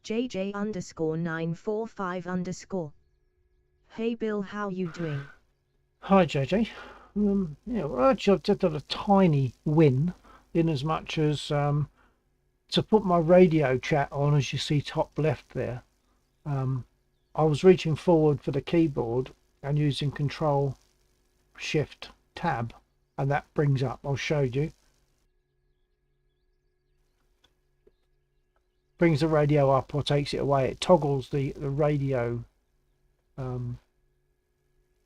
JJ_945_. Hey Bill, how you doing? Hi JJ. Yeah, well, actually I've just done a tiny win in as much as to put my radio chat on, as you see top left there. I was reaching forward for the keyboard and using Control Shift Tab, and that brings up, I'll show you, brings the radio up or takes it away. It toggles um,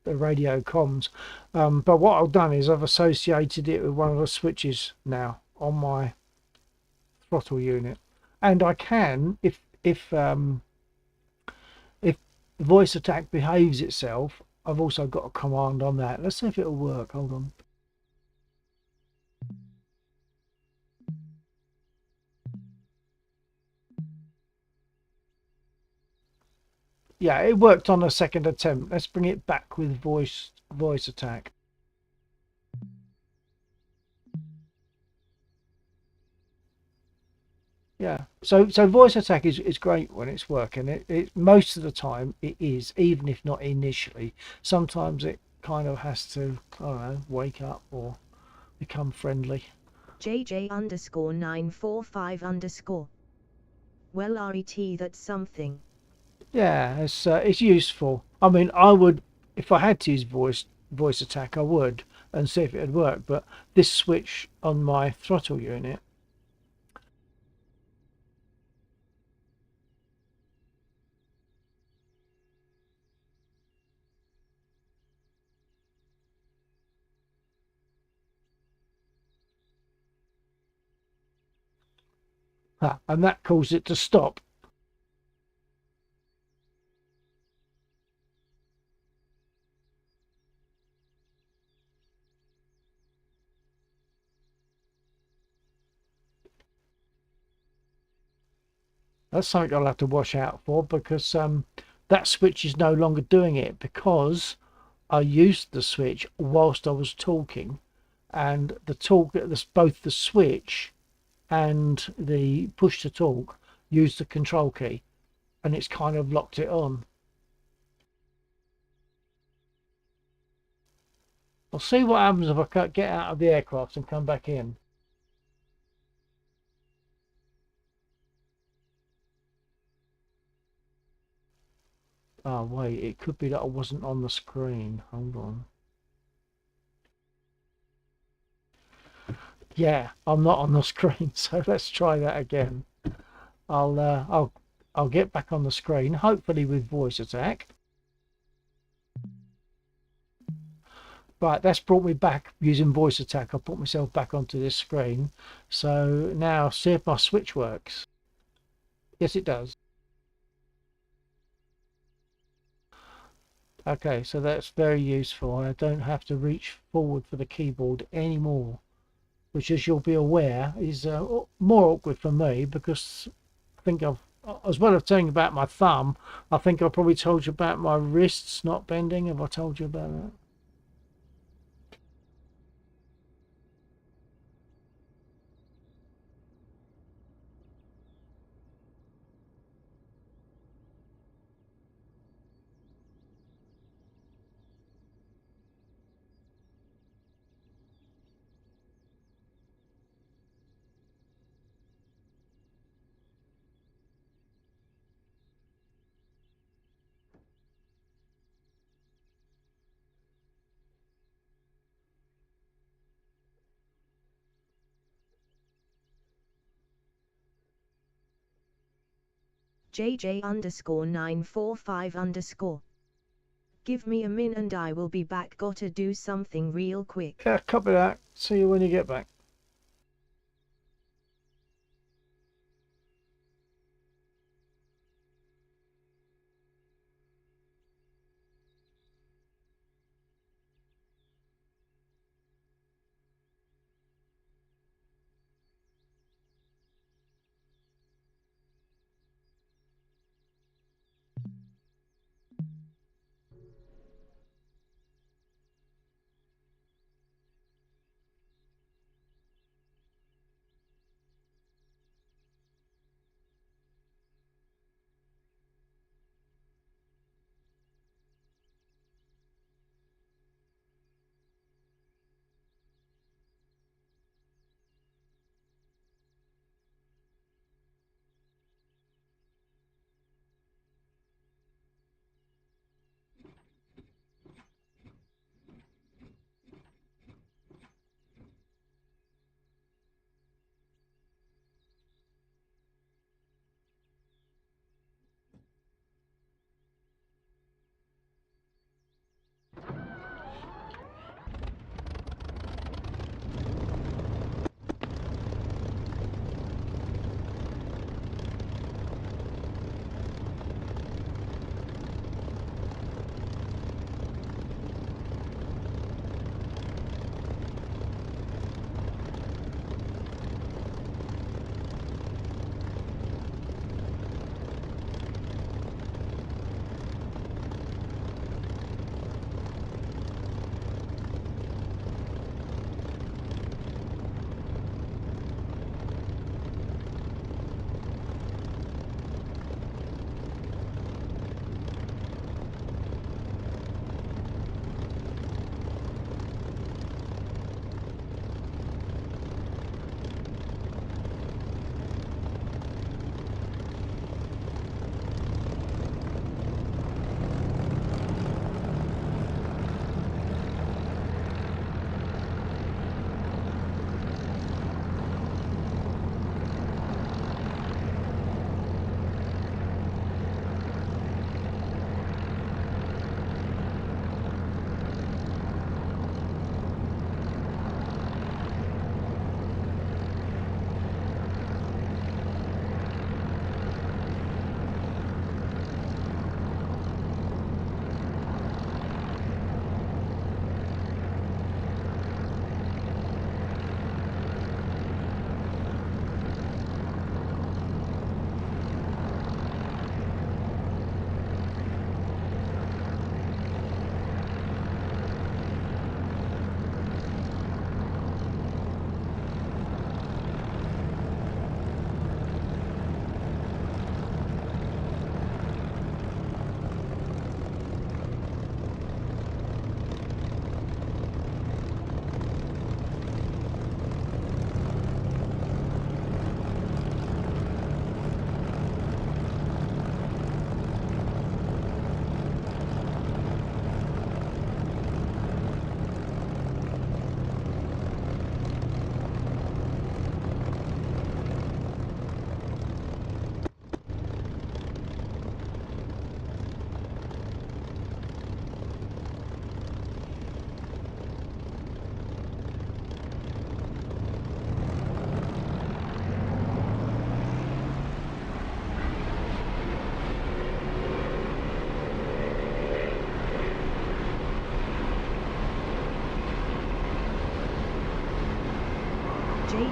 the radio comms. But what I've done is I've associated it with one of the switches now on my throttle unit, and I can, if voice attack behaves itself, I've also got a command on that. Let's see if it'll work. Hold on. Yeah, it worked on a second attempt. Let's bring it back with voice attack. Yeah, so voice attack is great when it's working. It most of the time it is, even if not initially. Sometimes it kind of has to, I don't know, wake up or become friendly. JJ_945_. Well, RET, that's something. Yeah, it's useful. I mean, I would, if I had to use voice attack, I would, and see if it would work. But this switch on my throttle unit, and that caused it to stop. That's something I'll have to watch out for, because that switch is no longer doing it, because I used the switch whilst I was talking, and both the switch and the push to talk use the control key, and it's kind of locked it on. I'll see what happens if I can't get out of the aircraft and come back in. Oh wait, it could be that I wasn't on the screen. Hold on. Yeah, I'm not on the screen, so let's try that again. I'll get back on the screen, hopefully with voice attack. Right, that's brought me back using voice attack. I put myself back onto this screen. So now see if my switch works. Yes, it does. Okay, so that's very useful. I don't have to reach forward for the keyboard anymore, which, as you'll be aware, is more awkward for me, because I think as well as telling you about my thumb, I think I probably told you about my wrists not bending. Have I told you about that? JJ_945_. Give me a min and I will be back. Gotta do something real quick. Yeah, copy that. See you when you get back.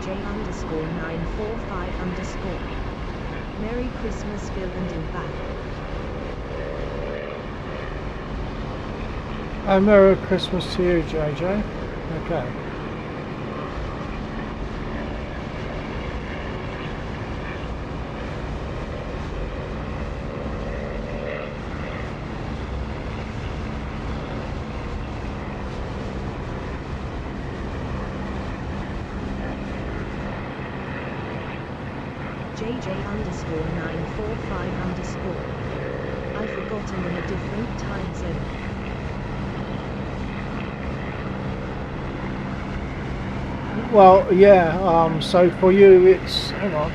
JJ_945_. Merry Christmas, Phil and in back. Merry Christmas to you, JJ. Okay. JJ_945_. I've forgotten in a different time zone. Well, yeah, so for you it's, hang on.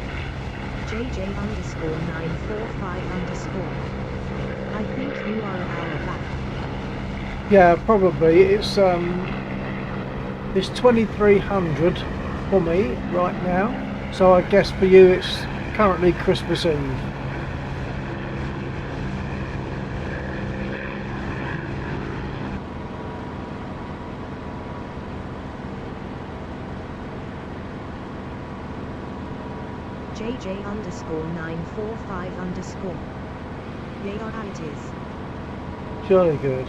JJ_945_. I think you are an hour back. Yeah, probably. It's 2300 for me right now. So I guess for you it's currently Christmas Eve. JJ_945_. Yeah, it is. Jolly good.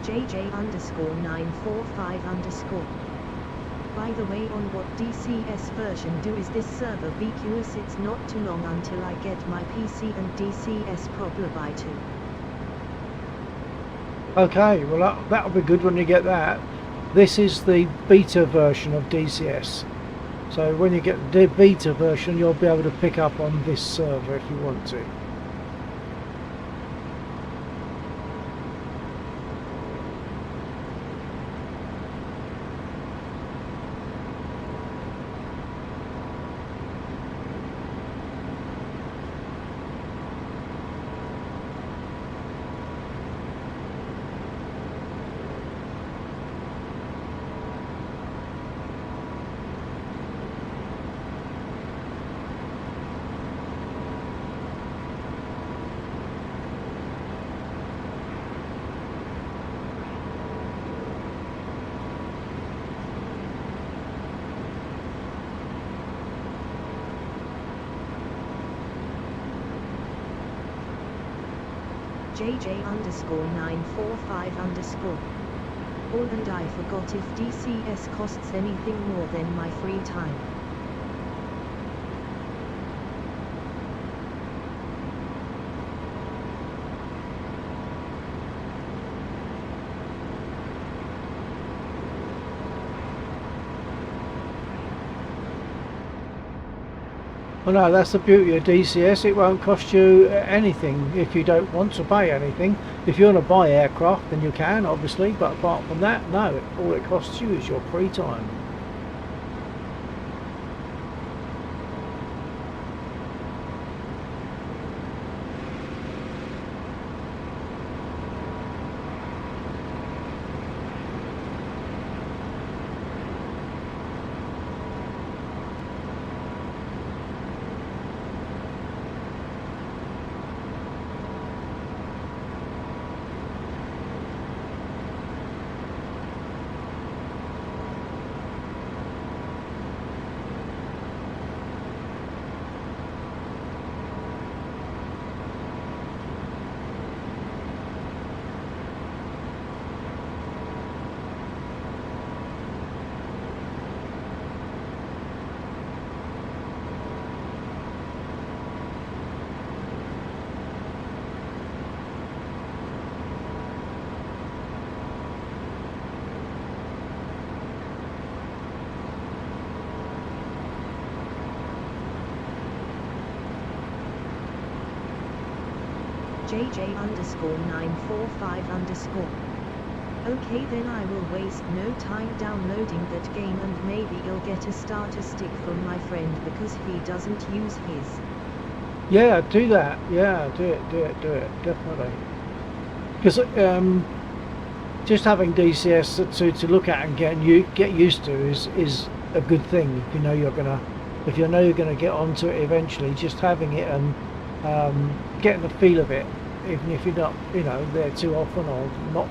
JJ_945_. By the way, on what DCS version do is this server, because it's not too long until I get my PC and DCS proper by 2. Okay, well that'll be good when you get that. This is the beta version of DCS. So when you get the beta version, you'll be able to pick up on this server if you want to. JJ_945_. All, and I forgot if DCS costs anything more than my free time. Well, no, that's the beauty of DCS. It won't cost you anything if you don't want to pay anything. If you want to buy aircraft, then you can, obviously. But apart from that, no. All it costs you is your free time. JJ_945_. Okay, then I will waste no time downloading that game, and maybe you'll get a starter stick from my friend because he doesn't use his. Yeah, do that. Yeah, do it, definitely. Because just having DCS to look at and get used to is a good thing. If you know you're gonna get onto it eventually, just having it and getting the feel of it, even if you're not there too often or not,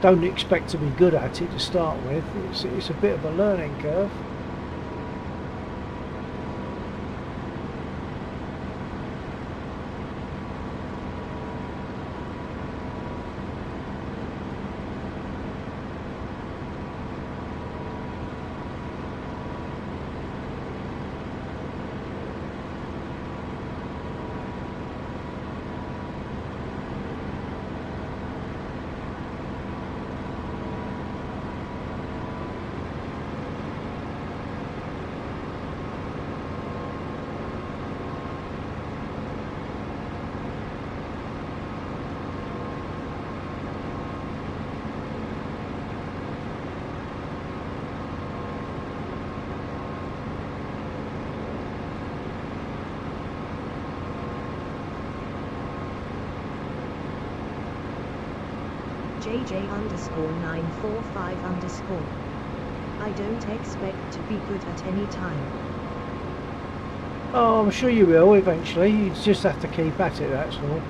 don't expect to be good at it to start with. It's a bit of a learning curve. JJ_945_. I don't expect to be good at any time. Oh, I'm sure you will eventually. You just have to keep at it, that's all.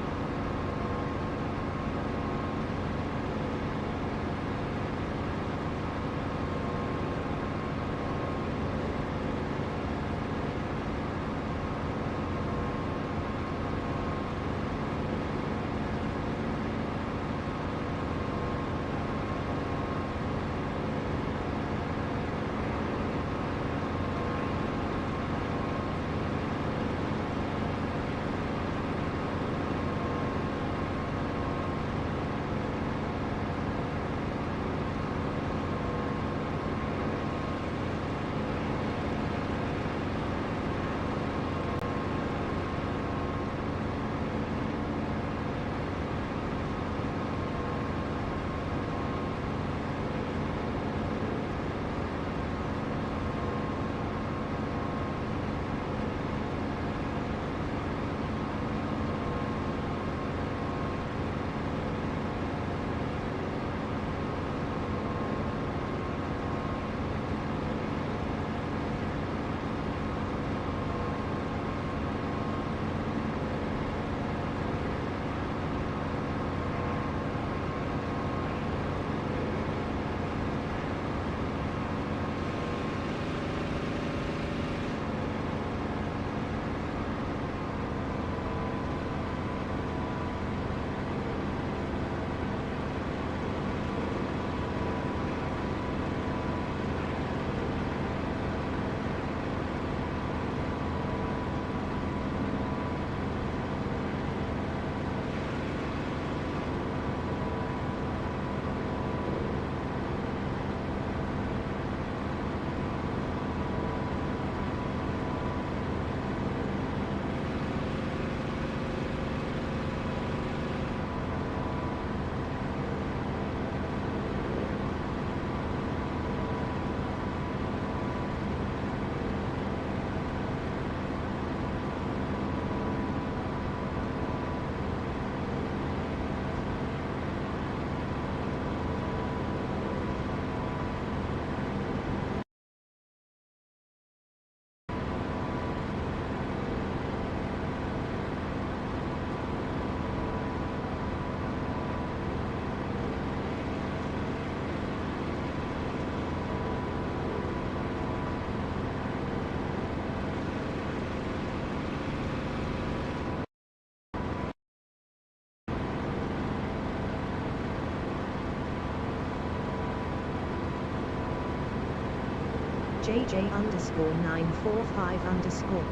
JJ_945_.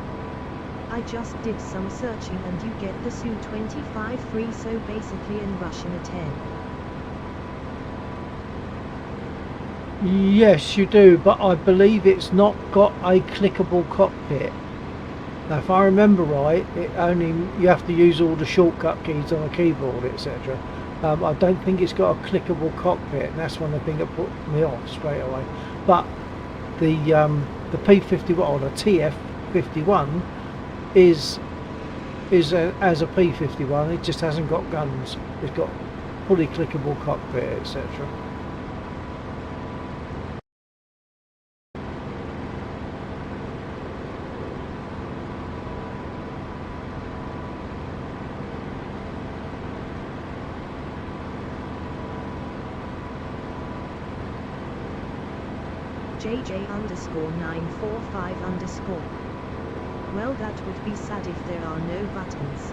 I just did some searching and you get the Su-25 free, so basically in Russian a 10. Yes, you do, but I believe it's not got a clickable cockpit. Now, if I remember right, you have to use all the shortcut keys on a keyboard, etc. I don't think it's got a clickable cockpit, and that's one of the things that put me off straight away. But the P51 or the TF51 is as a P51. It just hasn't got guns. It's got fully clickable cockpit, etc. JJ_945_. Well, that would be sad if there are no buttons.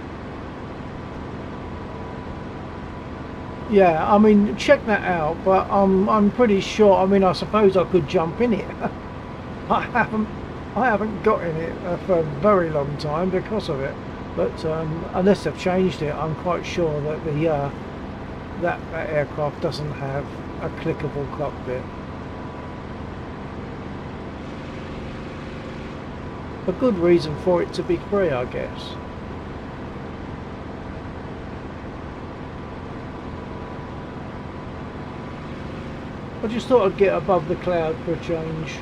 Yeah, I mean, check that out, but I'm pretty sure. I mean, I suppose I could jump in it. I haven't got in it for a very long time because of it. But unless they've changed it, I'm quite sure that that aircraft doesn't have a clickable cockpit. A good reason for it to be free, I guess. I just thought I'd get above the cloud for a change.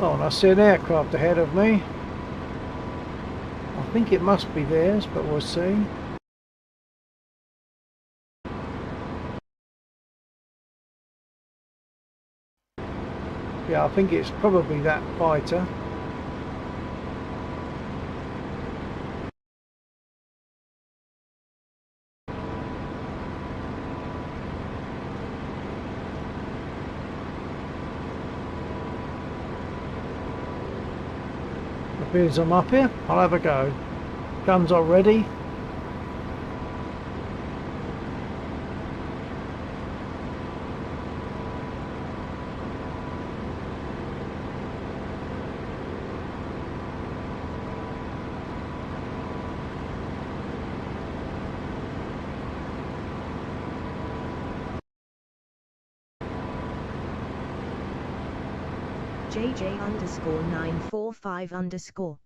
Oh, and I see an aircraft ahead of me. I think it must be theirs, but we'll see. Yeah, I think it's probably that fighter. Appears I'm up here. I'll have a go. Guns are ready. JJ_945_.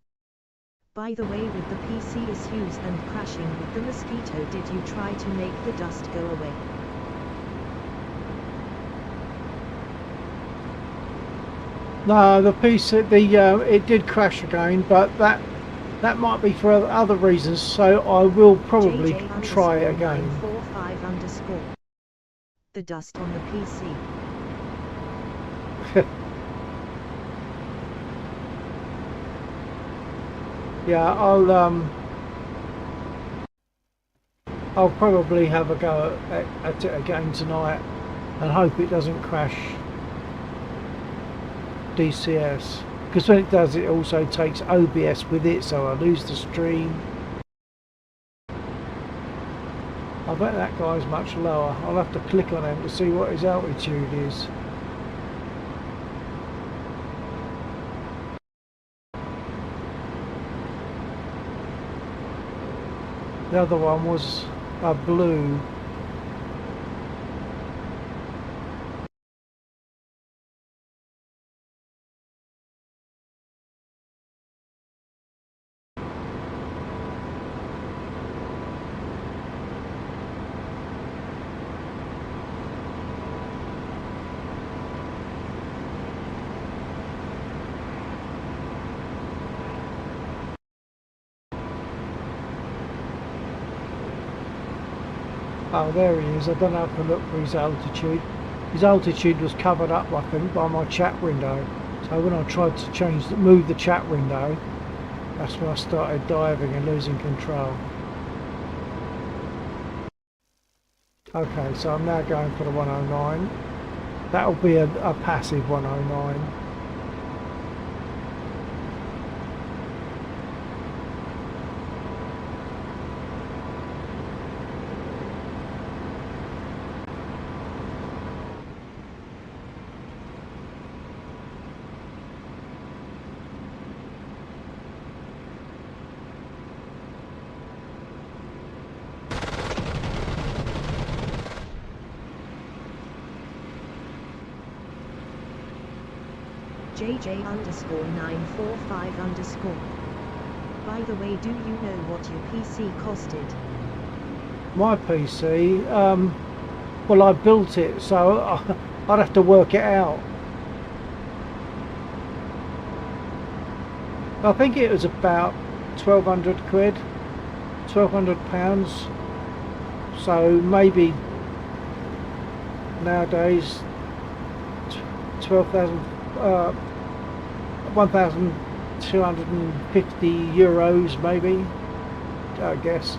By the way, with the PC issues and crashing with the Mosquito, did you try to make the dust go away? No, the PC, it did crash again, but that might be for other reasons. So I will probably try it again. JJ_945_. The dust on the PC. Yeah, I'll probably have a go at it again tonight and hope it doesn't crash DCS, because when it does, it also takes OBS with it, so I lose the stream. I bet that guy's much lower. I'll have to click on him to see what his altitude is. The other one was a blue. Oh, there he is. I don't have to look for his altitude. His altitude was covered up, I think, by my chat window. So when I tried to move the chat window, that's when I started diving and losing control. Okay, so I'm now going for the 109. That'll be a passive 109. JJ_945_. By the way, do you know what your PC costed? My PC, well, I built it, so I'd have to work it out. I think it was about 1,200 quid, 1,200 pounds. So maybe nowadays 12,000, 1,250 euros maybe, I guess.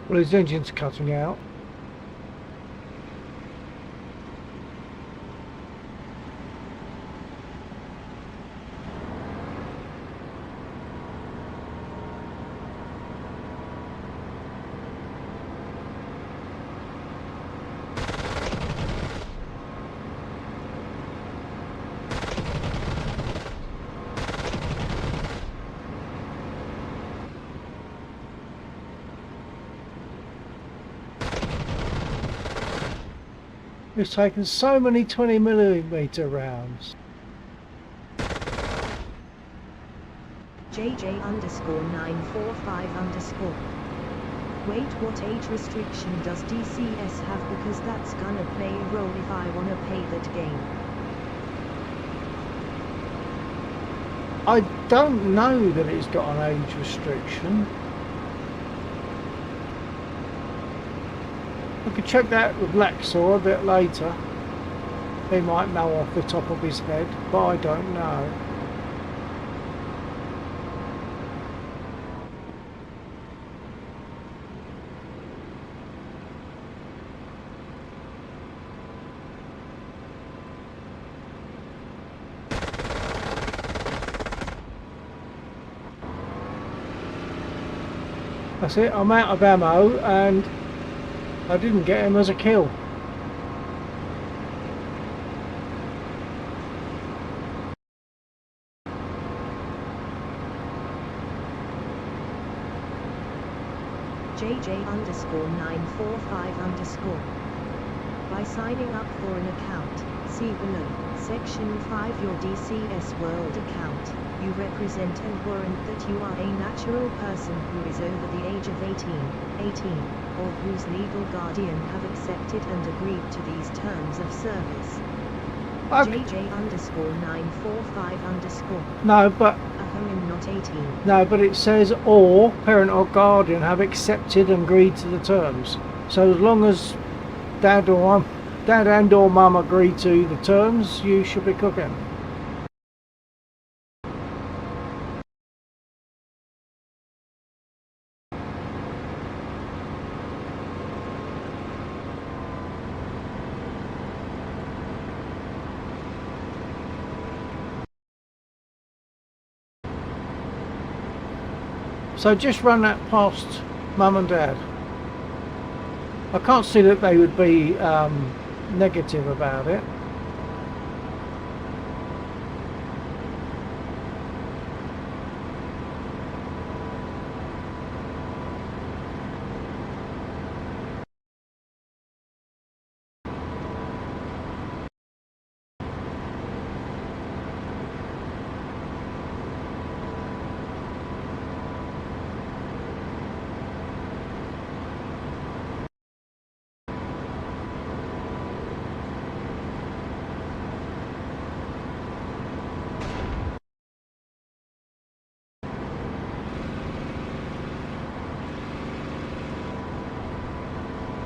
Well, his engine's cutting out. We've taken so many 20mm rounds. JJ_945_. Wait, what age restriction does DCS have? Because that's gonna play a role if I wanna pay that game. I don't know that it's got an age restriction. I could check that with Laxor a bit later. He might know off the top of his head, but I don't know. That's it, I'm out of ammo and I didn't get him as a kill. JJ_945_. By signing up for an account, see below, section 5 your DCS World account, you represent and warrant that you are a natural person who is over the age of 18, or whose legal guardian have accepted and agreed to these terms of service. Okay. JJ_945_. No, but Not 18. no, but it says or parent or guardian have accepted and agreed to the terms. So as long as dad and or mum agree to the terms, you should be cooking. So just run that past mum and dad. I can't see that they would be negative about it.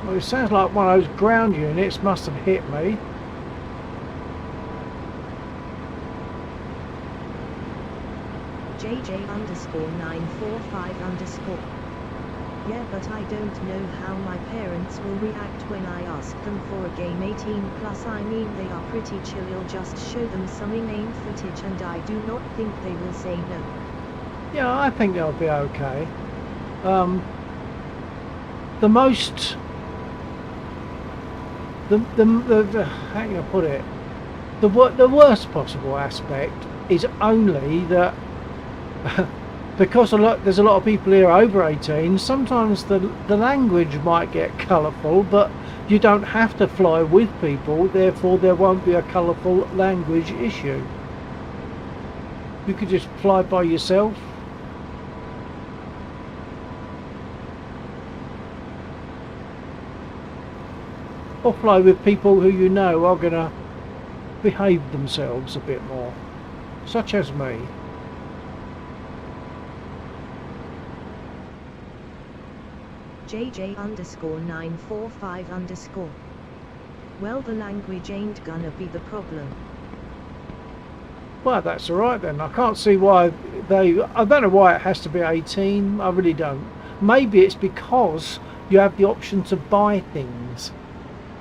Well, it sounds like one of those ground units must have hit me. JJ_945_. Yeah, but I don't know how my parents will react when I ask them for a game 18+. I mean, they are pretty chill. You'll just show them some in-game footage and I do not think they will say no. Yeah, I think they'll be okay. The most... The how can I put it? The worst possible aspect is only that because there's a lot of people here over 18, sometimes the language might get colourful, but you don't have to fly with people, therefore there won't be a colourful language issue. You could just fly by yourself. Or fly with people who you know are going to behave themselves a bit more, such as me. JJ_945_. Well, the language ain't gonna be the problem. Well, that's alright then. I can't see why I don't know why it has to be 18. I really don't. Maybe it's because you have the option to buy things,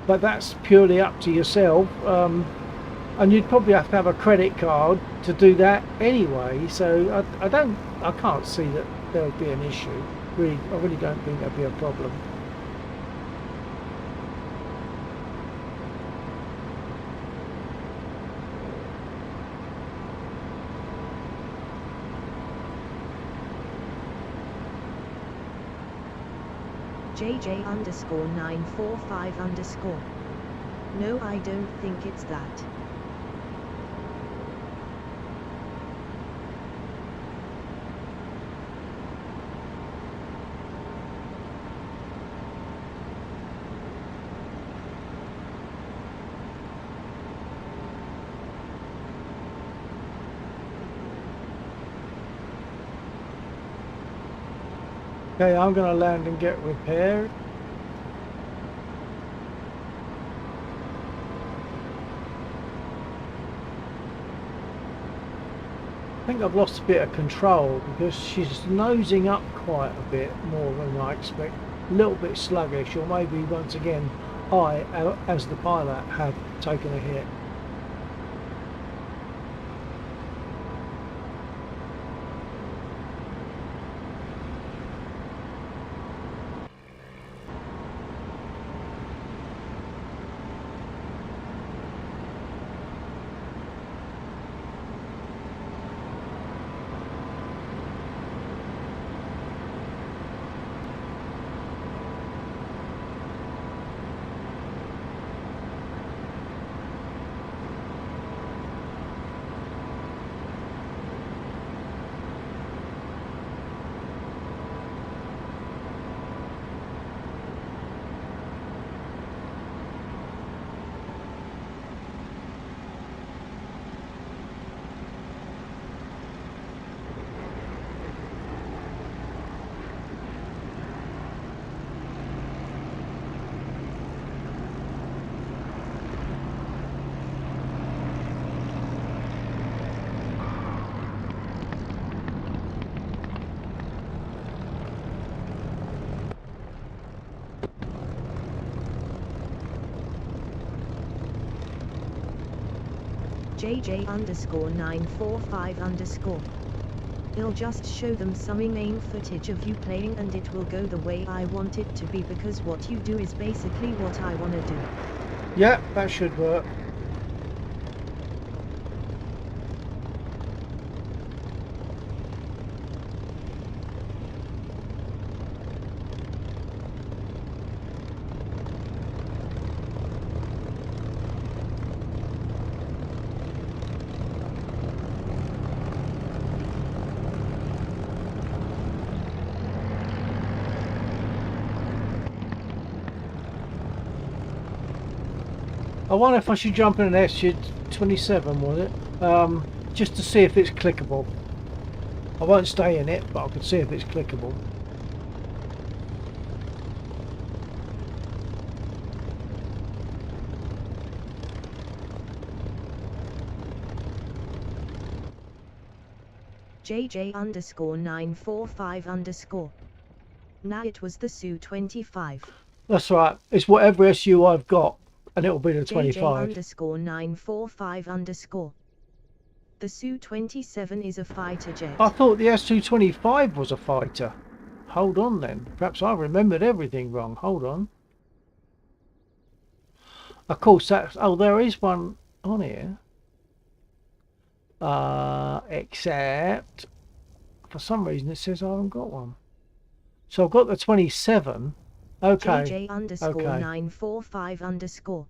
but that's purely up to yourself. And you'd probably have to have a credit card to do that anyway. So I can't see that there would be an issue. Really, I really don't think there'd be a problem. JJ_945_. No, I don't think it's that. Okay, I'm going to land and get repaired. I think I've lost a bit of control because she's nosing up quite a bit more than I expect. A little bit sluggish, or maybe once again I, as the pilot, have taken a hit. JJ underscore 945 underscore. It'll just show them some main footage of you playing and it will go the way I want it to be, because what you do is basically what I want to do. Yeah, that should work. I wonder if I should jump in an SU-27, was it? Just to see if it's clickable. I won't stay in it, but I can see if it's clickable. JJ underscore 945 underscore. Nah, it was the Su-25. That's right. It's whatever SU I've got, and it'll be the JJ 25. underscore 945 underscore. The Su-27 is a fighter jet. I thought the SU-25 was a fighter. Hold on then. Perhaps I remembered everything wrong. Hold on. Of course, that's... Oh, there is one on here. Except... For some reason it says I haven't got one. So I've got the 27. Okay. JJ underscore 945 underscore.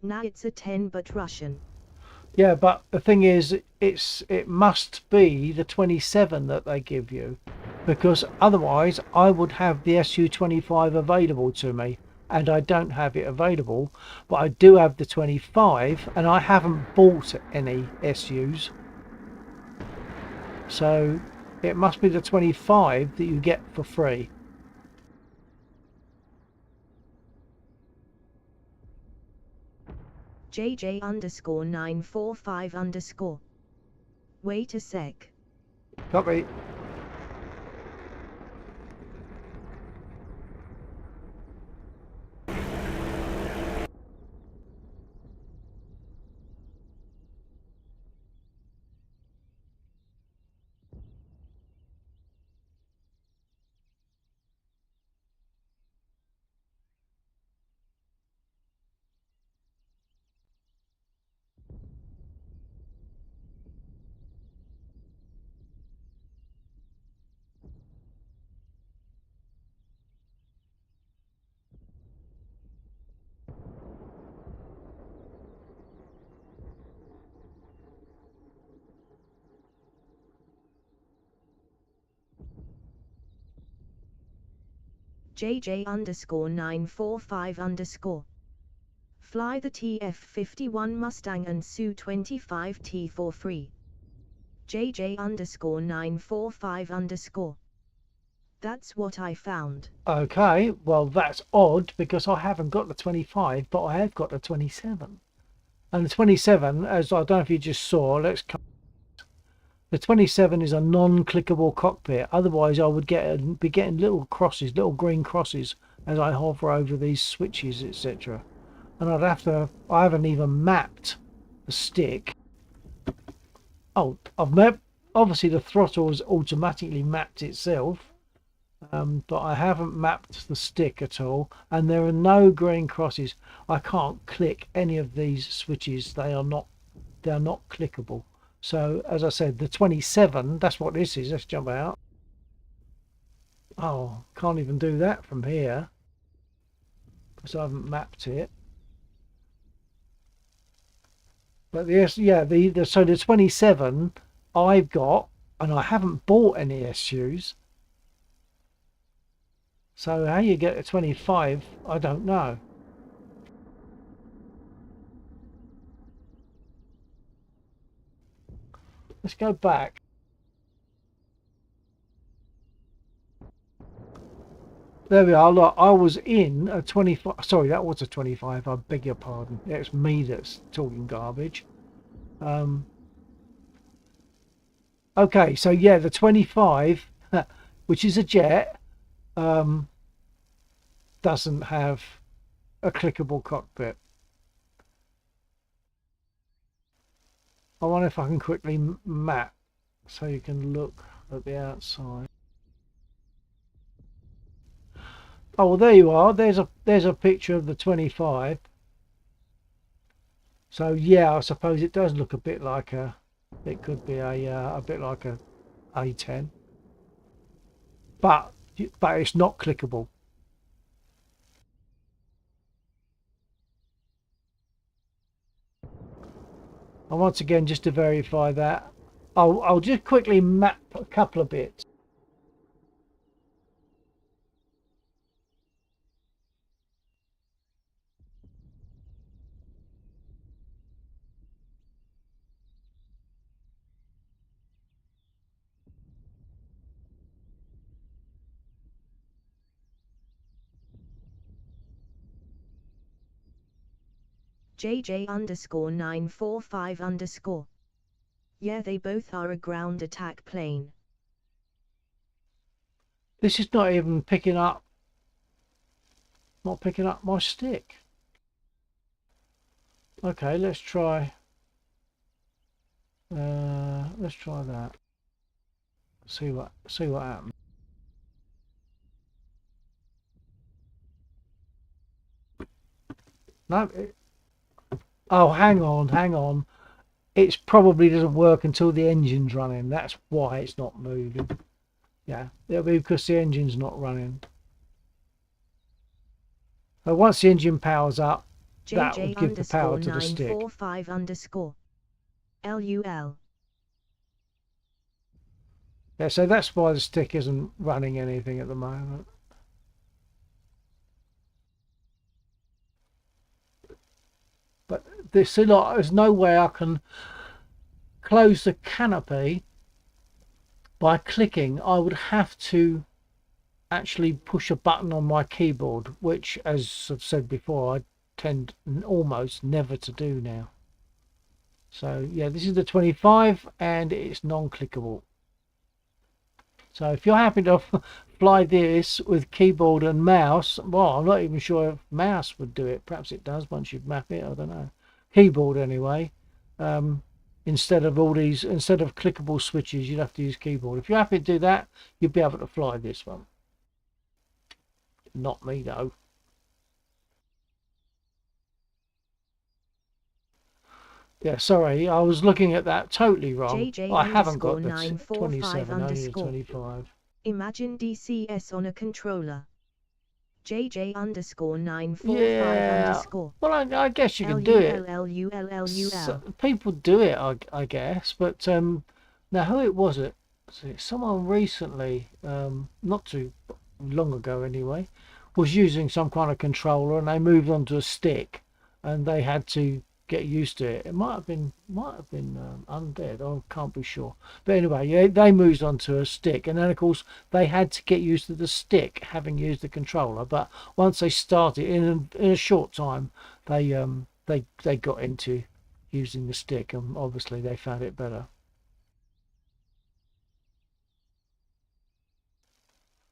Now it's a 10 but Russian. Yeah, but the thing is, it must be the 27 that they give you, because otherwise I would have the SU-25 available to me, and I don't have it available. But I do have the 25, and I haven't bought any SUs, so it must be the 25 that you get for free. JJ underscore 945 underscore. Wait a sec. Copy. JJ underscore 945 underscore. Fly the TF-51 Mustang and Su-25T for free. JJ underscore 945 underscore. That's what I found. Okay, well that's odd, because I haven't got the 25, but I have got the 27. And the 27, as I don't know if you just saw, let's come. The 27 is a non-clickable cockpit. Otherwise, I would be getting little crosses, little green crosses, as I hover over these switches, etc. And I'd have to. I haven't even mapped the stick. Oh, I've mapped. Obviously, the throttle has automatically mapped itself, but I haven't mapped the stick at all. And there are no green crosses. I can't click any of these switches. They are not. They are not clickable. So, as I said, the 27, that's what this is. Let's jump out. Oh, can't even do that from here, because I haven't mapped it. But yes, yeah, so the 27 I've got, and I haven't bought any SUs. So how you get a 25, I don't know. Let's go back. There we are. Look, I was in a 25. Sorry, that was a 25. I beg your pardon. It's me that's talking garbage. Okay, so yeah, the 25, which is a jet, doesn't have a clickable cockpit. I wonder if I can quickly map so you can look at the outside. Oh, well, there you are. There's a picture of the 25. So yeah, I suppose it does look a bit like it could be a bit like a A10, but it's not clickable. And once again, just to verify that, I'll just quickly map a couple of bits. JJ_945_. Yeah, they both are a ground attack plane. This is not even picking up, not picking up my stick. Okay, let's try that. See what happens. No, oh, hang on. It probably doesn't work until the engine's running. That's why it's not moving. Yeah, it'll be because the engine's not running. So once the engine powers up, that would give the power to the stick. JJ_945_. LUL. Yeah, so that's why the stick isn't running anything at the moment. But there's no way I can close the canopy by clicking. I would have to actually push a button on my keyboard, which, as I've said before, I tend almost never to do now. So yeah, this is the 25 and it's non-clickable. So if you're happy to fly this with keyboard and mouse, well, I'm not even sure if mouse would do it. Perhaps it does once you map it, I don't know. Keyboard anyway. Instead of clickable switches, you'd have to use keyboard. If you're happy to do that, you'll be able to fly this one. Not me though. Yeah, sorry, I was looking at that totally wrong. I haven't got the 27, only the 25. Imagine DCS on a controller. JJ_945_. Yeah. Well, I guess you can do it. People do it, I guess. But now who was it? Someone recently, not too long ago anyway, was using some kind of controller, and they moved onto a stick, and they had to get used to it. It might have been Undead. I can't be sure. But anyway, yeah, they moved onto a stick, and then of course they had to get used to the stick, having used the controller. But once they started, in a short time, they got into using the stick, and obviously they found it better.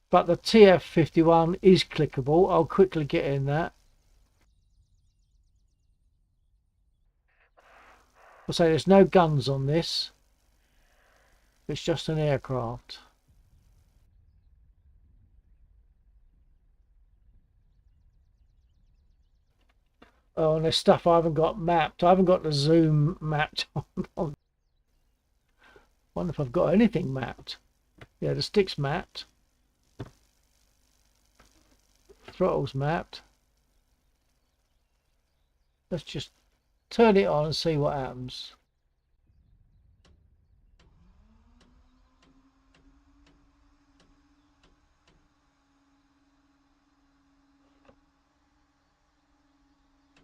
But the TF51 is clickable. I'll quickly get in that. I'll say there's no guns on this. It's just an aircraft. Oh, and there's stuff I haven't got mapped. I haven't got the zoom mapped on. Wonder if I've got anything mapped. Yeah, the stick's mapped. Throttle's mapped. Let's just turn it on and see what happens.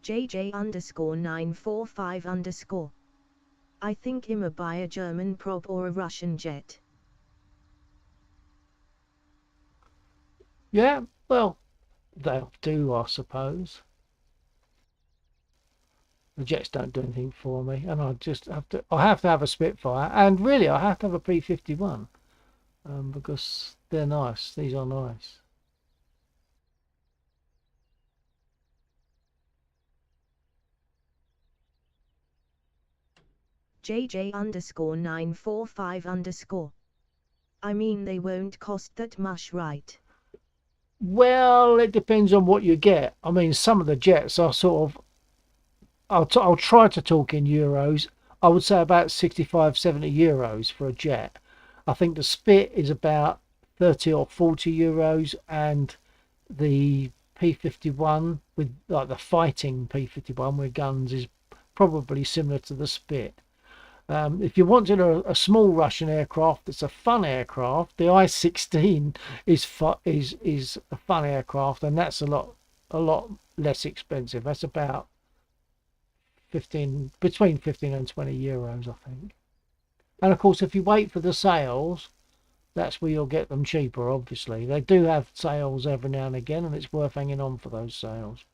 JJ_945_. I think him buy a German prop or a Russian jet. Yeah, well, they'll do, I suppose. The jets don't do anything for me, and I have to have a Spitfire, and really I have to have a P-51, because they're nice. These are nice. JJ_945_. I mean, they won't cost that much, right? Well, it depends on what you get. I mean, some of the jets are sort of, I'll try to talk in euros. I would say about 65, 70 euros for a jet. I think the Spit is about 30 or 40 euros, and the P-51 with like the fighting P-51 with guns is probably similar to the Spit. If you wanted a small Russian aircraft that's a fun aircraft, the I-16 is a fun aircraft, and that's a lot less expensive. That's about 15, between 15 and 20 euros, I think. And of course, if you wait for the sales, that's where you'll get them cheaper. Obviously, they do have sales every now and again, and it's worth hanging on for those sales.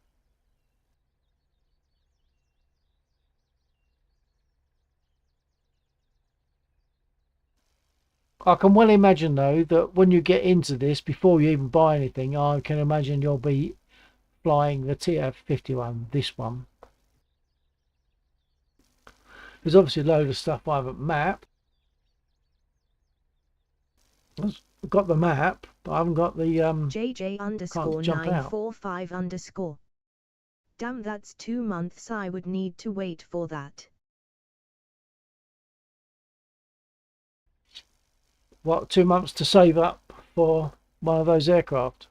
I can well imagine, though, that when you get into this, before you even buy anything, I can imagine you'll be flying the TF-51, this one. There's obviously a load of stuff I haven't mapped. I've got the map, but I haven't got the JJ_945_. Damn, that's 2 months. I would need to wait for that. What, 2 months to save up for one of those aircraft?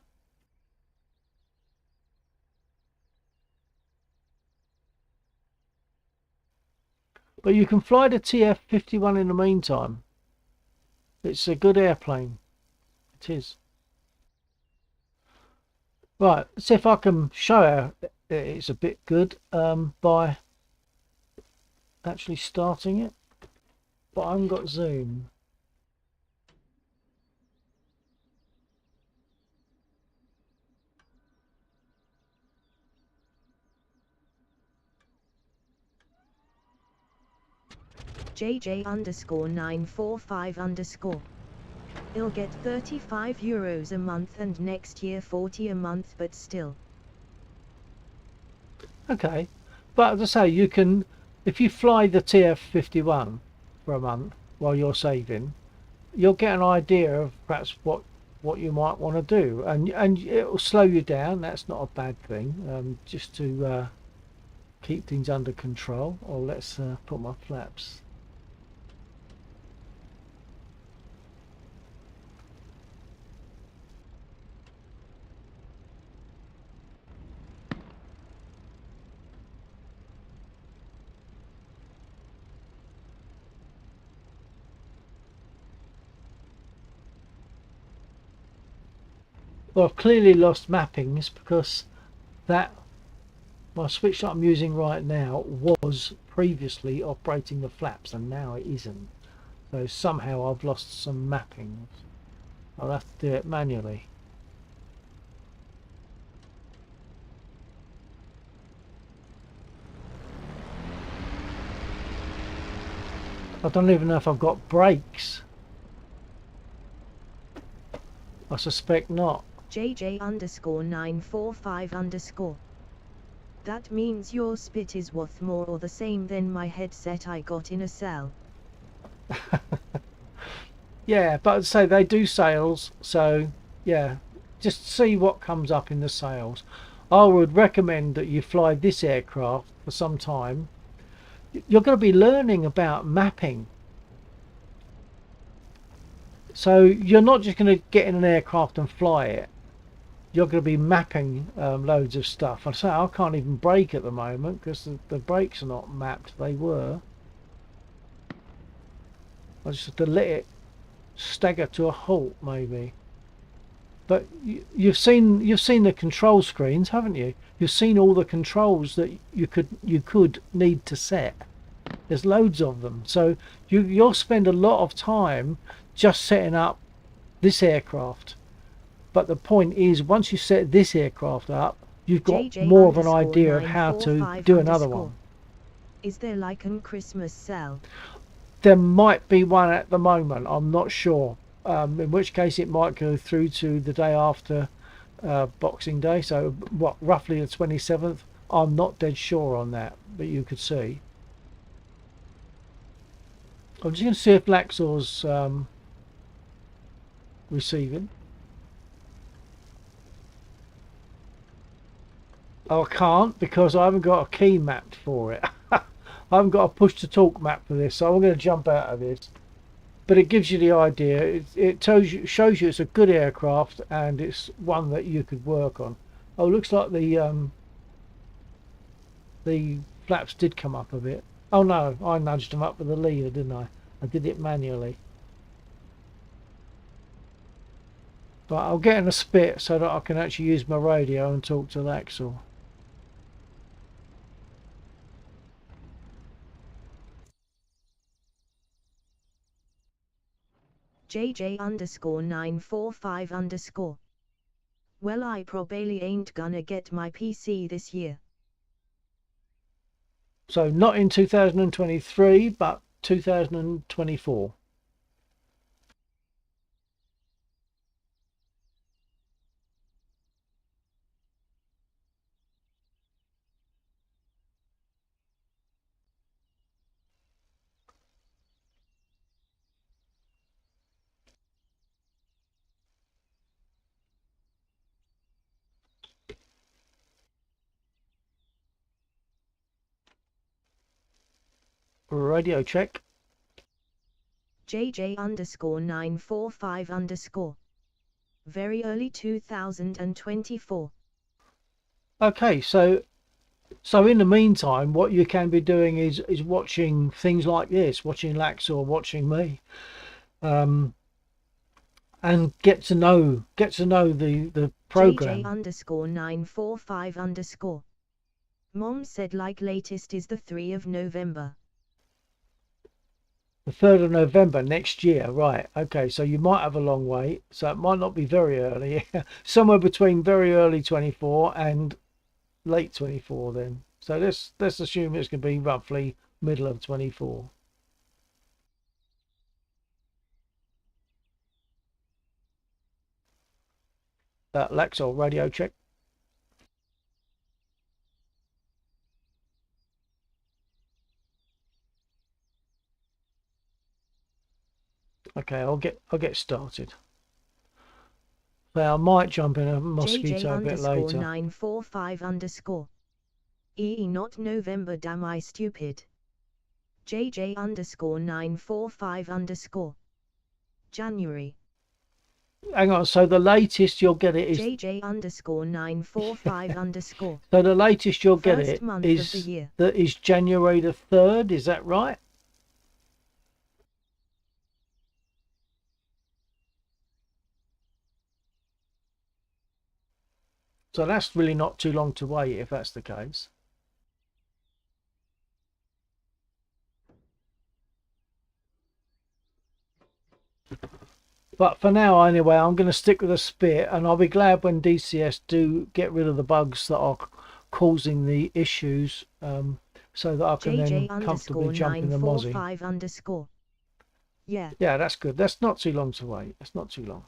But you can fly the TF-51 in the meantime. It's a good airplane. It is. Right, let's see if I can show how it's a bit good by actually starting it. But I haven't got zoom. JJ_945_. I'll get 35 euros a month, and next year 40 a month, but still. Okay, but as I say, you can, if you fly the TF-51 for a month while you're saving, you'll get an idea of perhaps what you might want to do, and it'll slow you down. That's not a bad thing, just to keep things under control. Or let's put my flaps. Well, I've clearly lost mappings because that my switch that I'm using right now was previously operating the flaps, and now it isn't. So somehow I've lost some mappings. I'll have to do it manually. I don't even know if I've got brakes. I suspect not. JJ_945_. That means your Spit is worth more or the same than my headset I got in a cell. Yeah, but as I say, they do sales, so yeah, just see what comes up in the sales. I would recommend that you fly this aircraft for some time. You're going to be learning about mapping. So you're not just going to get in an aircraft and fly it. You're going to be mapping loads of stuff. I say I can't even brake at the moment because the brakes are not mapped. They were. I just have to let it stagger to a halt, maybe. But you've seen the control screens, haven't you? You've seen all the controls that you could need to set. There's loads of them, so you'll spend a lot of time just setting up this aircraft. But the point is, once you set this aircraft up, you've got more of an idea of how to do another one. Is there like a Christmas sale? There might be one at the moment. I'm not sure. In which case it might go through to the day after Boxing Day. So what, roughly the 27th? I'm not dead sure on that, but you could see. I'm just going to see if Laxor's receiving. Oh, I can't because I haven't got a key mapped for it. I haven't got a push to talk map for this, so I'm going to jump out of this. But it gives you the idea. It tells you, shows you it's a good aircraft and it's one that you could work on. Oh, looks like the flaps did come up a bit. Oh no, I nudged them up with the leader, didn't I? I did it manually. But I'll get in a spit so that I can actually use my radio and talk to Laxor. JJ_945_. Well, I probably ain't gonna get my PC this year. So not in 2023, but 2024. Radio check. JJ_945_. Very early 2024. Okay, so in the meantime, what you can be doing is watching things like this, watching Laxor, watching me, and get to know the program. JJ_945_. Mom said like latest is the 3rd of November. The 3rd of November next year, right? Okay, so you might have a long wait, so it might not be very early. Somewhere between very early 24 and late 24 then. So let's assume it's going to be roughly middle of 24. Laxor, radio check. Okay, I'll get started. So I might jump in a mosquito a bit later. JJ_945_. Not November, damn I stupid. JJ_945_. January. Hang on, so the latest you'll get it is JJ_945_. So the latest you'll get First it month is of the year. that is January the 3rd, is that right? So that's really not too long to wait if that's the case. But for now, anyway, I'm going to stick with a spit, and I'll be glad when DCS do get rid of the bugs that are causing the issues, so that I can then comfortably jump in the Mozzie. Yeah. Yeah, that's good. That's not too long to wait. That's not too long.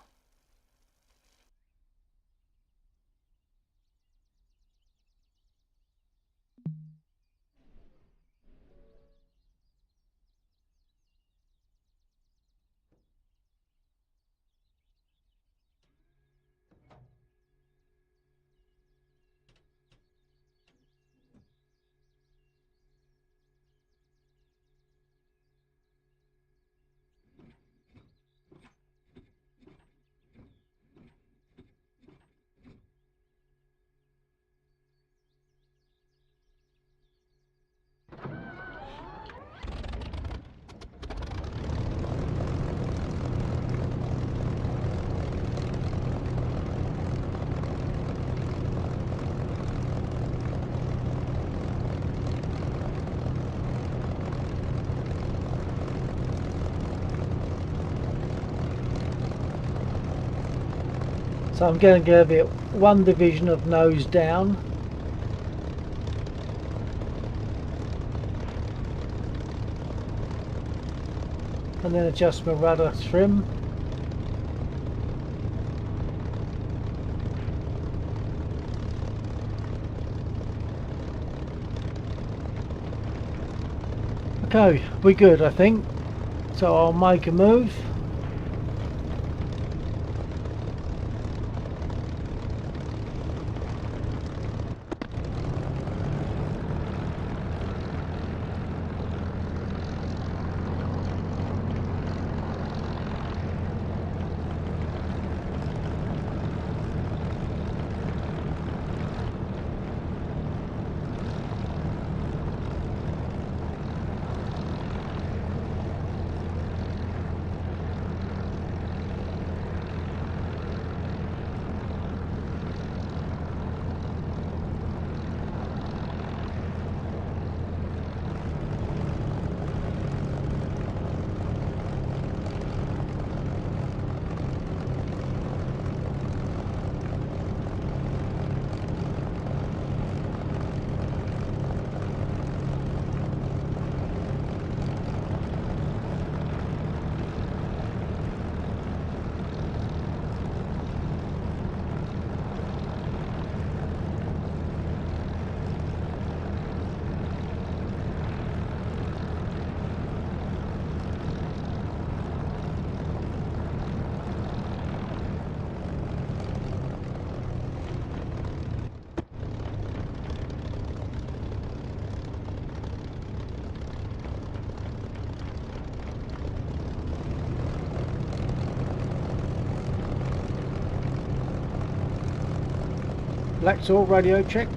So I'm going to give it one division of nose down. And then adjust my rudder trim. Okay, we're good, I think. So I'll make a move. Lexor, radio check.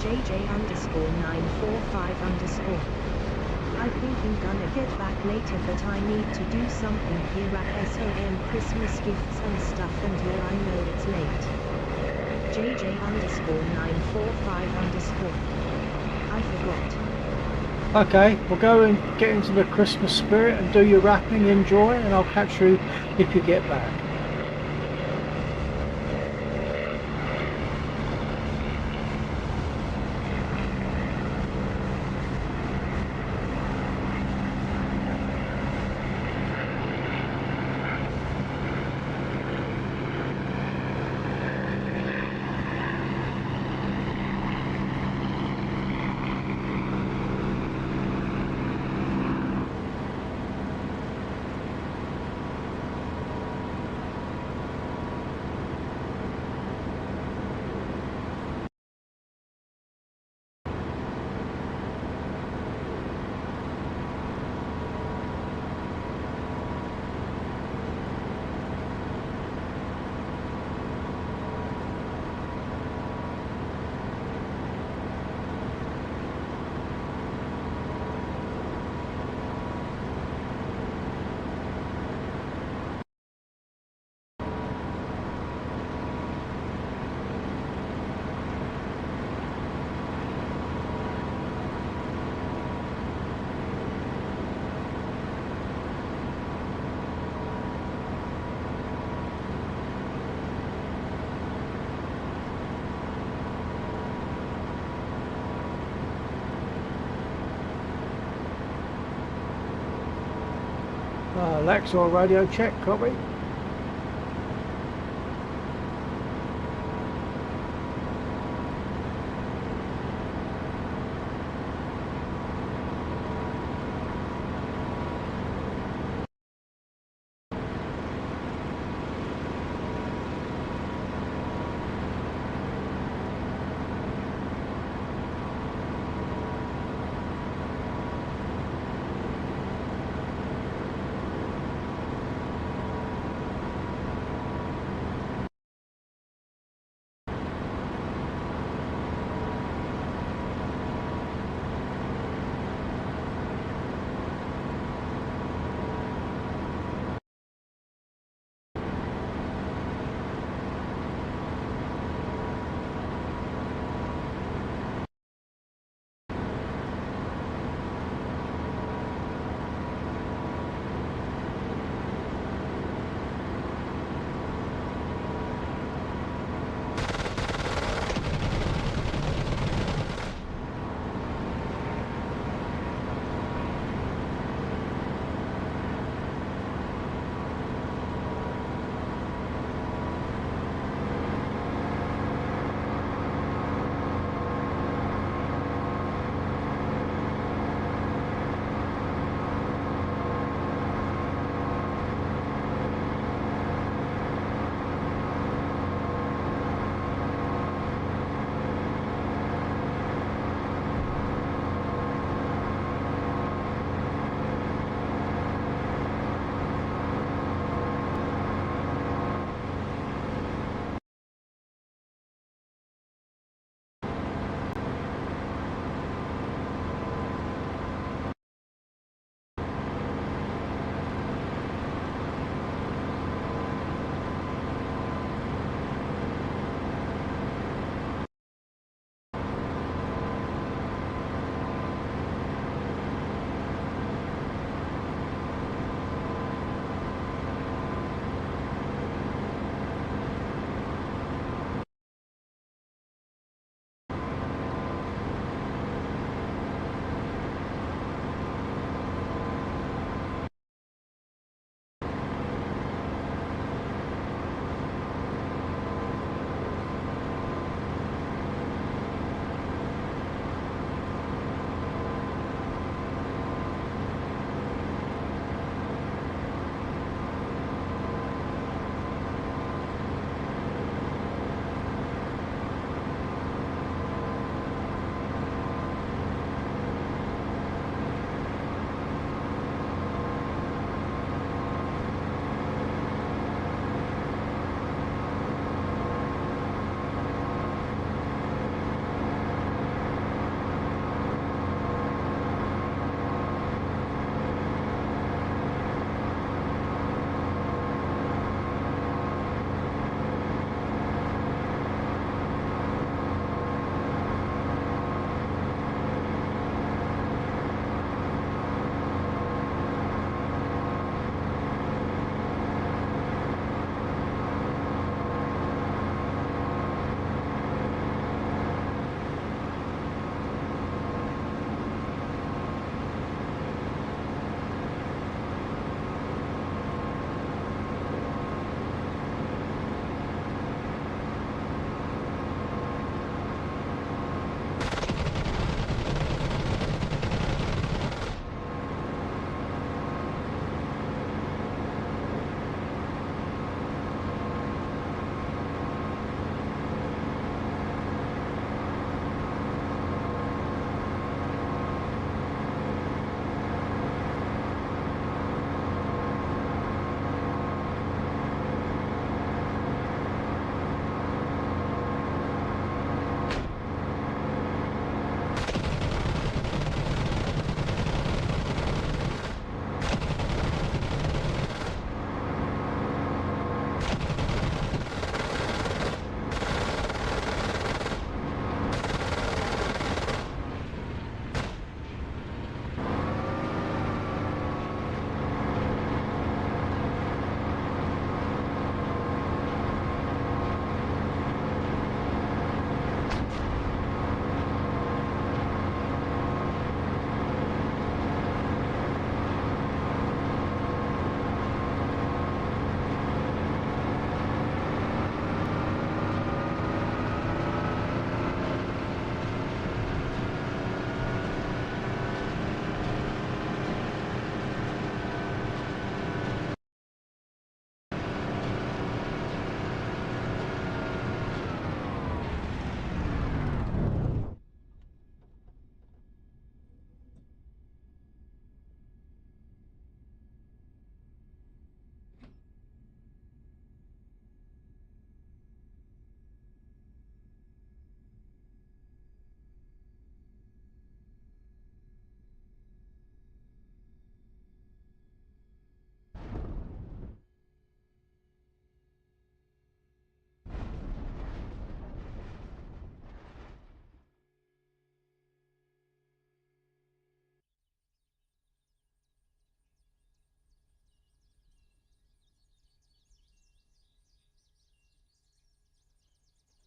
JJ_945_. I think I'm gonna get back later, but I need to do something here at SOM, Christmas gifts and stuff, and yeah, I know it's late. JJ_945_. I forgot. Okay, we'll go and get into the Christmas spirit and do your wrapping, enjoy, and I'll catch you if you get back. Lexor, radio check, copy.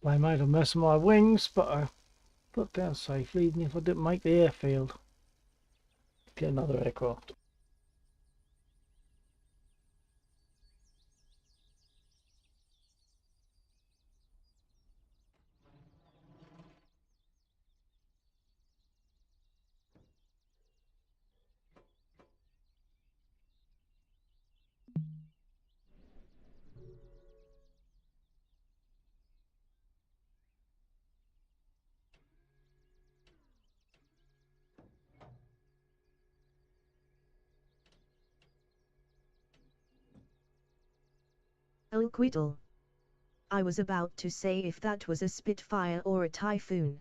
They made a mess of my wings, but I put down safely, even if I didn't make the airfield. Get another aircraft. Oh Quiddle. I was about to say if that was a Spitfire or a Typhoon.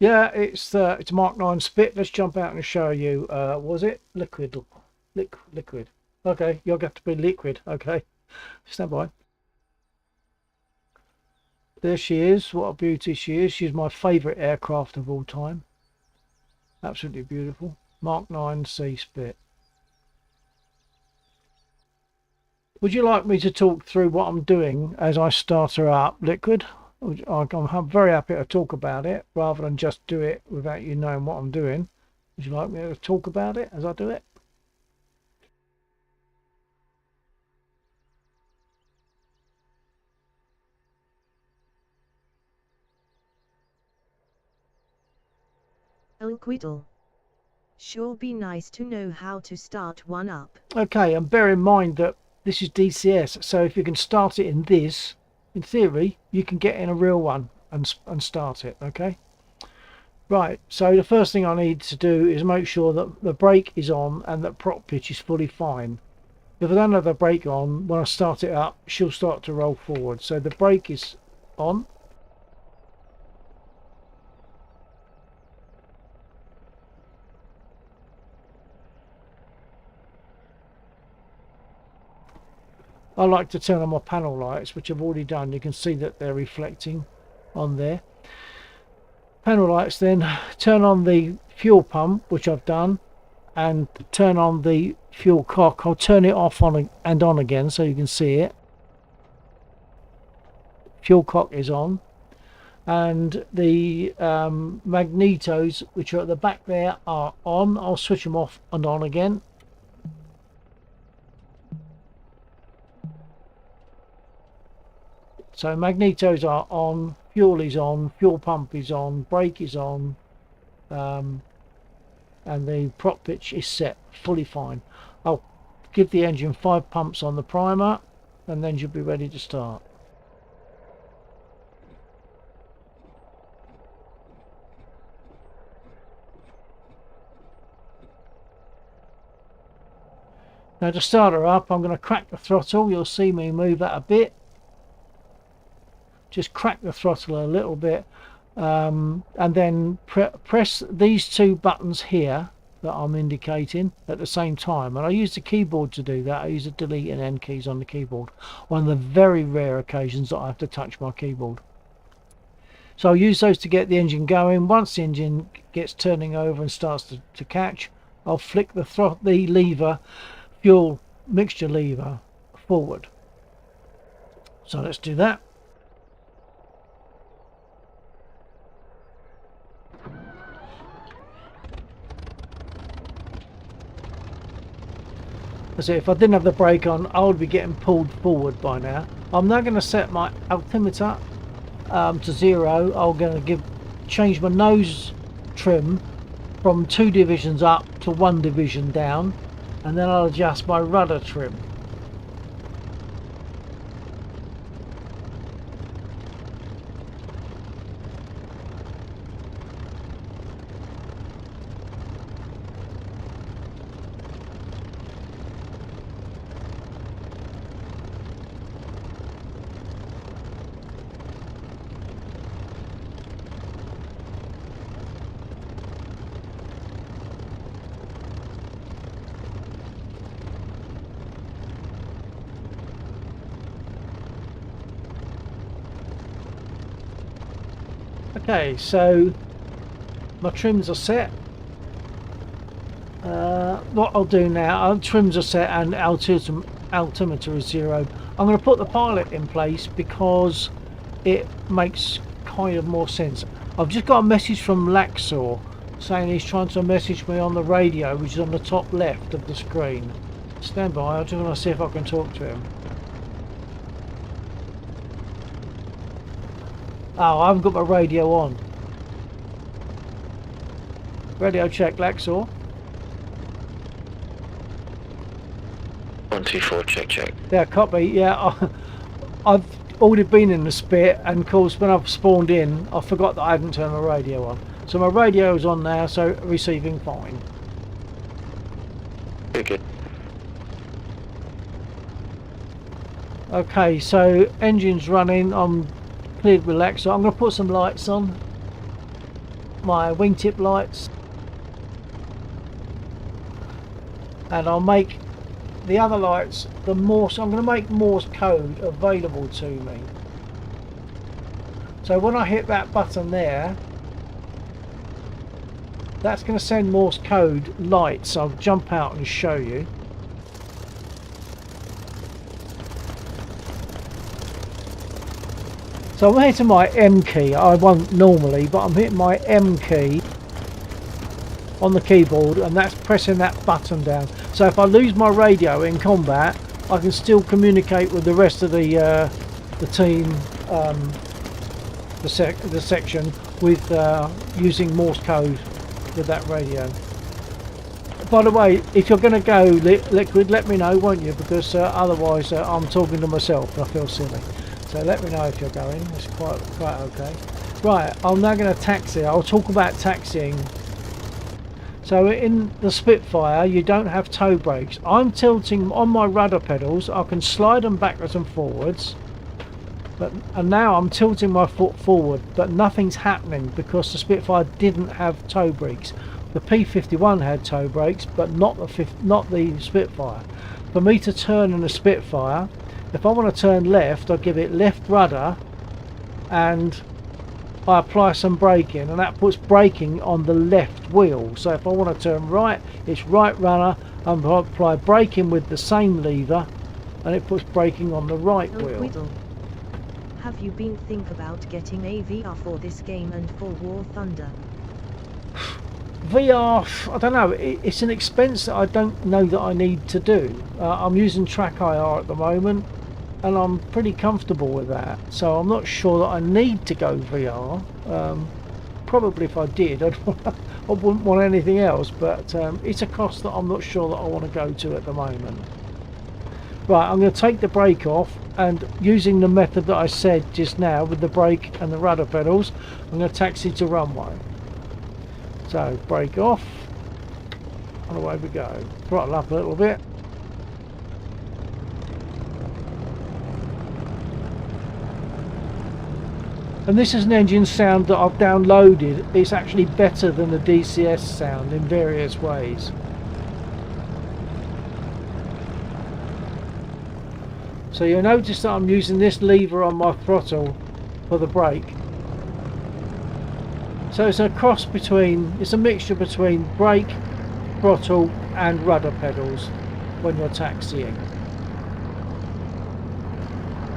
Yeah, it's a Mark 9 Spit. Let's jump out and show you. Was it liquid? Liquid. Okay, you'll have to be liquid. Okay, stand by. There she is. What a beauty she is. She's my favourite aircraft of all time. Absolutely beautiful. Mark 9 C Spit. Would you like me to talk through what I'm doing as I start her up, Liquid? I'm very happy to talk about it rather than just do it without you knowing what I'm doing. Would you like me to talk about it as I do it? Oh Quiddle. Sure be nice to know how to start one up. Okay, and bear in mind that this is DCS, so if you can start it in this, in theory, you can get in a real one and start it, okay? Right, so the first thing I need to do is make sure that the brake is on and that prop pitch is fully fine. If I don't have the brake on, when I start it up, she'll start to roll forward. So the brake is on. I like to turn on my panel lights, which I've already done. You can see that they're reflecting on there. Panel lights, then turn on the fuel pump, which I've done, and turn on the fuel cock. I'll turn it off and on again so you can see it. Fuel cock is on, and the magnetos, which are at the back there, are on. I'll switch them off and on again. So magnetos are on, fuel is on, fuel pump is on, brake is on, and the prop pitch is set fully fine. I'll give the engine 5 pumps on the primer and then you'll be ready to start. Now to start her up, I'm going to crack the throttle. You'll see me move that a bit. Just crack the throttle a little bit, and then press these 2 buttons here that I'm indicating at the same time, and I use the keyboard to do that. I use the delete and end keys on the keyboard, one of the very rare occasions that I have to touch my keyboard. So I'll use those to get the engine going. Once the engine gets turning over and starts to catch, I'll flick the lever, fuel mixture lever, forward. So let's do that. So if I didn't have the brake on, I would be getting pulled forward by now. I'm now going to set my altimeter to 0. I'm going to change my nose trim from 2 divisions up to 1 division down, and then I'll adjust my rudder trim. Okay, so my trims are set. What I'll do now, trims are set and altimeter is 0. I'm going to put the pilot in place because it makes kind of more sense. I've just got a message from Laxor saying he's trying to message me on the radio, which is on the top left of the screen. Stand by, I just want to see if I can talk to him. Oh, I haven't got my radio on. Radio check, Laxor. 124, check. Yeah, copy. Yeah, I've already been in the spit, and of course when I've spawned in, I forgot that I hadn't turned my radio on. So my radio's on now, so receiving fine. Very good. Okay, so engine's running. I'm cleared with Laxor. I'm going to put some lights on. My wingtip lights. And I'll make the other lights the Morse. I'm going to make Morse code available to me. So when I hit that button there, that's going to send Morse code lights. I'll jump out and show you. So I'm hitting my M key. I won't normally, but I'm hitting my M key on the keyboard, and that's pressing that button down. So if I lose my radio in combat, I can still communicate with the rest of the team, the section, with using Morse code with that radio. By the way, if you're going to go liquid, let me know, won't you? Because otherwise I'm talking to myself and I feel silly. So let me know if you're going. It's quite okay. Right, I'm now going to taxi. I'll talk about taxiing. So in the Spitfire, you don't have toe brakes. I'm tilting on my rudder pedals. I can slide them backwards and forwards. And now I'm tilting my foot forward, but nothing's happening because the Spitfire didn't have toe brakes. The P-51 had toe brakes, but not the Spitfire. For me to turn in the Spitfire, if I want to turn left, I give it left rudder and I apply some braking, and that puts braking on the left wheel. So if I want to turn right, it's right rudder, and I apply braking with the same lever and it puts braking on the right wheel. Whittle, have you been think about getting a VR for this game and for War Thunder? VR, I don't know, it's an expense that I don't know that I need to do. I'm using Track IR at the moment and I'm pretty comfortable with that, so I'm not sure that I need to go VR. Probably if I did, I wouldn't want anything else, but it's a cost that I'm not sure that I want to go to at the moment. Right, I'm going to take the brake off, and using the method that I said just now with the brake and the rudder pedals, I'm going to taxi to runway. So brake off, and away we go. Throttle up a little bit. And this is an engine sound that I've downloaded. It's actually better than the DCS sound in various ways. So you'll notice that I'm using this lever on my throttle for the brake. So it's a cross between, it's a mixture between brake, throttle and rudder pedals when you're taxiing.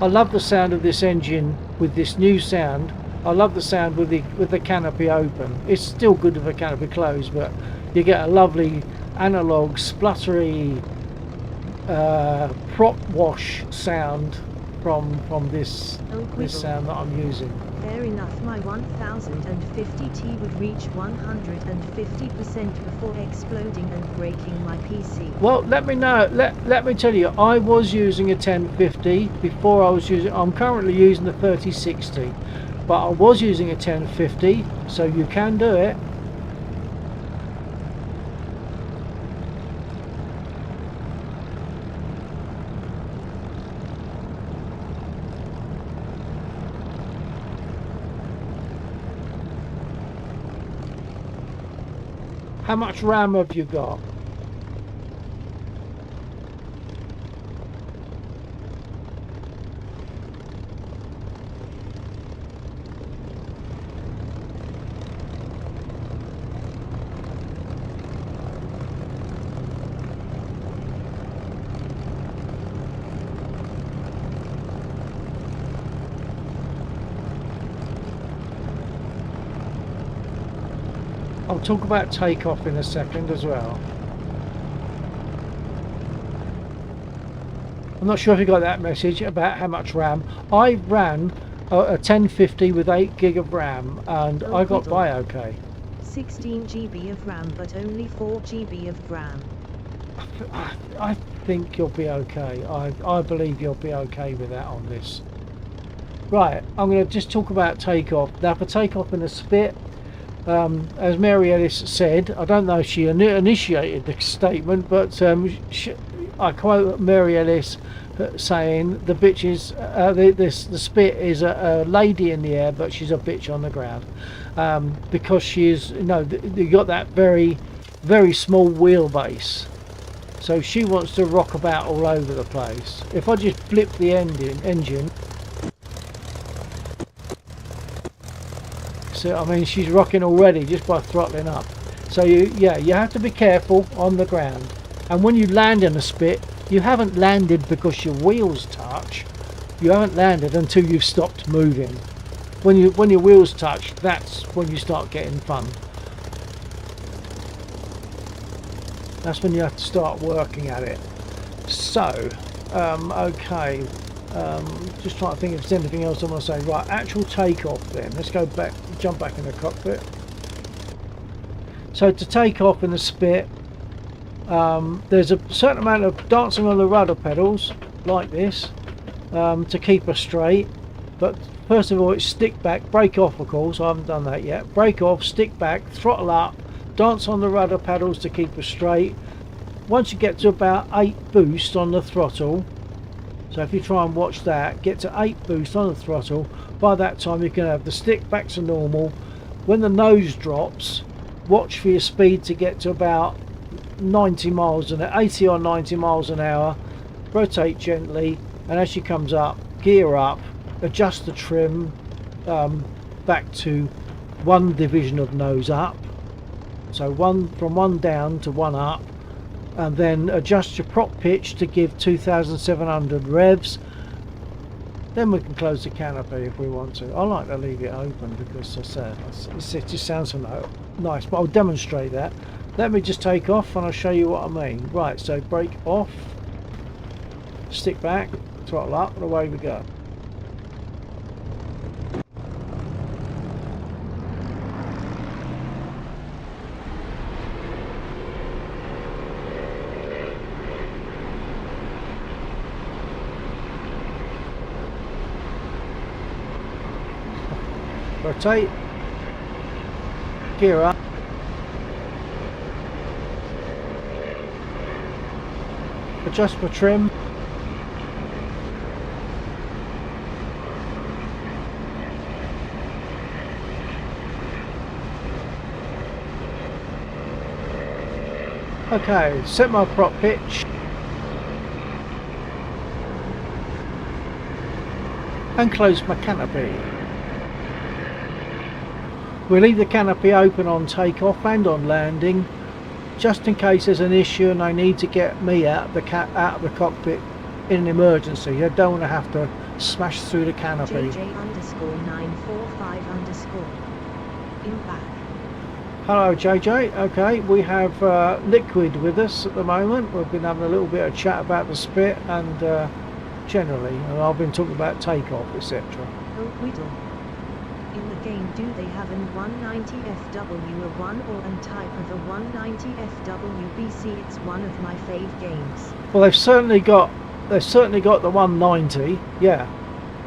I love the sound of this engine with this new sound. I love the sound with the canopy open. It's still good with the canopy closed, but you get a lovely analog spluttery prop wash sound from this sound that I'm using. Fair enough, my 1050T would reach 150% before exploding and breaking my PC. Well, let me know. Let me tell you, I was using a 1050 before. I'm currently using the 3060, but I was using a 1050, so you can do it. How much RAM have you got? I'll talk about takeoff in a second as well. I'm not sure if you got that message about how much RAM. I ran a 1050 with 8 gig of RAM and I got by okay. 16 GB of RAM but only 4 GB of RAM. I think you'll be okay. I believe you'll be okay with that on this. Right, I'm going to just talk about takeoff. Now for takeoff in a spit, as Mary Ellis said, I don't know if she initiated the statement, but I quote Mary Ellis saying the bitch is the spit is a lady in the air, but she's a bitch on the ground, because she is, you know, you got that very small wheelbase, so she wants to rock about all over the place. If I just flip the engine, so I mean she's rocking already just by throttling up. So you have to be careful on the ground, and when you land in a spit, you haven't landed because your wheels touch. You haven't landed until you've stopped moving. When your wheels touch, that's when you start getting fun. That's when you have to start working at it. So, okay. Just trying to think if there's anything else I want to say. Right, actual takeoff then. Let's go back, jump back in the cockpit. So to take off in the spit, there's a certain amount of dancing on the rudder pedals like this, to keep her straight. But first of all, it's stick back, brake off, of course. I haven't done that yet. Brake off, stick back, throttle up, dance on the rudder pedals to keep her straight. Once you get to about 8 boost on the throttle, so if you try and watch that, get to 8 boost on the throttle, by that time you can have the stick back to normal. When the nose drops, watch for your speed to get to about 90 miles an hour, 80 or 90 miles an hour. Rotate gently, and as she comes up, gear up, adjust the trim back to 1 division of nose up, so from 1 down to 1 up, and then adjust your prop pitch to give 2,700 revs. Then we can close the canopy if we want to. I like to leave it open because it just sounds so nice, but I'll demonstrate that. Let me just take off and I'll show you what I mean. Right, so brake off, stick back, throttle up, and away we go. Rotate, gear up, adjust my trim, okay, set my prop pitch and close my canopy. We'll leave the canopy open on takeoff and on landing, just in case there's an issue and they need to get me out of the cockpit in an emergency. I don't want to have to smash through the canopy. JJ_945_ in back. Hello JJ. Okay, we have Liquid with us at the moment. We've been having a little bit of chat about the spit and generally, and I've been talking about takeoff, etc. Oh, Whittle. In the game, do they have an 190 FW, a 1 or an type of a 190 FWBC? It's one of my fave games. Well, they've certainly got the 190, yeah,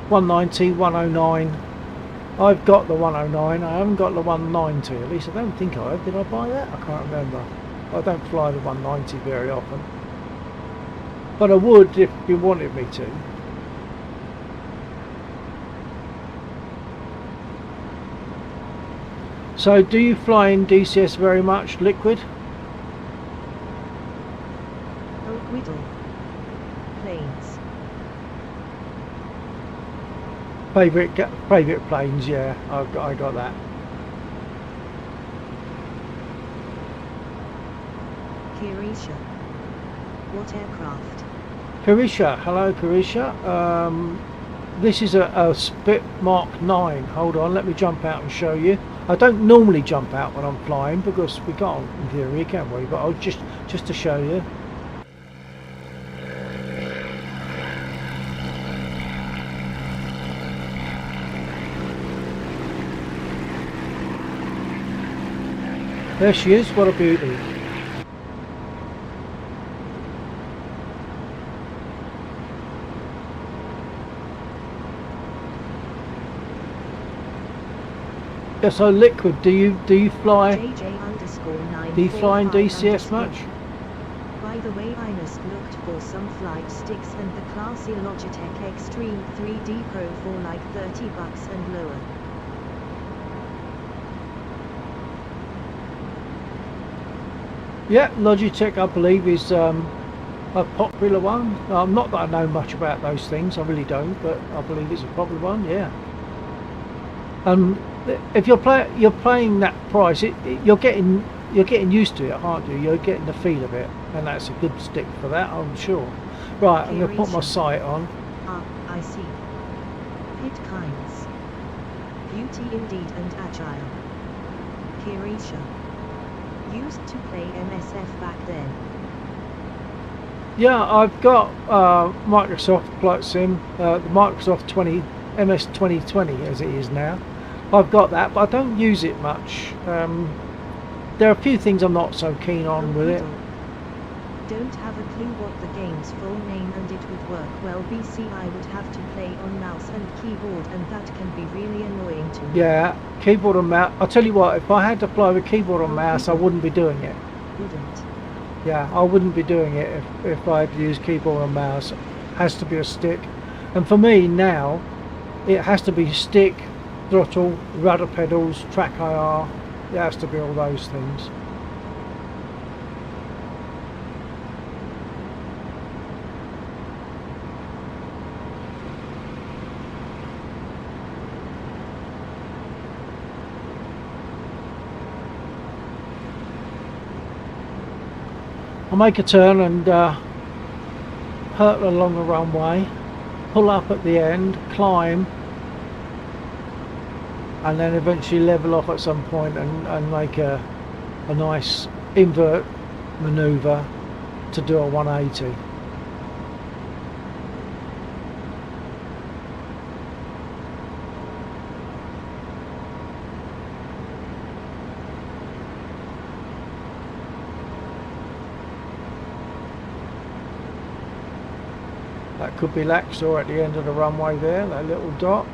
190, 109. I've got the 109. I haven't got the 190. At least I don't think I have. Did I buy that? I can't remember. I don't fly the 190 very often, but I would if you wanted me to. So, do you fly in DCS very much, Liquid? Oh, Whittle. Planes. Favourite planes, yeah, I got that. Kirisha. What aircraft? Kirisha, hello Kirisha. This is a Spit Mark 9. Hold on, let me jump out and show you. I don't normally jump out when I'm flying because we can't in theory, can we? But I'll just to show you. There she is, what a beauty. Yeah, so Liquid, do you fly do you fly in DCS much? By the way, I just looked for some flight sticks and the classy Logitech Extreme 3D Pro for like $30 and lower. Yeah, Logitech I believe is a popular one. Not that I know much about those things, I really don't, but I believe it's a popular one, yeah. If you're playing that price, you're getting used to it, aren't you? You're getting the feel of it, and that's a good stick for that, I'm sure. Right, I'm going to put my sight on. Ah, I see. Pit kinds. Beauty indeed and agile. Kirisha. Used to play MSF back then. Yeah, I've got Microsoft Flight Sim, the Microsoft MS 2020 as it is now. I've got that, but I don't use it much. There are a few things I'm not so keen on with it. Don't have a clue what the game's full name and it would work well. BC I would have to play on mouse and keyboard and that can be really annoying to me. Yeah, keyboard and mouse. I'll tell you what, if I had to play with keyboard and mouse, I wouldn't be doing it. Wouldn't. Yeah, I wouldn't be doing it if I had to use keyboard and mouse. It has to be a stick. And for me now, it has to be stick, throttle, rudder pedals, track IR. It has to be all those things. I'll make a turn and hurtle along the runway, pull up at the end, climb, and then eventually level off at some point and make a nice invert manoeuvre to do a 180. That could be Laxor at the end of the runway there, that little dot.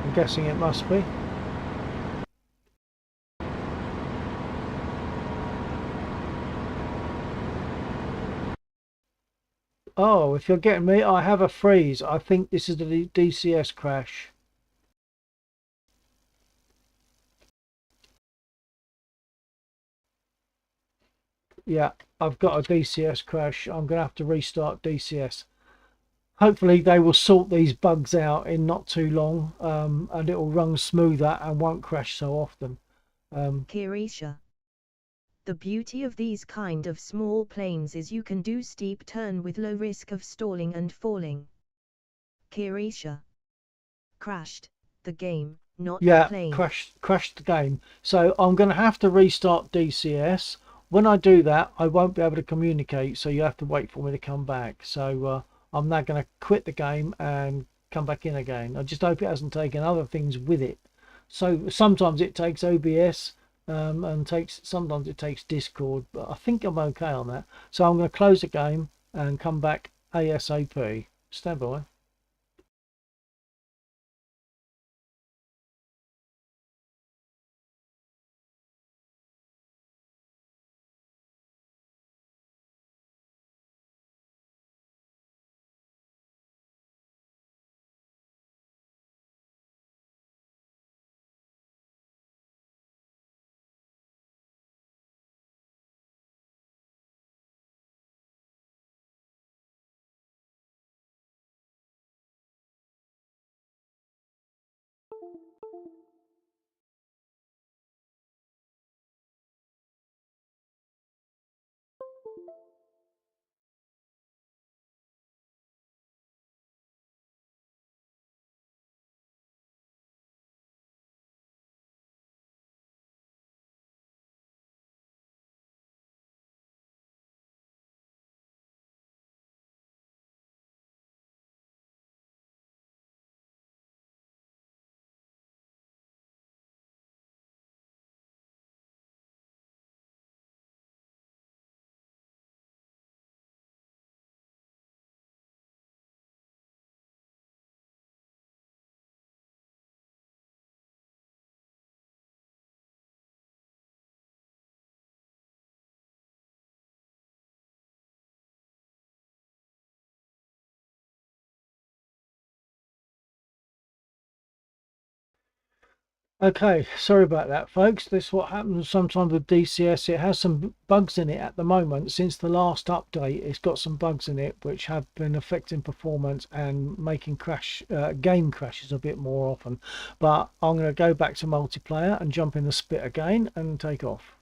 I'm guessing it must be. Oh, if you're getting me, I have a freeze. I think this is the DCS crash. Yeah, I've got a DCS crash. I'm going to have to restart DCS. Hopefully they will sort these bugs out in not too long, and it will run smoother and won't crash so often. Kirisha. The beauty of these kind of small planes is you can do steep turn with low risk of stalling and falling. Kirisha. Crashed the game, not the plane. crashed the game. So I'm going to have to restart DCS. When I do that, I won't be able to communicate, so you have to wait for me to come back. So I'm now going to quit the game and come back in again. I just hope it hasn't taken other things with it. So sometimes it takes OBS, and sometimes it takes Discord, but I think I'm okay on that. So I'm going to close the game and come back ASAP. Stand by. Okay, sorry about that, folks. This is what happens sometimes with DCS. It has some bugs in it at the moment. Since the last update, it's got some bugs in it which have been affecting performance and making game crashes a bit more often. But I'm going to go back to multiplayer and jump in the spit again and take off.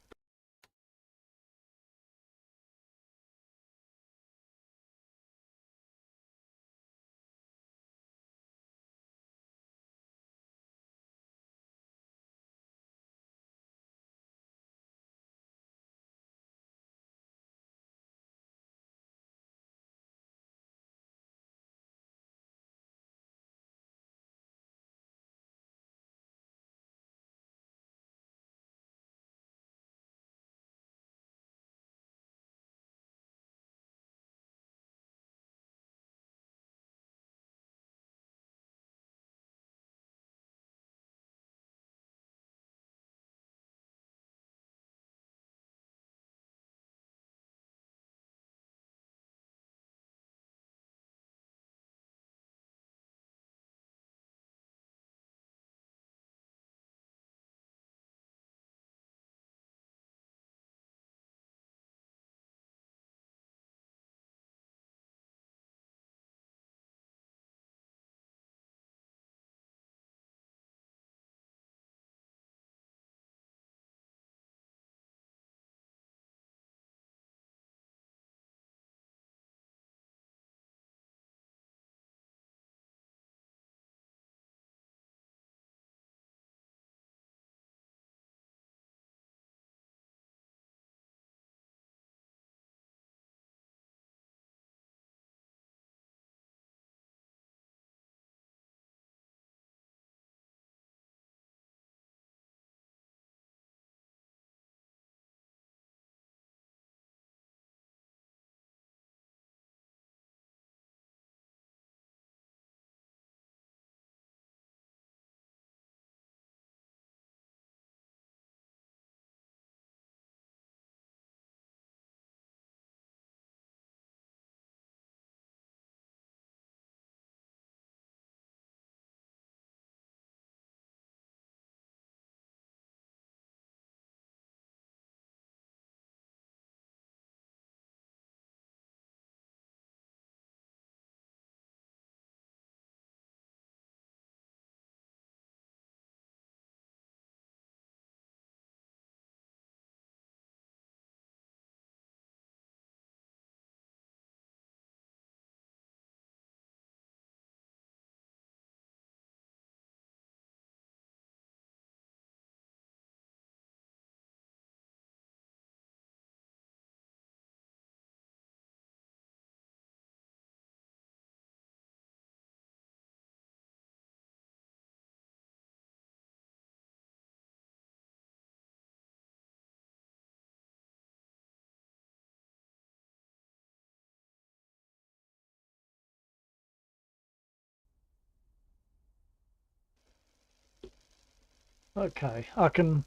Okay, I can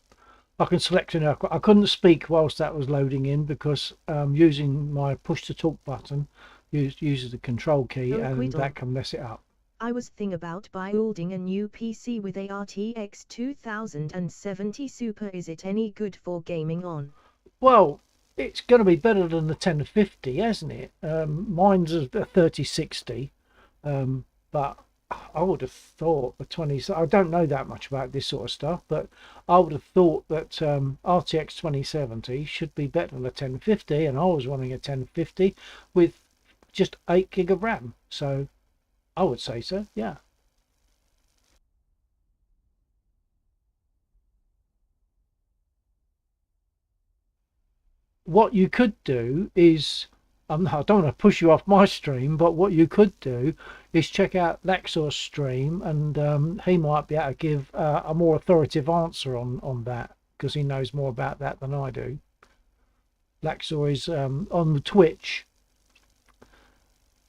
select it now. I couldn't speak whilst that was loading in because using my push to talk button uses the control key, Oh, and Quiddle. that can mess it up. I was thinking about building a new PC with a RTX 2070 Super. Is it any good for gaming on? Well, it's going to be better than the 1050, isn't it? Mine's a 3060, but I would have thought the 20. I don't know that much about this sort of stuff, but I would have thought that RTX 2070 should be better than a 1050, and I was running a 1050 with just 8 gig of RAM. So I would say so, yeah. What you could do is, I don't want to push you off my stream, but what you could do is check out Laxor's stream, and he might be able to give a more authoritative answer on that because he knows more about that than I do. Laxor is on Twitch,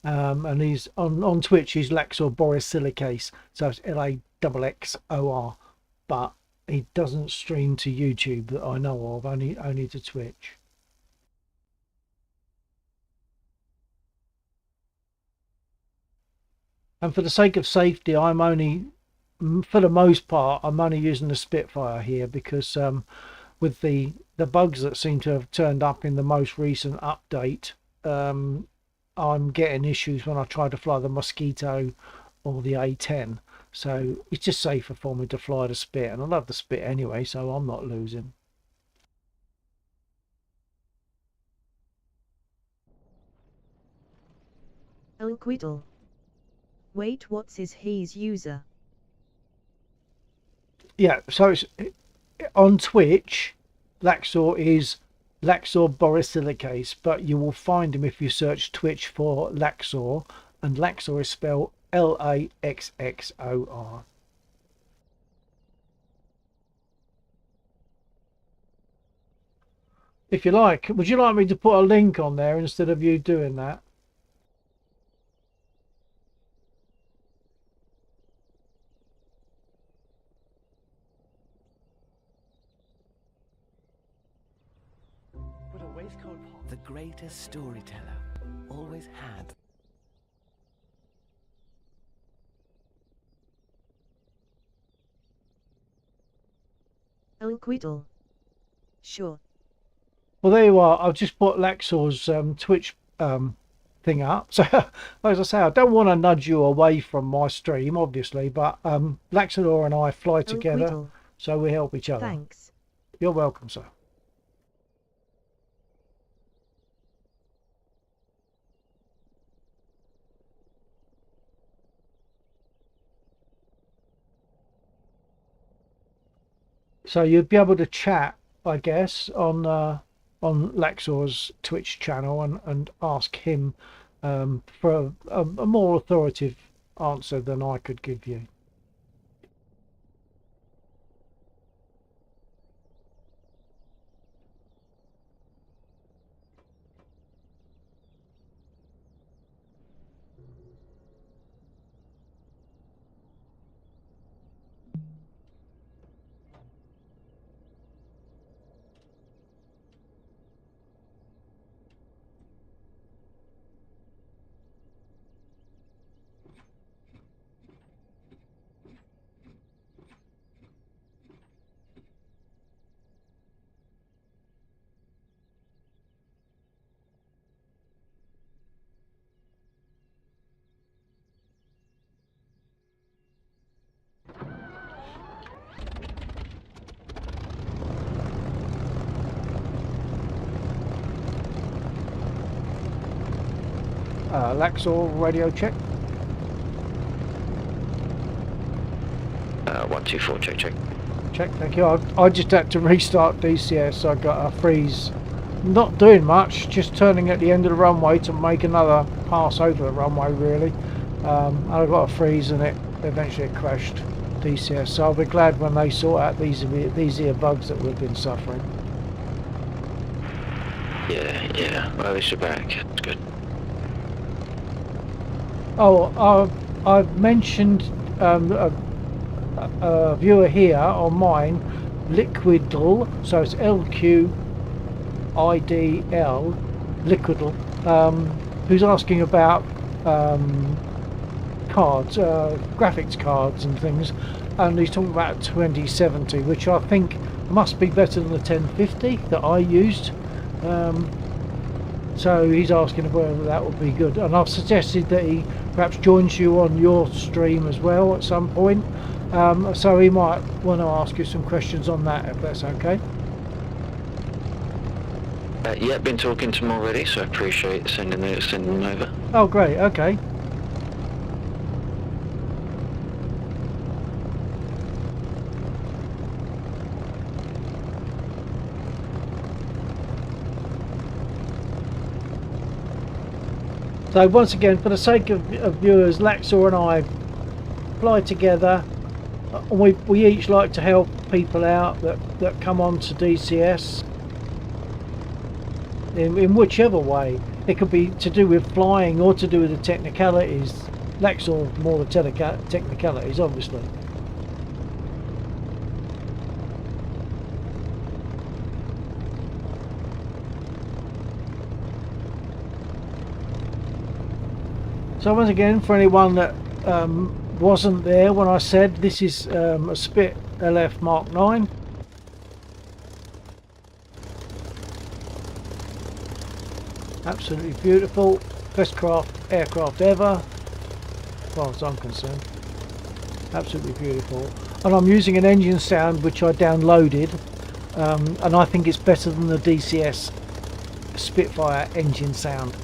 and he's on Twitch. He's Laxor Boris Silicase, so it's LAXXOR, but he doesn't stream to YouTube that I know of, only to Twitch. And for the sake of safety, I'm only for the most part, I'm only using the Spitfire here because with the bugs that seem to have turned up in the most recent update, I'm getting issues when I try to fly the Mosquito or the A10. So it's just safer for me to fly the Spit, and I love the Spit anyway, so I'm not losing. Elquidal. Wait, what's his user? Yeah, so it's on Twitch. Laxor is Laxor Borisilicase, but you will find him if you search Twitch for Laxor, and Laxor is spelled Laxxor. If you like, would you like me to put a link on there instead of you doing that? The greatest storyteller always had. Elquidal. Sure. Well, there you are. I've just put Laxor's Twitch thing up. So, as I say, I don't want to nudge you away from my stream, obviously, but Laxor and I fly together, Elquidal. so we help each other. Thanks. You're welcome, sir. So you'd be able to chat, I guess, on Laxor's Twitch channel and ask him for a more authoritative answer than I could give you. Laxor radio check. 124, check. Check, thank you. I just had to restart DCS. I got a freeze. Not doing much, just turning at the end of the runway to make another pass over the runway, really. I got a freeze and it eventually crashed DCS. So I'll be glad when they sort out these here bugs that we've been suffering. Yeah. Well, at least you're back. It's good. Oh, I've mentioned a viewer here on mine, Liquidal, so it's LQIDL, Liquidal, who's asking about cards, graphics cards and things, and he's talking about 2070, which I think must be better than the 1050 that I used. So he's asking whether that would be good, and I've suggested that he perhaps joins you on your stream as well at some point, so he might want to ask you some questions on that, if that's okay. Yeah, been talking to him already, so I appreciate sending them over. Oh great, okay. So once again, for the sake of viewers, Laxor and I fly together. We each like to help people out that come on to DCS in whichever way. It could be to do with flying or to do with the technicalities. Laxor more the technicalities, obviously. So once again, for anyone that wasn't there when I said this is a Spit LF Mark 9. Absolutely beautiful, best aircraft ever, as far as I'm concerned. Absolutely beautiful. And I'm using an engine sound which I downloaded, and I think it's better than the DCS Spitfire engine sound.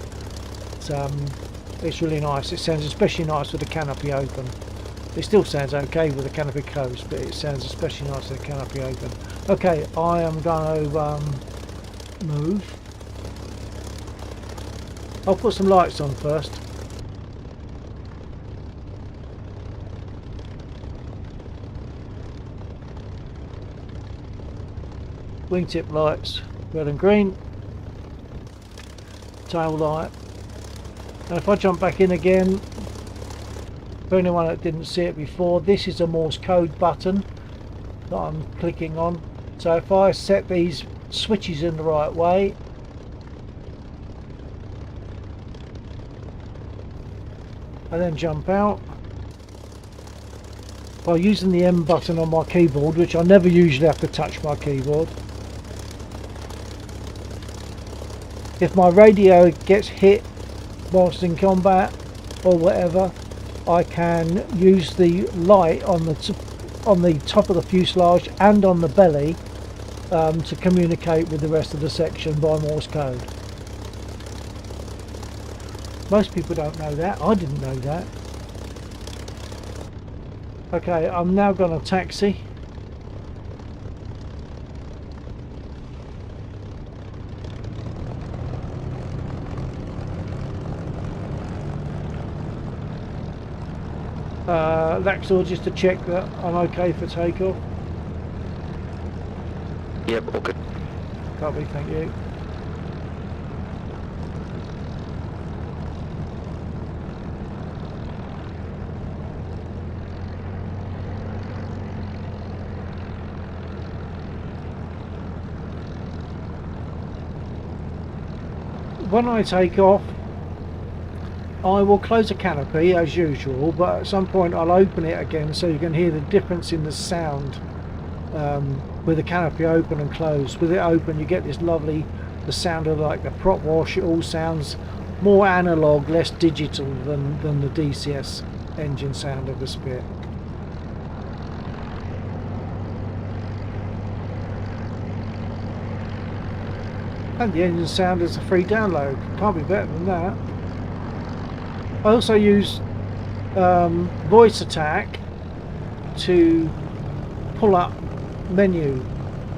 It's really nice. It sounds especially nice with the canopy open. It still sounds okay with the canopy closed, but it sounds especially nice with the canopy open. Okay, I am going to move. I'll put some lights on first. Wingtip lights, red and green. Tail light. And if I jump back in again, for anyone that didn't see it before, this is a Morse code button that I'm clicking on. So if I set these switches in the right way, and then jump out by using the M button on my keyboard, which I never usually have to touch my keyboard. If my radio gets hit whilst in combat or whatever, I can use the light on the top of the fuselage and on the belly to communicate with the rest of the section by Morse code. Most people don't know that. I didn't know that. Okay, I'm now going to taxi. Laxor, just to check that I'm okay for takeoff. Yep, all good. Copy, thank you. When I take off, I will close the canopy as usual, but at some point I'll open it again so you can hear the difference in the sound with the canopy open and closed. With it open, you get this lovely, the sound of like the prop wash. It all sounds more analog, less digital than the DCS engine sound of the Spit. And the engine sound is a free download. Can't be better than that. I also use voice attack to pull up menu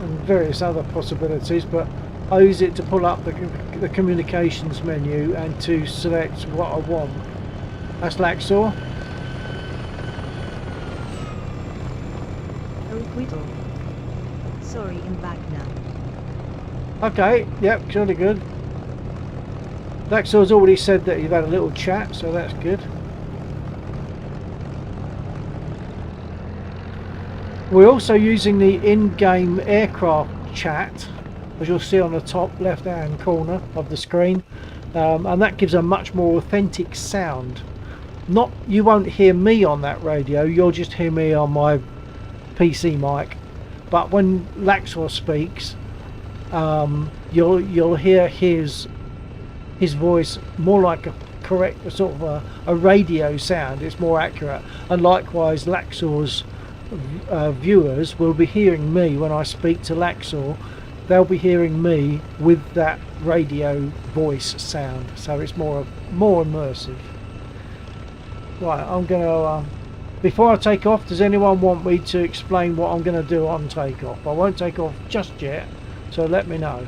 and various other possibilities, but I use it to pull up the communications menu and to select what I want. That's Laxor. Oh, Whittle. Sorry, I'm back now. Okay, yep, surely good. Laxor's already said that you've had a little chat, so that's good. We're also using the in-game aircraft chat, as you'll see on the top left-hand corner of the screen, and that gives a much more authentic sound. You won't hear me on that radio, you'll just hear me on my PC mic. But when Laxor speaks, you'll hear his voice more like a correct sort of a radio sound. It's more accurate, and likewise Laxor's viewers will be hearing me when I speak to Laxor. They'll be hearing me with that radio voice sound, so it's more immersive. Right, I'm gonna before I take off, does anyone want me to explain what I'm going to do on takeoff? I won't take off just yet, so let me know.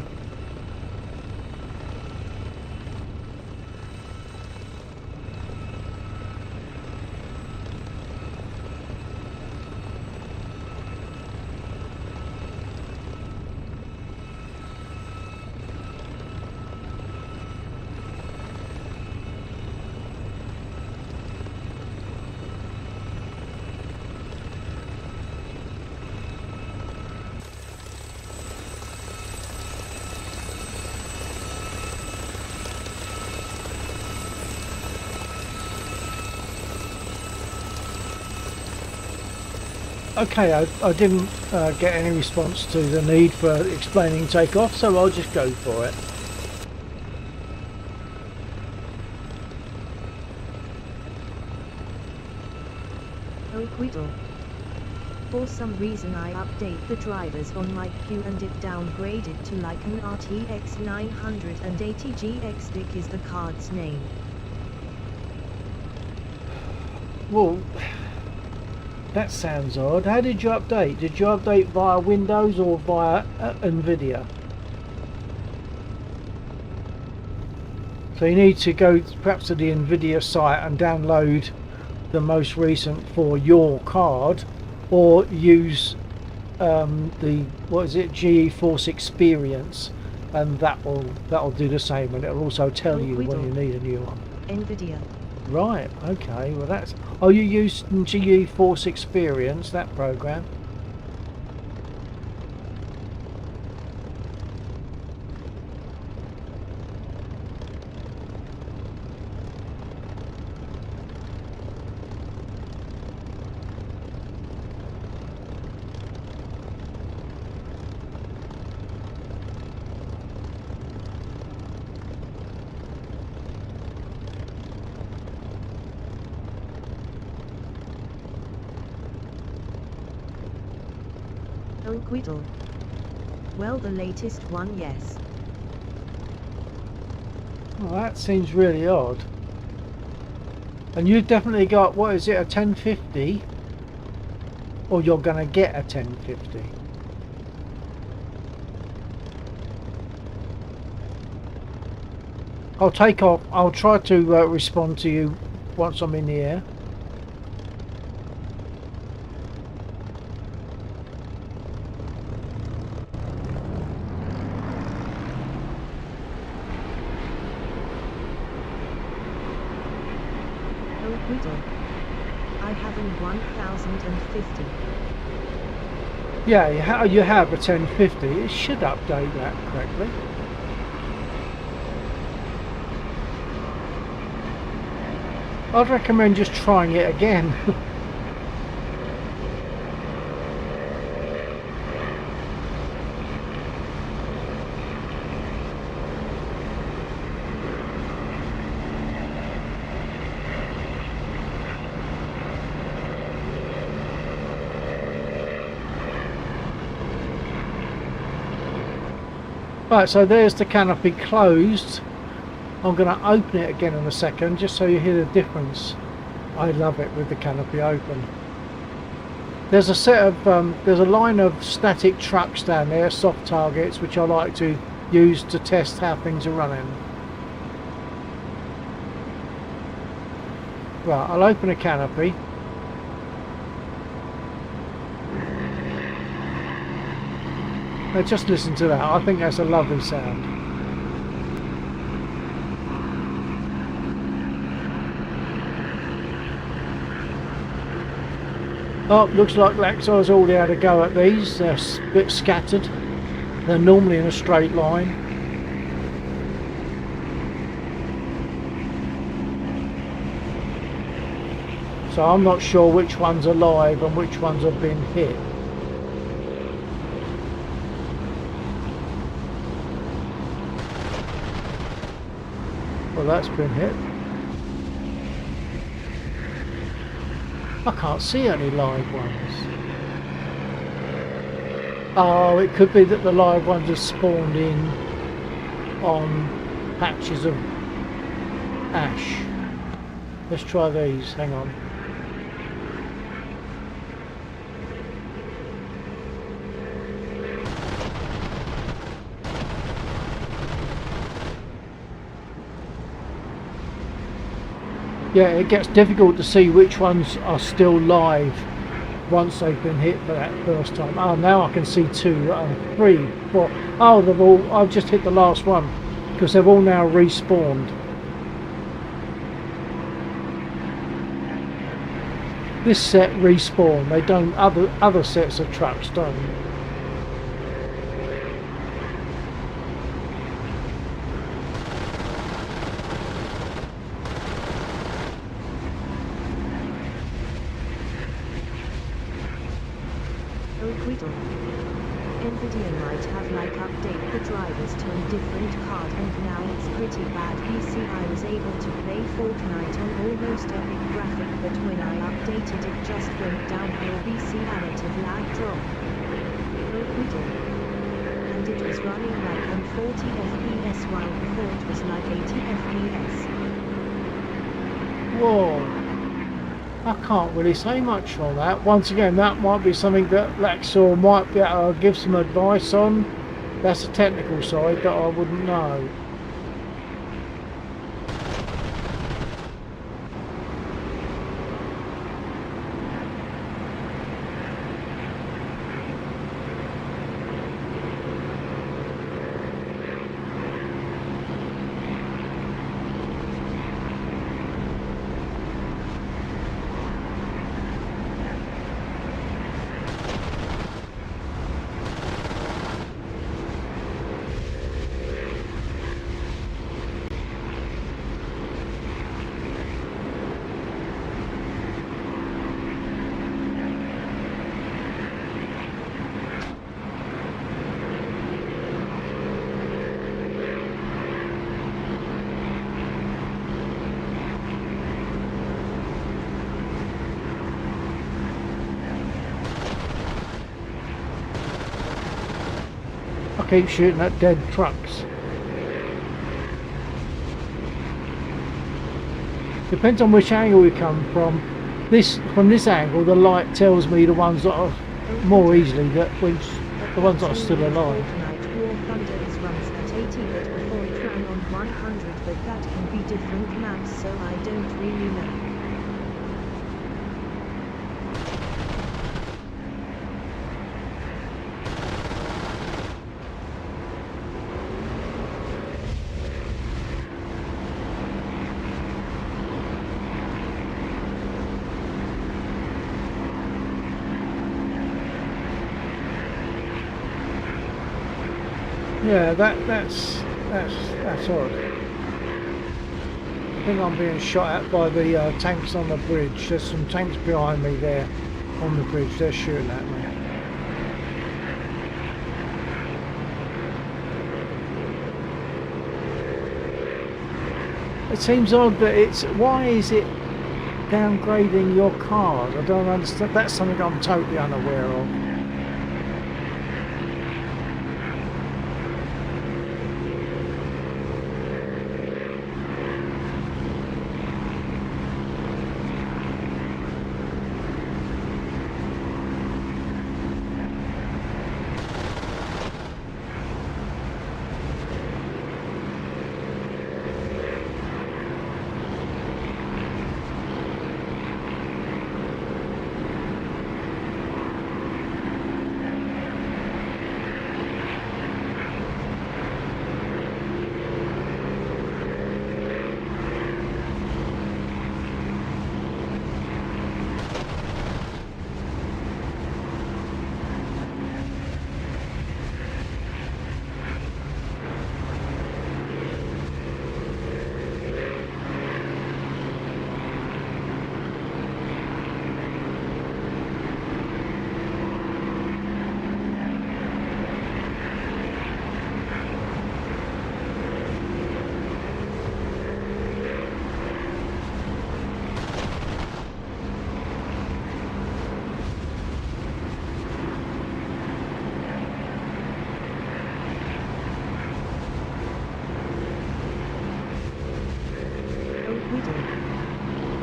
Okay, I didn't get any response to the need for explaining takeoff, so I'll just go for it. Oakwiddle. For some reason I update the drivers on my queue and it downgraded to like an RTX 980 GX. Dick is the card's name. Well, that sounds odd. How did you update? Did you update via Windows or via NVIDIA? So you need to go perhaps to the NVIDIA site and download the most recent for your card, or use the GeForce Experience, and that'll do the same, and it'll also tell you when you need a new one. NVIDIA. Right, okay, well that's... Oh, you use GeForce Experience, that program? Oakwiddle. Well, the latest one, yes. Well, that seems really odd. And you've definitely got, what is it, a 1050? Or you're going to get a 1050? I'll take off. I'll try to respond to you once I'm in the air. I have an 1050. Yeah, you have a 1050. It should update that correctly. I'd recommend just trying it again. Right, so there's the canopy closed. I'm going to open it again in a second, just so you hear the difference. I love it with the canopy open. There's a set of, there's a line of static trucks down there, soft targets, which I like to use to test how things are running. Right, I'll open a canopy. Now just listen to that. I think that's a lovely sound. Oh, looks like Laxar's already had a go at these. They're a bit scattered. They're normally in a straight line. So I'm not sure which ones are live and which ones have been hit. Well, that's been hit. I can't see any live ones. Oh, it could be that the live ones have spawned in on patches of ash. Let's try these, hang on. Yeah, it gets difficult to see which ones are still live once they've been hit for that first time. Oh, now I can see 2, 3, 4. Oh, they've all, I've just hit the last one because they've all now respawned. This set respawn, they don't, other sets of trucks don't. Weedle. Nvidia might have like update the drivers to a different card and now it's pretty bad. PC I was able to play Fortnite on almost epic graphic, but when I updated it just went downhill. PC narrative lag drop. Weedle. And it was running like on 40 FPS while before it was like 80 FPS. Whoa. I can't really say much on that. Once again, that might be something that Laxor might be able to give some advice on. That's a technical side that I wouldn't know. Keep shooting at dead trucks. Depends on which angle we come from. From this angle, the light tells me the ones that are more easily the ones that are still alive. War Thunder is runs at 80, but before it ran on 100, but that can be different maps, so I don't really know. Yeah, that's odd. I think I'm being shot at by the tanks on the bridge. There's some tanks behind me there on the bridge. They're shooting at me. It seems odd that why is it downgrading your card? I don't understand. That's something I'm totally unaware of.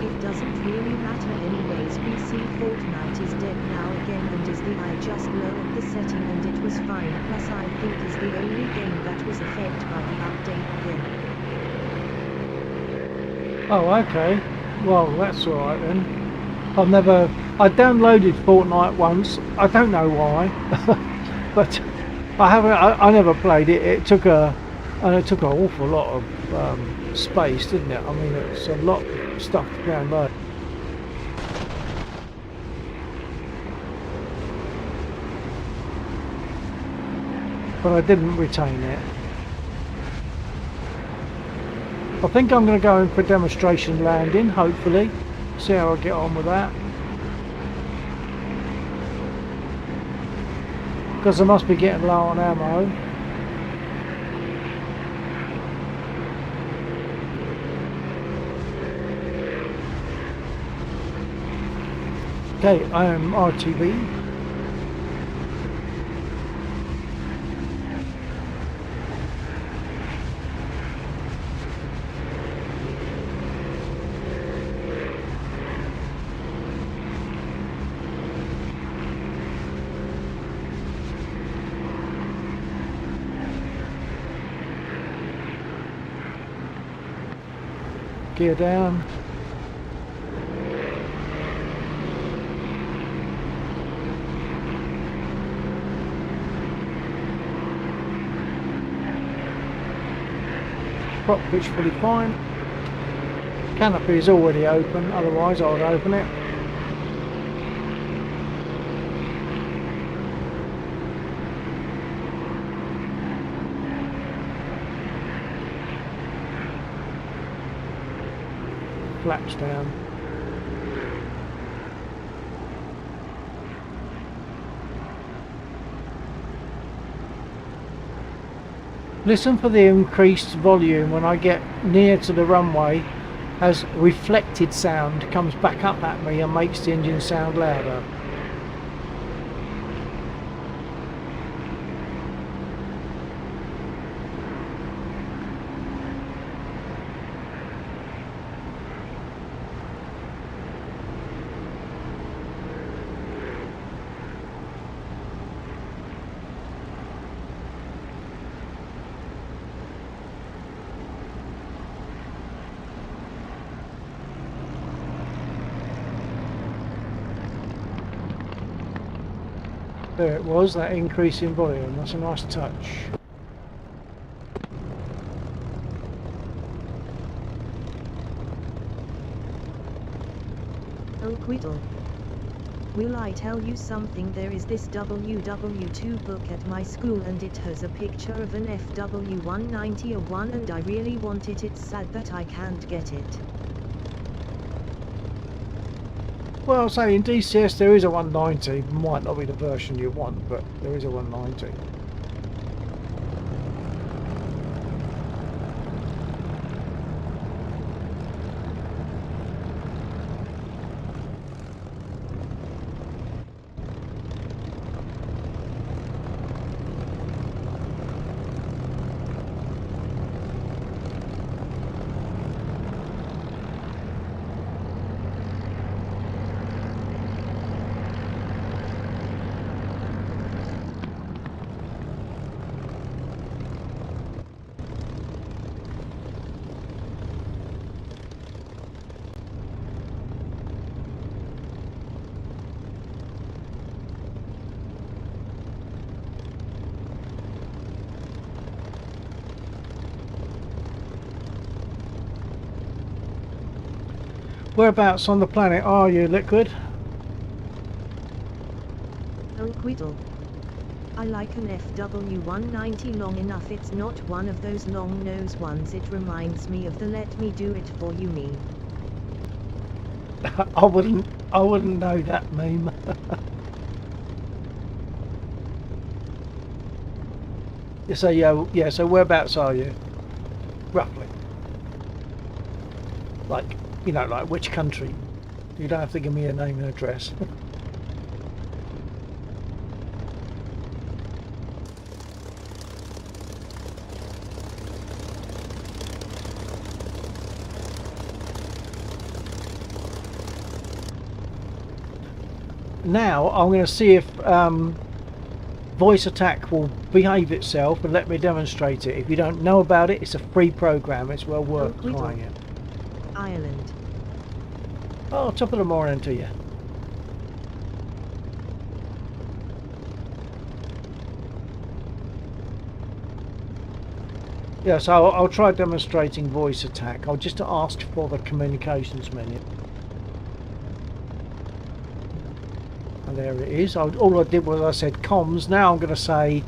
It doesn't really matter anyways. PC Fortnite is dead now again, and is the I just lowered the setting and it was fine. Plus I think is the only game that was affected by the update again. Oh, okay. Well, that's alright then. I downloaded Fortnite once. I don't know why, but I never played it. It took an awful lot of space, didn't it? I mean, it's a lot of stuff to download. But I didn't retain it. I think I'm going to go in for demonstration landing, hopefully. See how I get on with that. because I must be getting low on ammo. Okay, I am RTB. Gear down. Cockpit's fully fine. Canopy is already open, otherwise I would open it. Flaps down. Listen for the increased volume when I get near to the runway, as reflected sound comes back up at me and makes the engine sound louder. There it was, that increase in volume. That's a nice touch. Oh Quiddle. Will I tell you something? There is this WW2 book at my school and it has a picture of an FW190 and I really want it. It's sad that I can't get it. Well, say in DCS there is a 190. Might not be the version you want, but there is a 190. Whereabouts on the planet are you, Liquid? Oh Quiddle. I like an FW190 long enough. It's not one of those long nose ones. It reminds me of the let me do it for you meme. I wouldn't know that meme. So yeah, so whereabouts are you? Roughly. Like, you know, like which country? You don't have to give me a name and address. Now I'm going to see if voice attack will behave itself and let me demonstrate it. If you don't know about it, it's a free program. It's well worth trying it. Ireland. Oh, top of the morning to you. Yeah, so I'll try demonstrating voice attack. I'll just ask for the communications menu. And there it is. All I did was I said comms. Now I'm going to say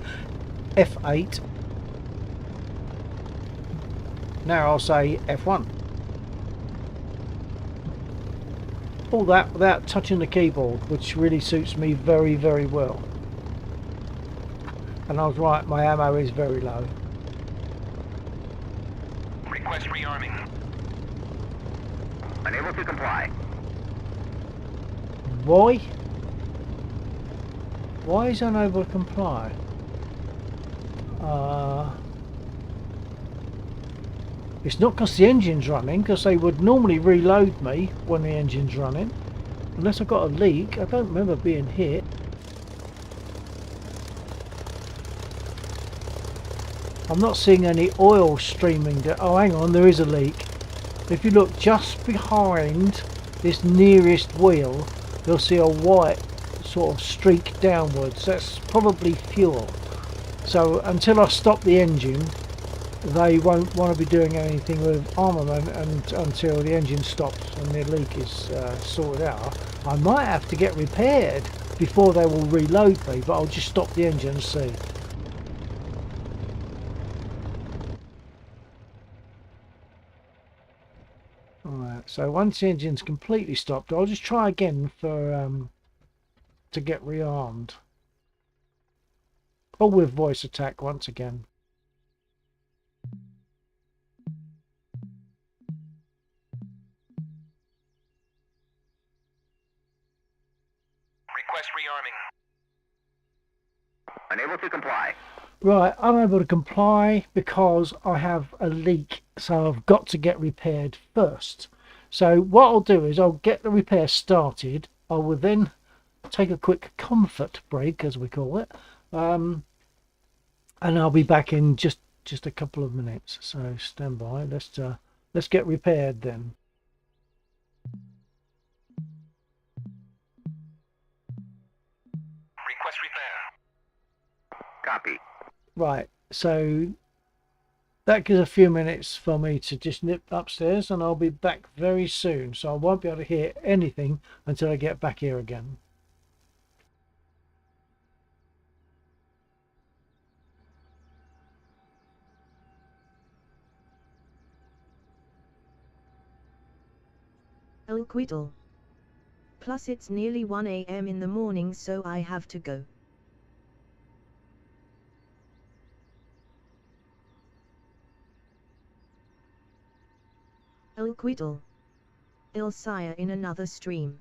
F8. Now I'll say F1. All that without touching the keyboard, which really suits me very, very well. And I was right, my ammo is very low. Request rearming. Unable to comply. Why? Why is unable to comply? It's not because the engine's running, because they would normally reload me when the engine's running. Unless I got a leak, I don't remember being hit. I'm not seeing any oil streaming down. Oh, hang on, there is a leak. If you look just behind this nearest wheel, you'll see a white sort of streak downwards. That's probably fuel. So until I stop the engine, they won't want to be doing anything with armament until the engine stops and the leak is sorted out. I might have to get repaired before they will reload me, but I'll just stop the engine and see. Alright, so once the engine's completely stopped, I'll just try again for to get rearmed. Or with voice attack once again. Request rearming. Unable to comply. Right, I'm able to comply because I have a leak, so I've got to get repaired first. So what I'll do is I'll get the repair started. I will then take a quick comfort break, as we call it, and I'll be back in just a couple of minutes. So stand by. Let's get repaired then. Request repair. Copy. Right, so that gives a few minutes for me to just nip upstairs, and I'll be back very soon. So I won't be able to hear anything until I get back here again. El Quidel. Plus it's nearly 1 AM in the morning, so I have to go. El Quidel. Il Sire in another stream.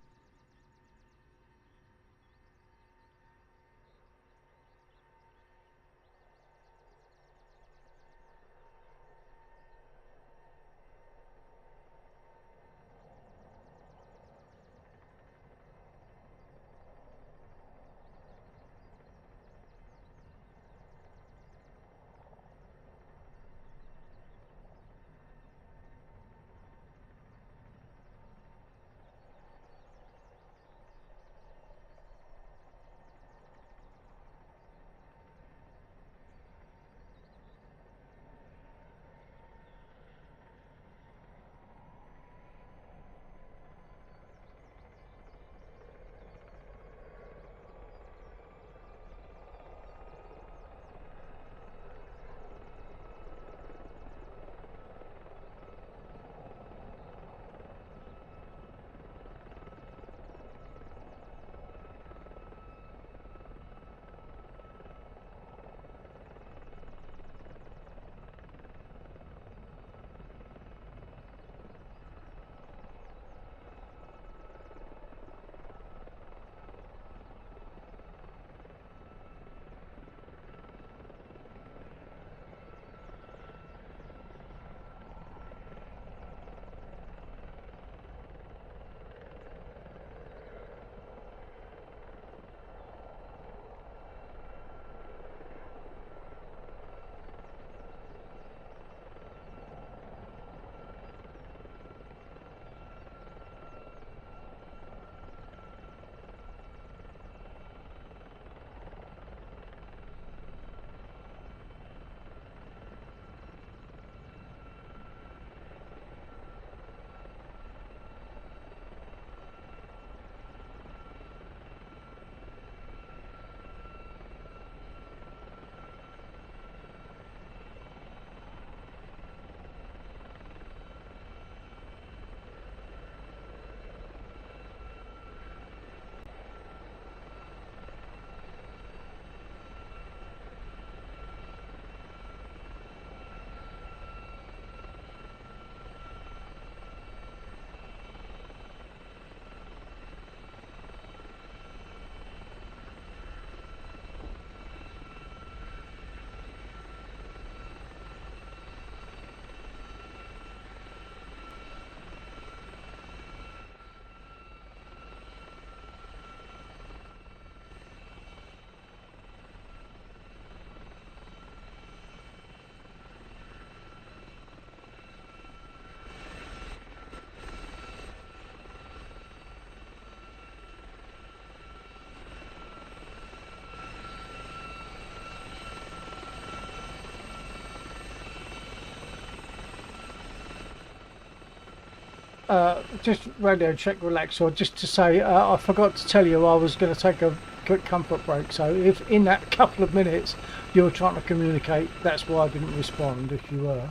just radio check relaxer, just to say I forgot to tell you I was going to take a quick comfort break, so if in that couple of minutes you were trying to communicate, that's why I didn't respond if you were.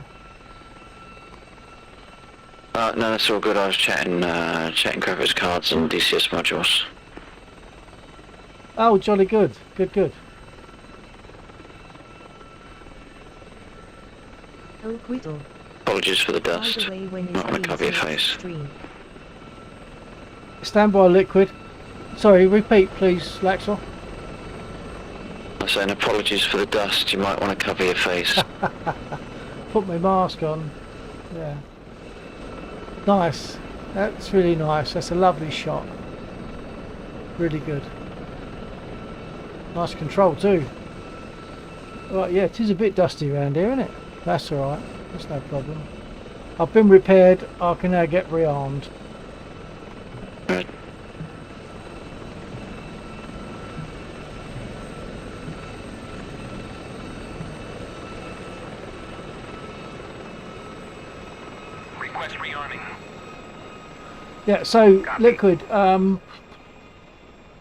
No, that's all good. I was chatting graphics cards and DCS modules. Oh, jolly good, good. El Quiddle. Apologies for the By dust. the way, when is Not want to cover your DCS face. stream? Stand by, Liquid. Sorry, repeat please, Laxor. I was saying apologies for the dust. You might want to cover your face. Put my mask on. Yeah. Nice. That's really nice. That's a lovely shot. Really good. Nice control too. Right, yeah, it is a bit dusty around here, isn't it? That's alright. That's no problem. I've been repaired. I can now get rearmed. Right. Request rearming. Yeah, so Copy. Liquid,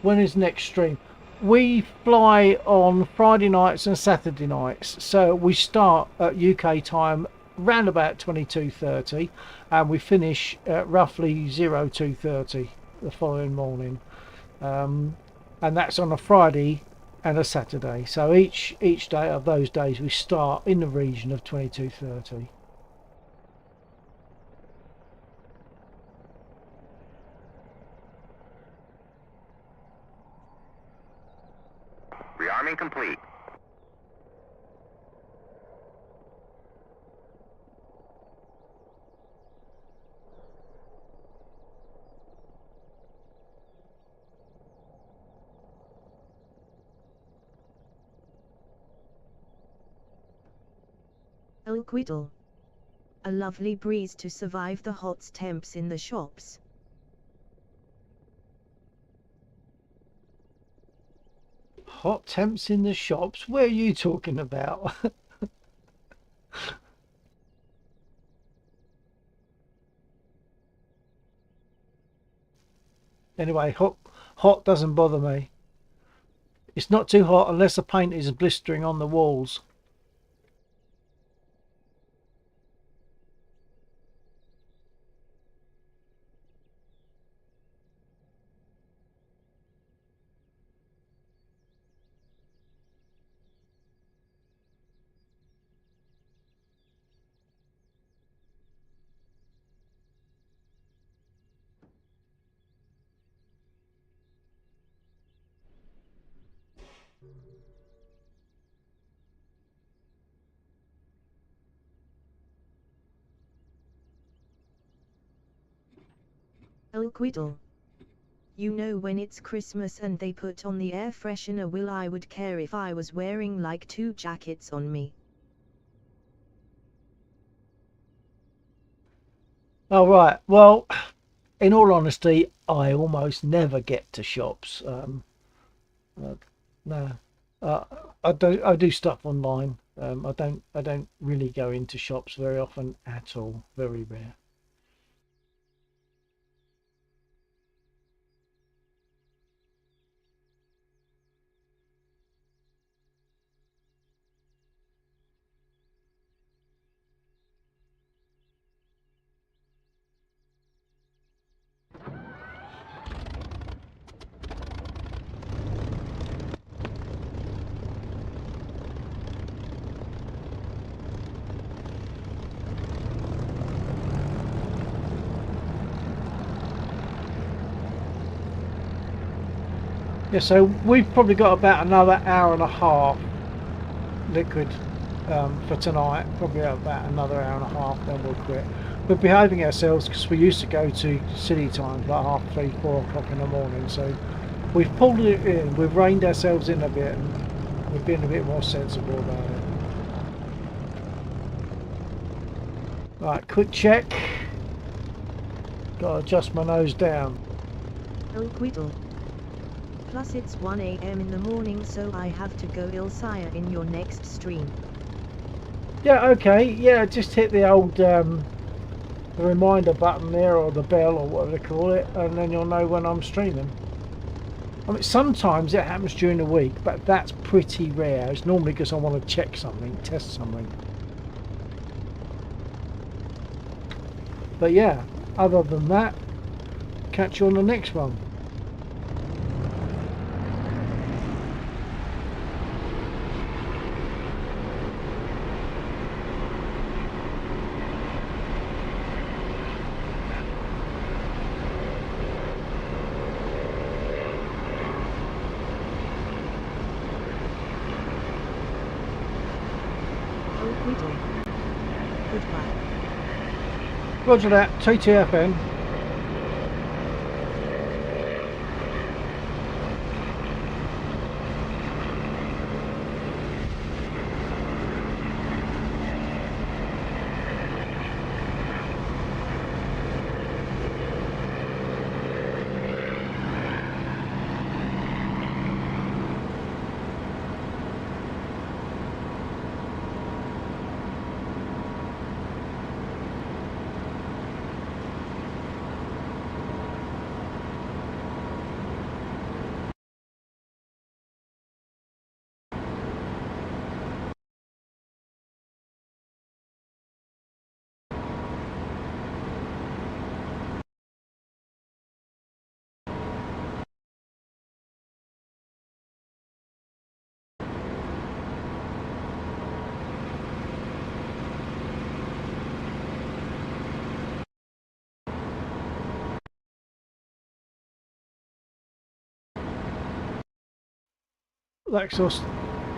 when is next stream? We fly on Friday nights and Saturday nights, so we start at UK time round about 22:30 and we finish at roughly 02:30 the following morning, and that's on a Friday and a Saturday, so each day of those days we start in the region of 22:30. Rearming complete. El Quiddle. A lovely breeze to survive the hot temps in the shops. Hot temps in the shops? Where are you talking about? Anyway, hot doesn't bother me. It's not too hot unless the paint is blistering on the walls. El Quiddle. You know when it's Christmas and they put on the air freshener, will I would care if I was wearing like 2 jackets on me. Oh right, well, in all honesty, I almost never get to shops. No, I do stuff online. I don't really go into shops very often at all. Very rare. Yeah, so we've probably got about another hour and a half, Liquid, for tonight. Probably about another hour and a half, then we'll quit. We're behaving ourselves because we used to go to city times like 3:30, 4 o'clock in the morning. So we've pulled it in, we've reined ourselves in a bit, and we've been a bit more sensible about it. Right, quick check. Got to adjust my nose down. El Quiddle. Plus it's 1 AM in the morning, so I have to go Ilsaya in your next stream. Yeah, okay, yeah, just hit the old the reminder button there, or the bell, or whatever they call it, and then you'll know when I'm streaming. I mean, sometimes it happens during the week, but that's pretty rare. It's normally because I want to check something, test something. But yeah, other than that, catch you on the next one. We do. Goodbye. Roger that, TTFN.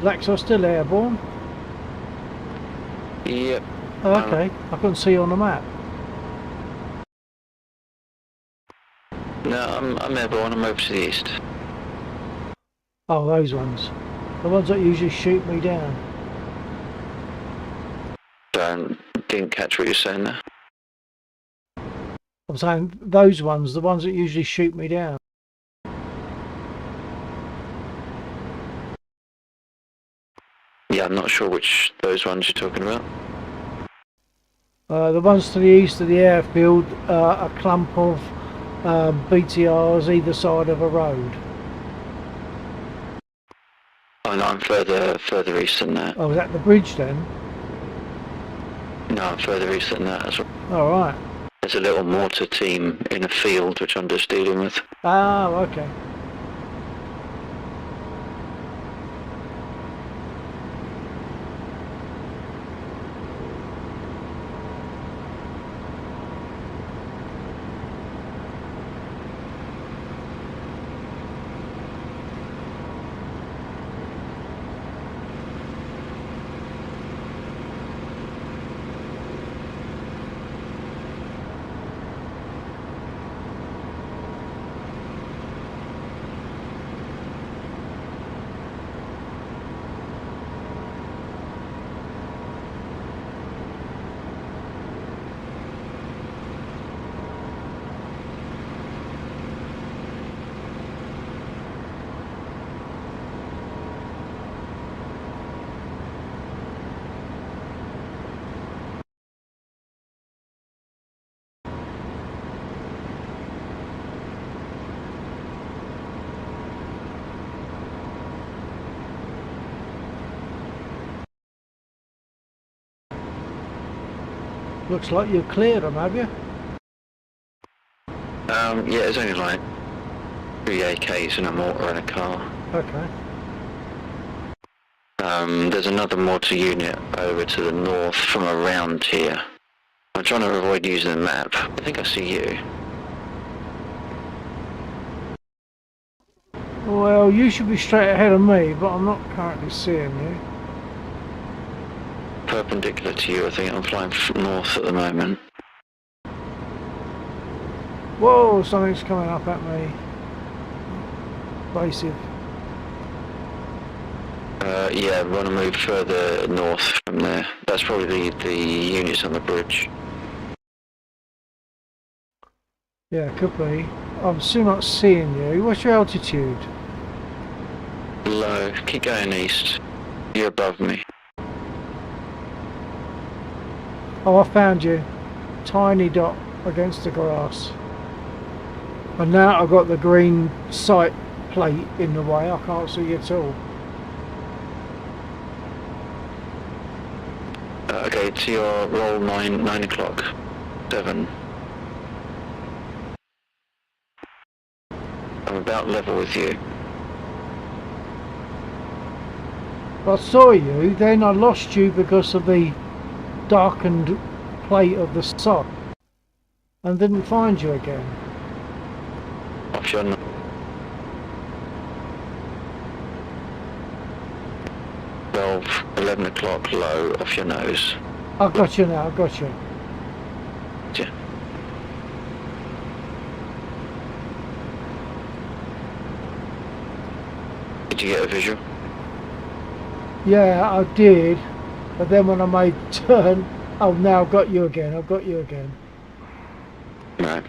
Laxos still airborne? Yep. Oh, okay, I couldn't see you on the map. No, I'm airborne. I'm over to the east. Oh, those ones. The ones that usually shoot me down. Didn't catch what you're saying there. I'm saying those ones, the ones that usually shoot me down. Yeah, I'm not sure which those ones you're talking about. The ones to the east of the airfield, a clump of BTRs either side of a road. Oh no, I'm further east than that. Oh, was that the bridge then? No, I'm further east than that as well. All right. There's a little mortar team in a field which I'm just dealing with. Ah, okay. Looks like you've cleared them, have you? Yeah, there's only like 3 AKs and a mortar and a car. Okay. There's another mortar unit over to the north from around here. I'm trying to avoid using the map. I think I see you. Well, you should be straight ahead of me, but I'm not currently seeing you. Perpendicular to you, I think. I'm flying north at the moment. Whoa, something's coming up at me. Evasive. Yeah, we want to move further north from there. That's probably the units on the bridge. Yeah, could be. I'm still not seeing you. What's your altitude? Low. Keep going east. You're above me. Oh, I found you. tiny dot against the grass. And now I've got the green sight plate in the way, I can't see at all. Okay, to your roll 9 o'clock. 7. I'm about level with you. I saw you, then I lost you because of the darkened plate of the sight, and didn't find you again. Off your 12, 11 o'clock low off your nose. I've got you now, I've got you. Yeah. Did you get a visual? Yeah, I did, but then when I made turn, oh, now I've got you again, I've got you again. Right.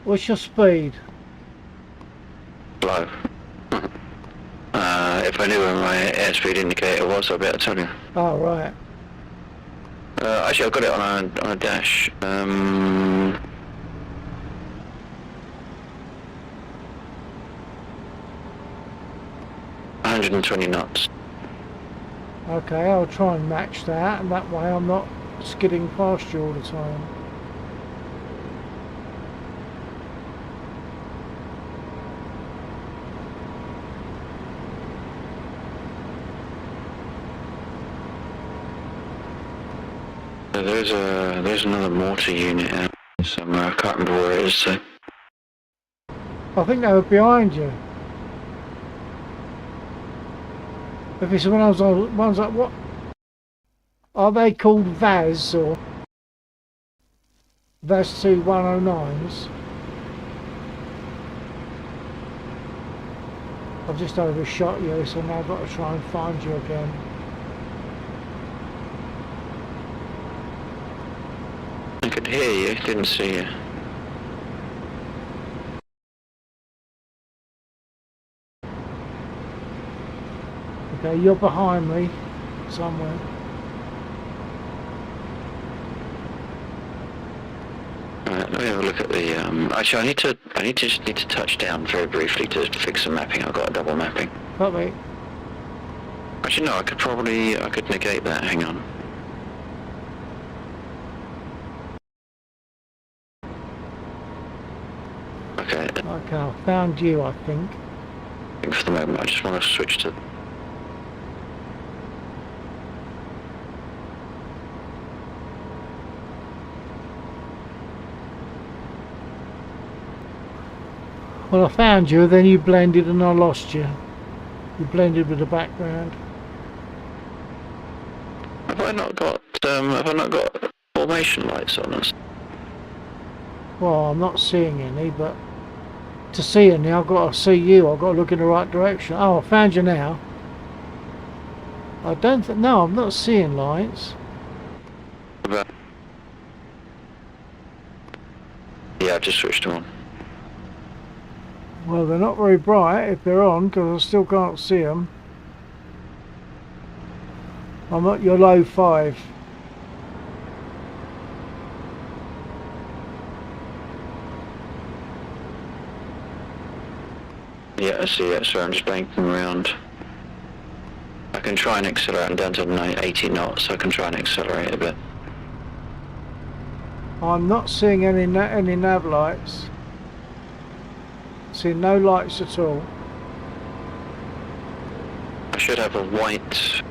What's your speed? Low. If I knew where my airspeed indicator was, I'd be able to tell you. Oh, right. Actually, I've got it on a dash. 120 knots. Okay, I'll try and match that, and that way I'm not skidding past you all the time. There's another mortar unit out somewhere. I can't remember where it is. So I think they were behind you. If it's one of those ones like, what? Are they called VAS or VAS 2 109s? I've just overshot you, so now I've got to try and find you again. I could hear you, didn't see you. Okay, you're behind me somewhere. Alright, let me have a look at the. Actually, I need to touch down very briefly to fix some mapping. I've got a double mapping. Copy. Actually, no. I could negate that. Hang on. Okay. Okay, I found you, I think. For the moment, I just want to switch to. Well, I found you, then you blended and I lost you. You blended with the background. Have I not got formation lights on us? Well, I'm not seeing any, but to see any, I've got to see you. I've got to look in the right direction. Oh, I found you now. I don't think. No, I'm not seeing lights. Yeah, I've just switched them on. Well, they're not very bright if they're on, because I still can't see them. I'm at your low 5. Yeah, I see it. So I'm just banking around. I can try and accelerate. I'm down to 80 knots, so I can try and accelerate a bit. I'm not seeing any nav lights. See no lights at all. I should have a white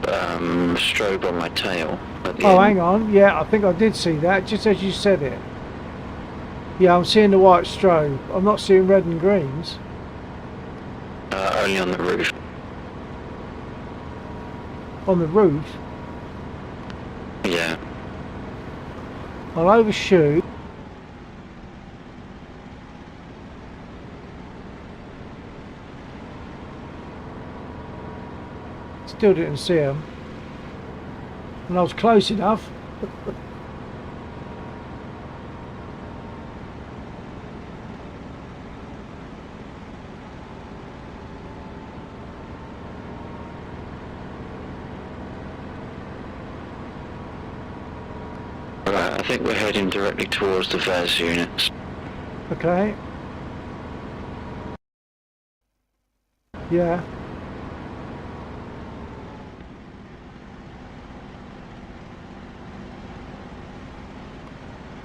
strobe on my tail at the Oh, end. hang on. Yeah, I think I did see that, just as you said it. Yeah, I'm seeing the white strobe. I'm not seeing red and greens. Only on the roof. On the roof. Yeah. I'll overshoot. Still didn't see them. And I was close enough. Right, I think we're heading directly towards the VAS units. Okay. Yeah.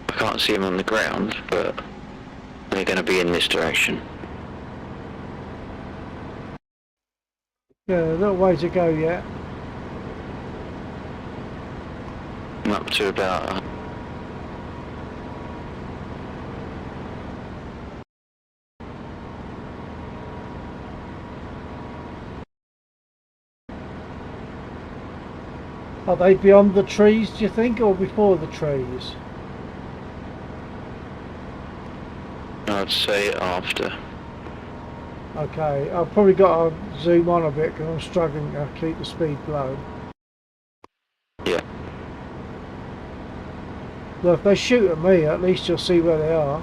I can't see them on the ground, but they're going to be in this direction. Yeah, a little way to go yet. I'm up to about... Are they beyond the trees, do you think, or before the trees? I'd say after. Okay, I've probably got to zoom on a bit because I'm struggling to keep the speed low. Yeah. Well, if they shoot at me, at least you'll see where they are.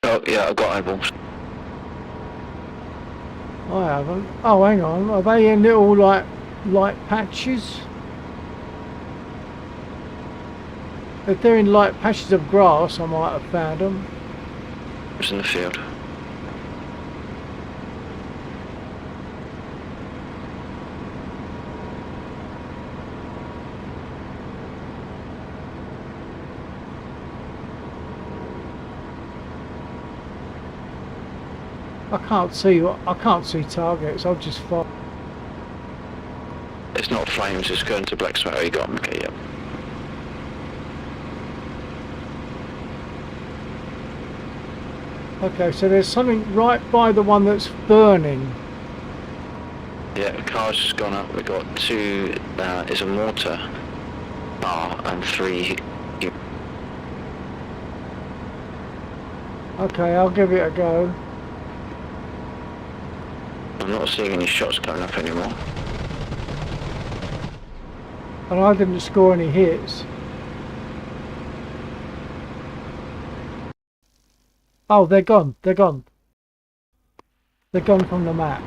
Oh, yeah, I've got eyeballs. I haven't. Oh, hang on. Are they in little, like, light patches? If they're in light patches of grass, I might have found them. It's in the field. I can't see targets. I'll just fire. It's not flames, it's going to black smoke. Oh, you got them, okay, yeah. Okay, so there's something right by the one that's burning. Yeah, the car's just gone up. We've got two, it's a mortar bar and three. Okay, I'll give it a go. I'm not seeing any shots coming up anymore. And I didn't score any hits. Oh, they're gone. They're gone. They're gone from the map.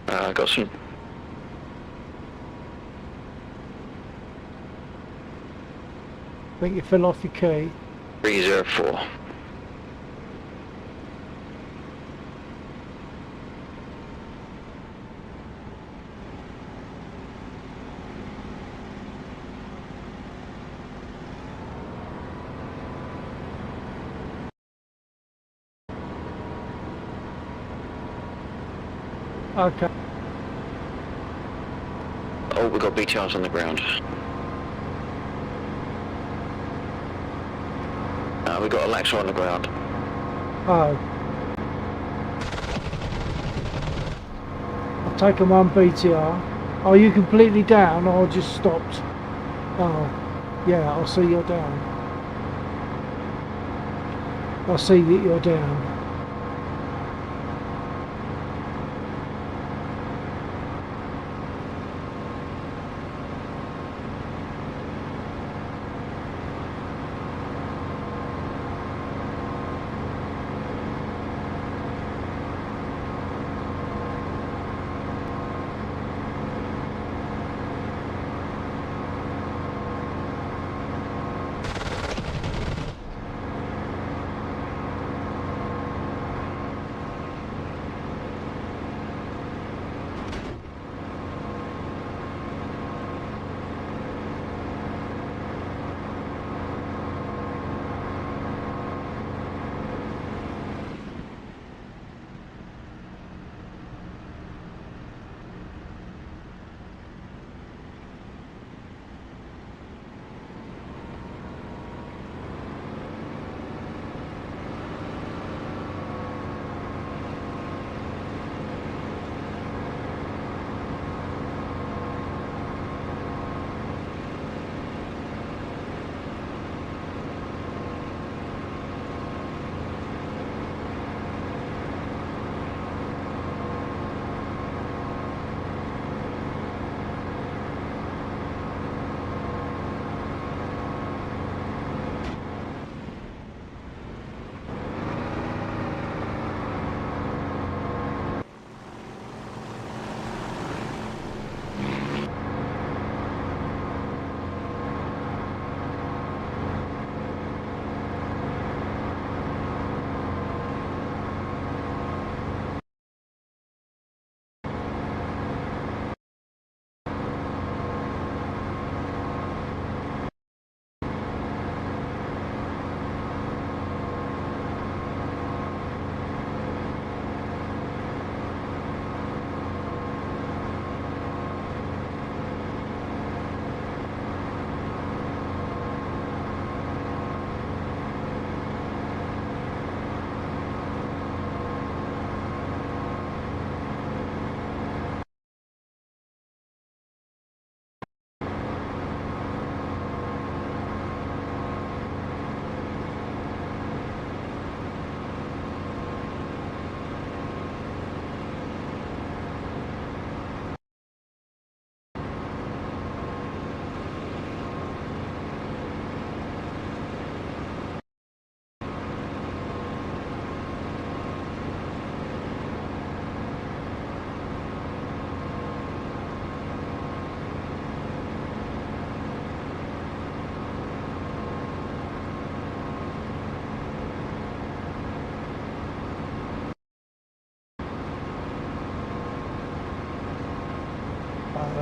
I got some. I think you fell off your key. 304. Okay. Oh, we got BTRs on the ground. We got a Laxer on the ground. Oh. I've taken one BTR. Are you completely down or just stopped? Oh, yeah, I'll see you're down. I'll see that you're down.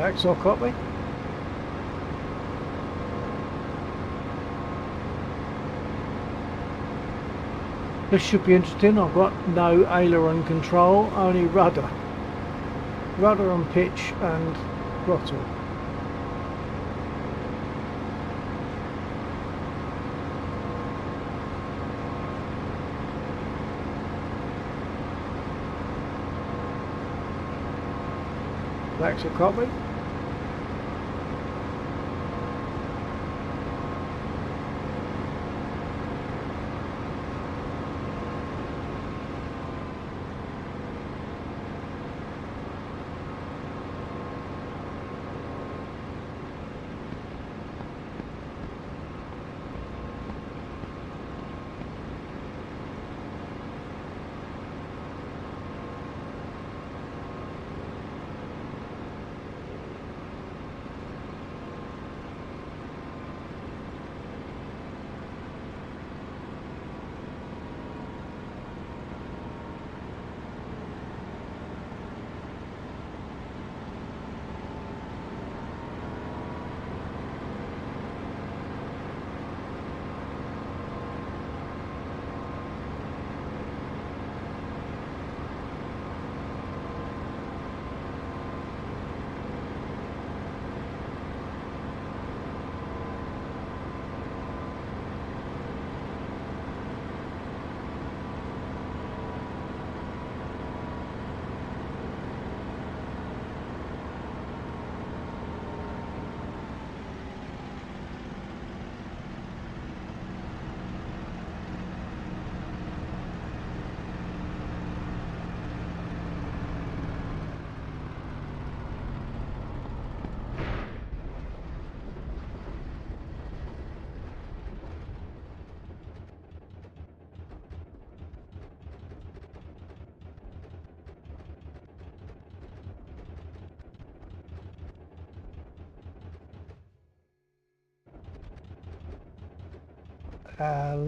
Axel, copy. This should be interesting. I've got no aileron control, only rudder. Rudder and pitch and throttle. Axel, copy.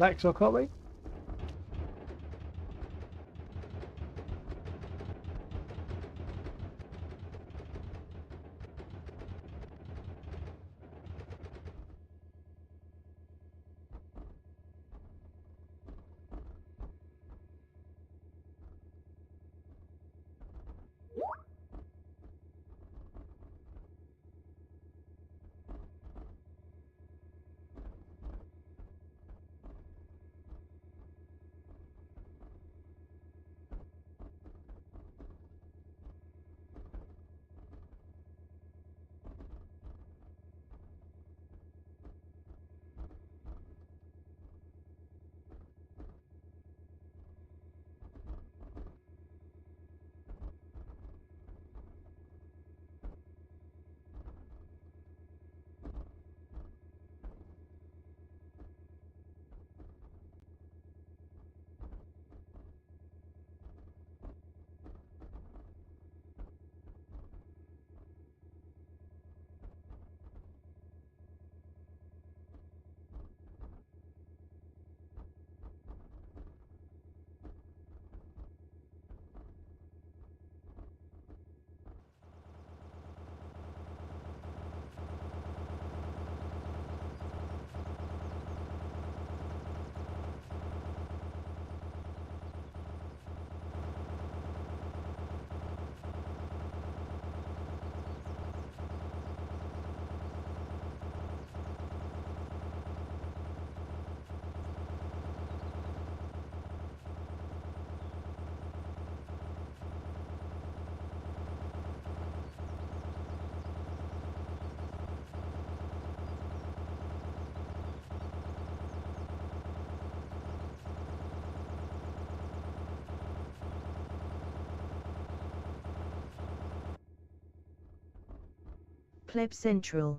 Axel, copy. Pleb Central.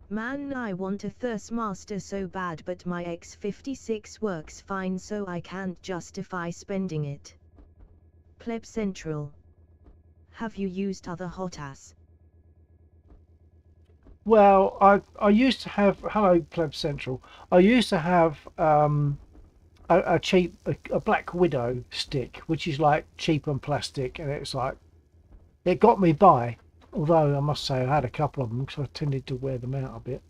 Man, I want a Thrustmaster so bad, but my X56 works fine, so I can't justify spending it. Pleb Central. Have you used other hotas? Well, I used to have, hello Pleb Central, I used to have a cheap, a Black Widow stick, which is like cheap and plastic, and it's like, it got me by, although I must say I had a couple of them because I tended to wear them out a bit.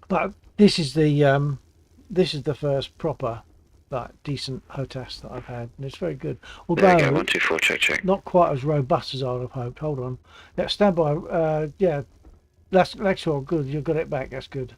But this is the first proper, like, decent HOTAS that I've had, and it's very good. There you go, Although 124, check. not quite as robust as I would have hoped. Hold on. Yeah, stand by. Yeah, that's all good. You've got it back. That's good.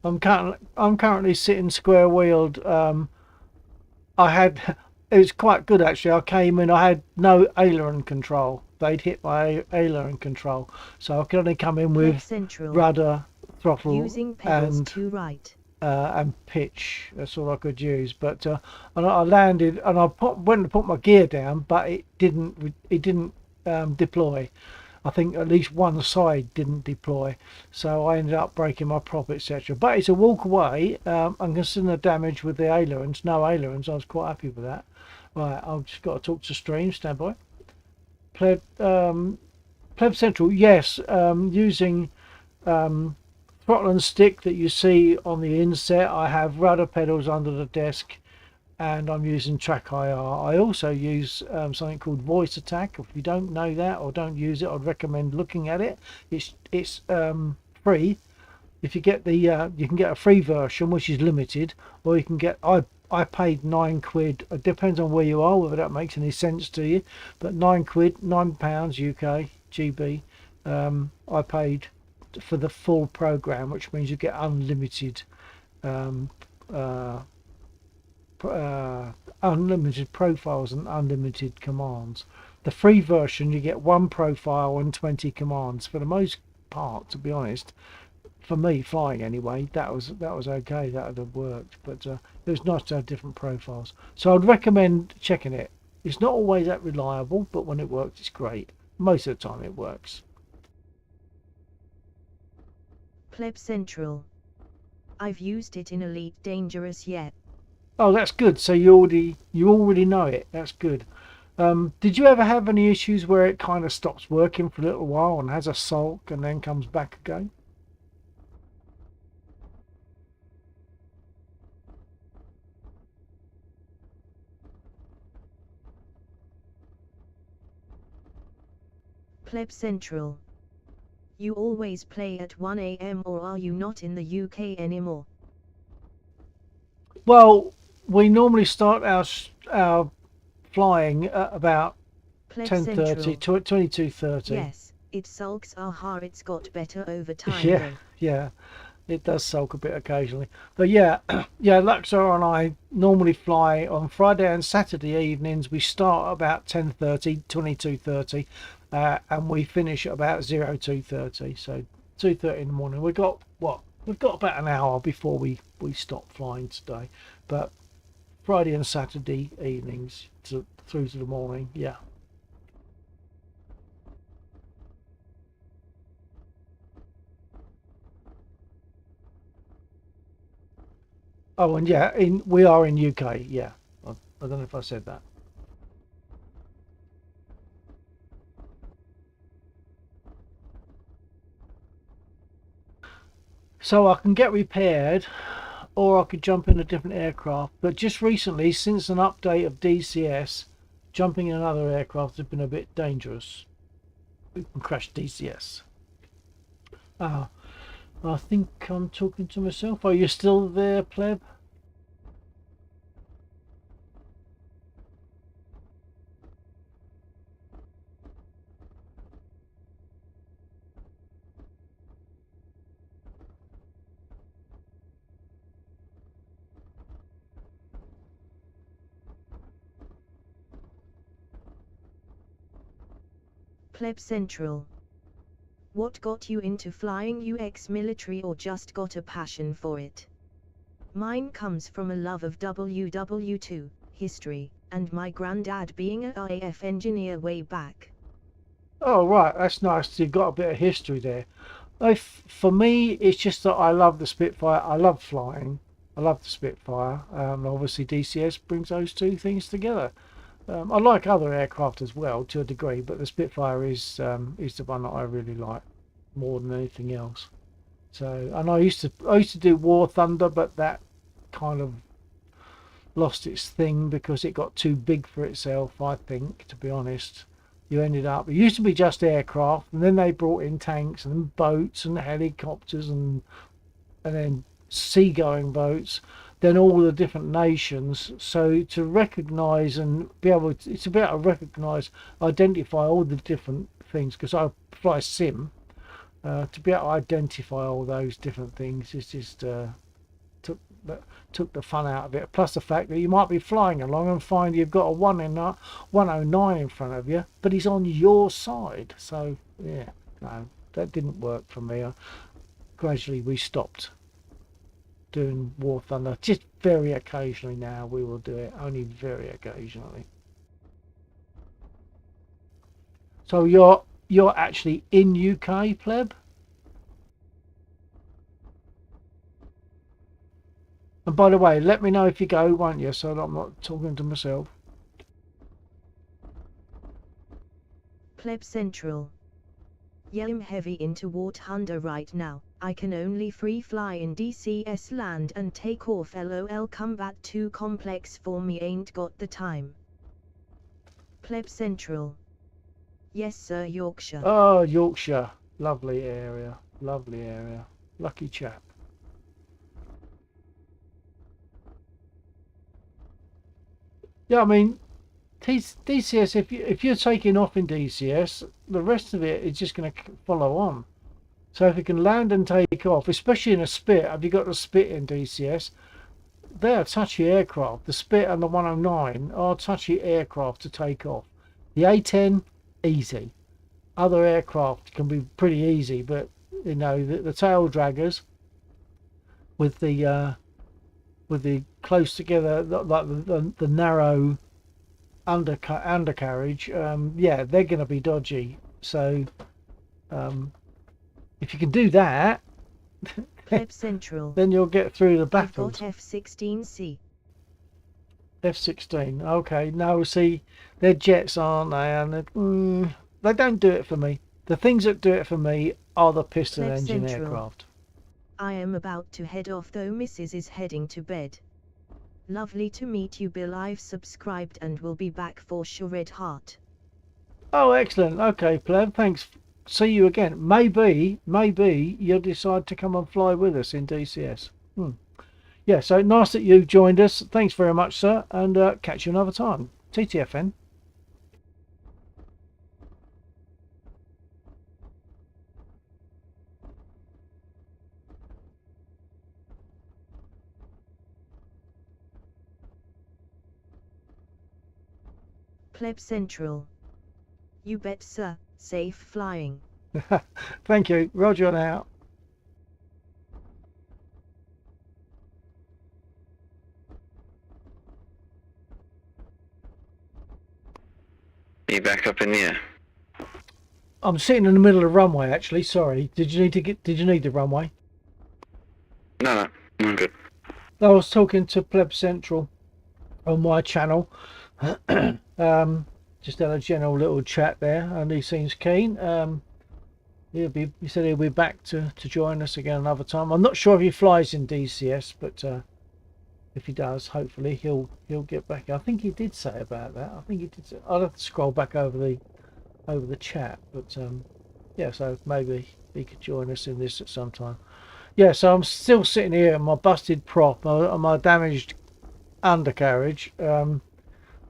I'm currently sitting square wheeled. I had it was quite good actually. I came in. I had no aileron control. They'd hit my aileron control, so I could only come in with Central. rudder, throttle, Using pedals and to right. and pitch. That's all I could use. But and I landed and I went to put my gear down, but it didn't deploy. I think at least one side didn't deploy, so I ended up breaking my prop, etc. But it's a walk away. I'm considering the damage with the ailerons. No ailerons. I was quite happy with that. Right, I've just got to talk to stream. Stand by. Pleb Central. Yes, using throttle and stick that you see on the inset. I have rudder pedals under the desk, and I'm using track IR. I also use something called voice attack. If you don't know that or don't use it, I'd recommend looking at it. It's free. If you get the you can get a free version which is limited, or you can get I paid £9. It depends on where you are, whether that makes any sense to you, but £9 UK GB. I paid for the full program, which means you get unlimited unlimited profiles and unlimited commands. The free version, you get one profile and 20 commands. For the most part, to be honest, for me flying anyway, that was okay. That would have worked, but it was nice to have different profiles. So I'd recommend checking it. It's not always that reliable, but when it works, it's great. Most of the time, it works. Pleb Central. I've used it in Elite Dangerous yet. Oh, that's good. So you already know it. That's good. Did you ever have any issues where it kind of stops working for a little while and has a sulk and then comes back again? Pleb Central. You always play at 1 AM, or are you not in the UK anymore? Well, we normally start our flying at about Pleb 10:30 Central. to 22:30. Yes, it sulks. Aha, it's got better over time Yeah, though. yeah, it does sulk a bit occasionally. But yeah, yeah, Luxor and I normally fly on Friday and Saturday evenings. We start about 10:30, 22:30, and we finish at about 02:30. So 2:30 in the morning. We've got about an hour before we stop flying today. But Friday and Saturday evenings through to the morning. Yeah. Oh, and yeah, we are in UK. Yeah, I don't know if I said that. So I can get repaired, or I could jump in a different aircraft. But just recently, since an update of DCS, jumping in another aircraft has been a bit dangerous. We can crash DCS. I think I'm talking to myself. Are you still there, pleb? Pleb Central. What got you into flying? You ex-military or just got a passion for it? Mine comes from a love of WW2 history, and my granddad being a RAF engineer way back. Oh, right, that's nice. You've got a bit of history there. For me, it's just that I love the Spitfire. I love flying. I love the Spitfire. Obviously, DCS brings those two things together. I like other aircraft as well to a degree, but the Spitfire is the one that I really like more than anything else. So, and I used to do War Thunder, but that kind of lost its thing because it got too big for itself, I think, to be honest. You ended up, it used to be just aircraft, and then they brought in tanks and boats and helicopters and then seagoing boats, then all the different nations. So to recognize and be able to, it's about to recognize, identify all the different things, because I fly sim, to be able to identify all those different things is just took the fun out of it. Plus the fact that you might be flying along and find you've got a 109 in front of you, but he's on your side. So yeah, no, that didn't work for me. Gradually we stopped doing War Thunder. Just very occasionally now we will do it, only very occasionally. So you're actually in UK, pleb? And by the way, let me know if you go, won't you, so that I'm not talking to myself. Pleb Central. Yeah, I'm heavy into War Thunder right now. I can only free fly in DCS land and take off. LOL, combat too complex for me, ain't got the time. Pleb Central. Yes sir, Yorkshire. Oh, Yorkshire. Lovely area. Lovely area. Lucky chap. Yeah, I mean, DCS, if you're taking off in DCS, the rest of it is just going to follow on. So if you can land and take off, especially in a Spit, have you got the Spit in DCS? They're touchy aircraft. The Spit and the 109 are touchy aircraft to take off. The A10, easy. Other aircraft can be pretty easy, but you know the tail draggers with the close together, like the narrow undercarriage, yeah, they're going to be dodgy. So if you can do that, Pleb Central. then you'll get through the I've battles. got F-16C. F-16, okay. No, see, they're jets, aren't they? And they don't do it for me. The things that do it for me are the piston Pleb engine Central. aircraft. I am about to head off though Mrs. is heading to bed. Lovely to meet you Bill, I've subscribed and will be back for sure, Red Heart. Oh, excellent. Okay, pleb, thanks. See you again. Maybe you'll decide to come and fly with us in DCS. Yeah, so nice that you joined us. Thanks very much, sir, and catch you another time. TTFN. Pleb Central. You bet sir, safe flying. Thank you. Roger on out. Are you back up in the air? I'm sitting in the middle of the runway, actually. Sorry. Did you need the runway? No, I'm good. I was talking to Pleb Central on my channel. Just had a general little chat there, and he seems keen. He said he'll be back to join us again another time. I'm not sure if he flies in DCS, but if he does, hopefully he'll get back. I think he did say about that. I think he did say, I'll have to scroll back over the chat, but yeah, so maybe he could join us in this at some time. Yeah, so I'm still sitting here on my busted prop on my damaged undercarriage,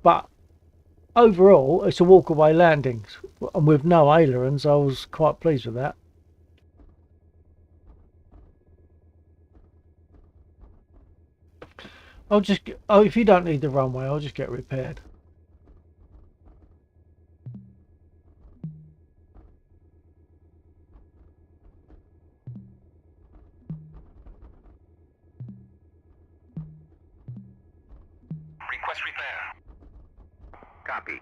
but overall it's a walkaway landing, and with no ailerons. I was quite pleased with that. If you don't need the runway, I'll just get repaired. Request repair. Copy.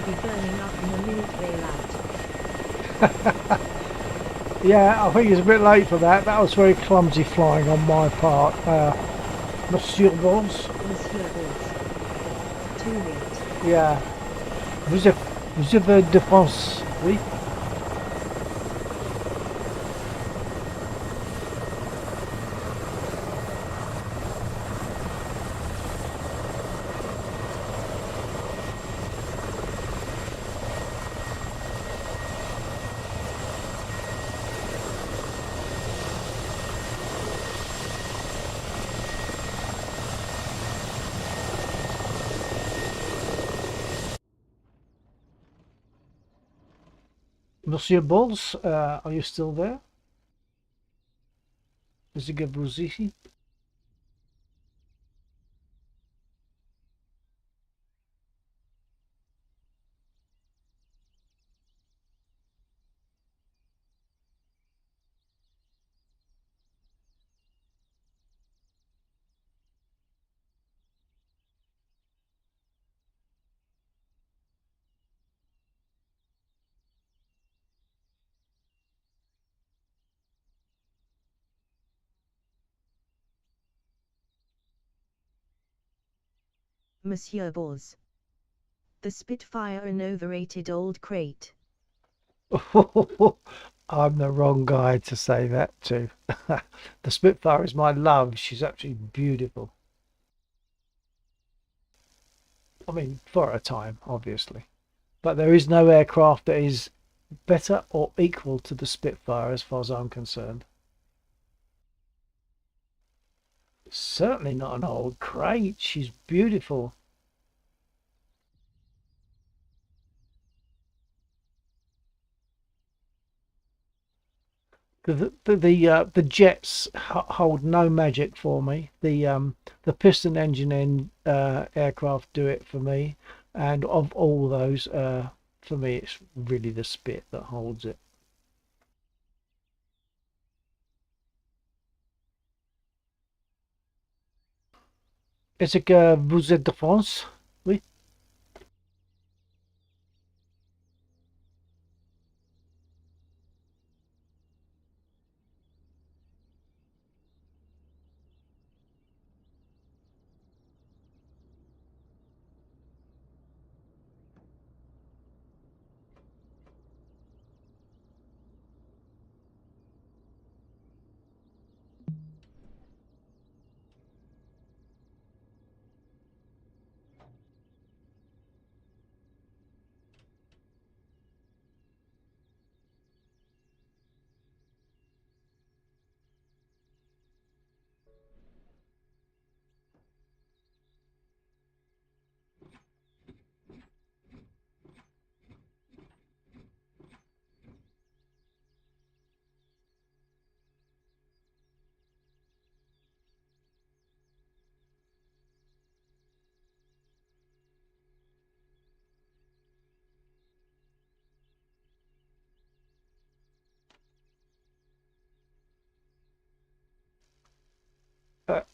be burning up in a minute bailout. Yeah, I think it's a bit late for that. That was very clumsy flying on my part. Monsieur Boss. Monsieur Boss. Too late. Yeah. Vous avez défense, oui. Monsieur Balls, are you still there? Is it Gabuzishi? Monsieur Boss. The Spitfire an overrated old crate. I'm the wrong guy to say that to. The Spitfire is my love. She's absolutely beautiful. I mean, for a time, obviously. But there is no aircraft that is better or equal to the Spitfire as far as I'm concerned. Certainly not an old crate. She's beautiful. The jets hold no magic for me. The piston engine in aircraft do it for me, and of all those, for me, it's really the Spit that holds it. Est-ce que vous êtes de France? Oui.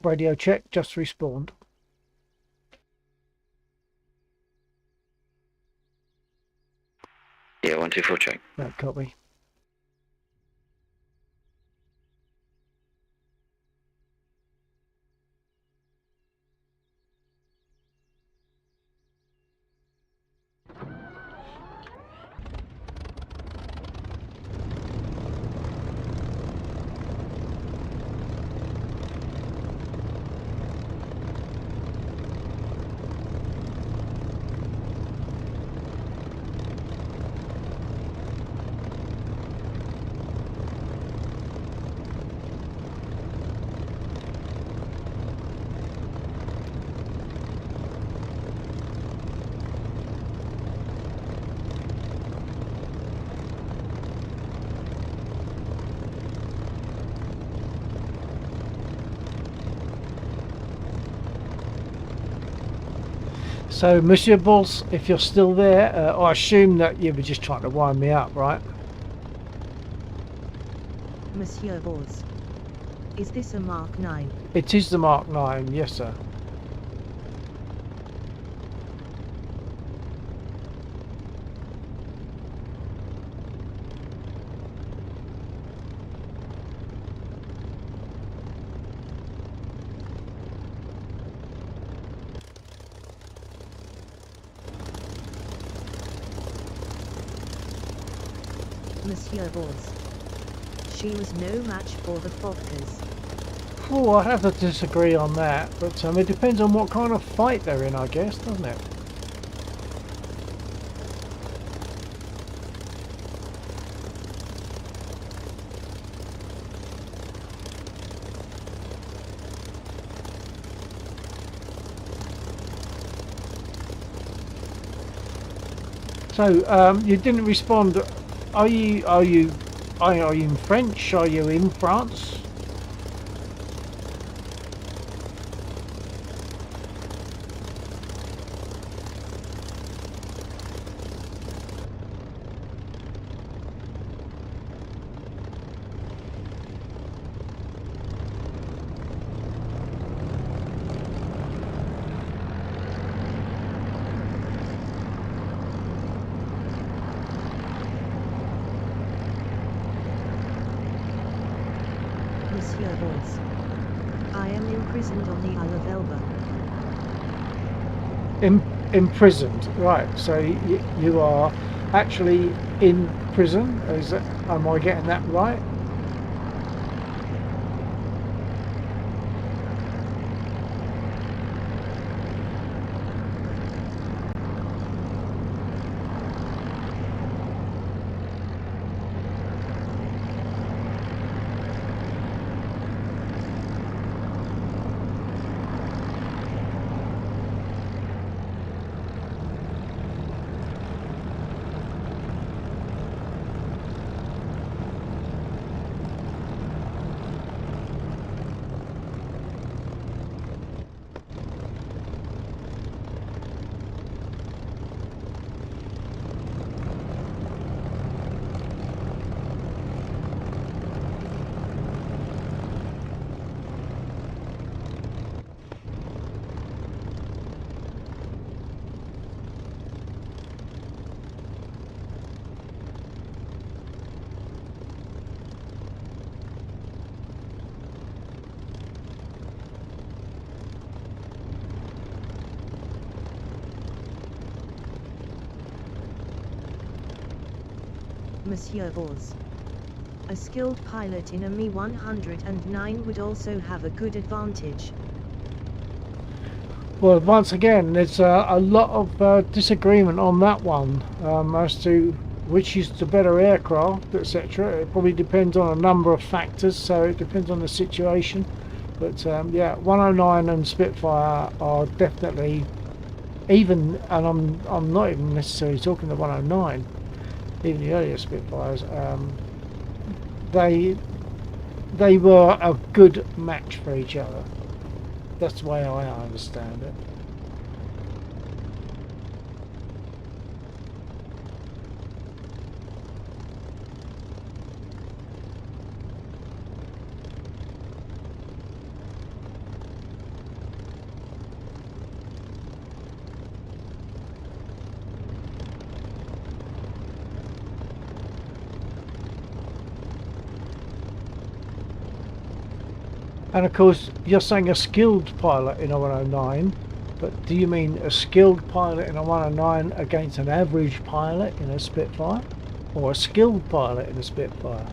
Radio check, just respawned. Yeah, 124 check. No, copy. So, Monsieur Bulls, if you're still there, I assume that you were just trying to wind me up, right? Monsieur Boss. Is this a Mark 9? It is the Mark 9, yes sir. Monsieur was. She was no match for the Fokkers. Oh, I'd have to disagree on that, but it depends on what kind of fight they're in, I guess, doesn't it? So you didn't respond. Are you in French? Are you in France? Monsieur was. I am imprisoned on the Isle of Elba. Imprisoned, right? So you are actually in prison. Is that? Am I getting that right? Monsieur was. A skilled pilot in a Me-109 would also have a good advantage. Well, once again, there's a lot of disagreement on that one as to which is the better aircraft, etc. It probably depends on a number of factors, so it depends on the situation. But yeah, 109 and Spitfire are definitely even, and I'm not even necessarily talking the 109. Even the earlier Spitfires, they were a good match for each other. That's the way I understand it. And of course, you're saying a skilled pilot in a 109, but do you mean a skilled pilot in a 109 against an average pilot in a Spitfire? Or a skilled pilot in a Spitfire?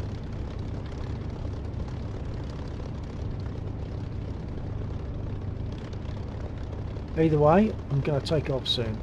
Either way, I'm going to take off soon.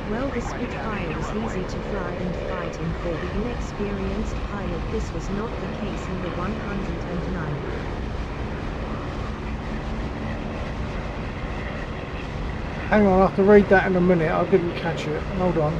Well, the Spitfire was easy to fly and fighting for the inexperienced pilot. This was not the case in the 109. Hang on, I have to read that in a minute. I didn't catch it. Hold on.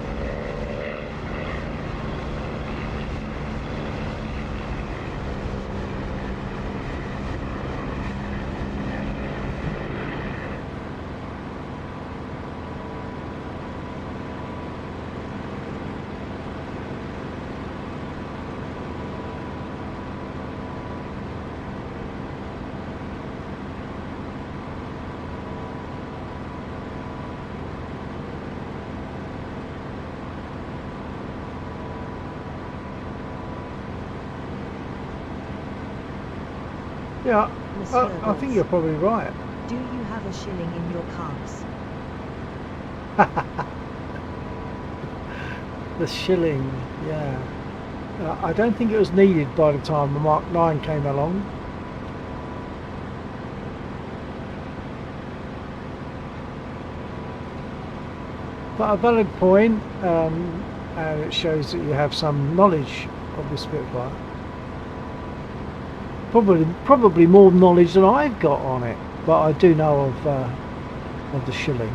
Yeah, Monsieur I think Boss, you're probably right. do you have a shilling in your calves? The shilling, yeah. I don't think it was needed by the time the Mark 9 came along. But a valid point, and it shows that you have some knowledge of the Spitfire. Probably more knowledge than I've got on it, but I do know of the shilling.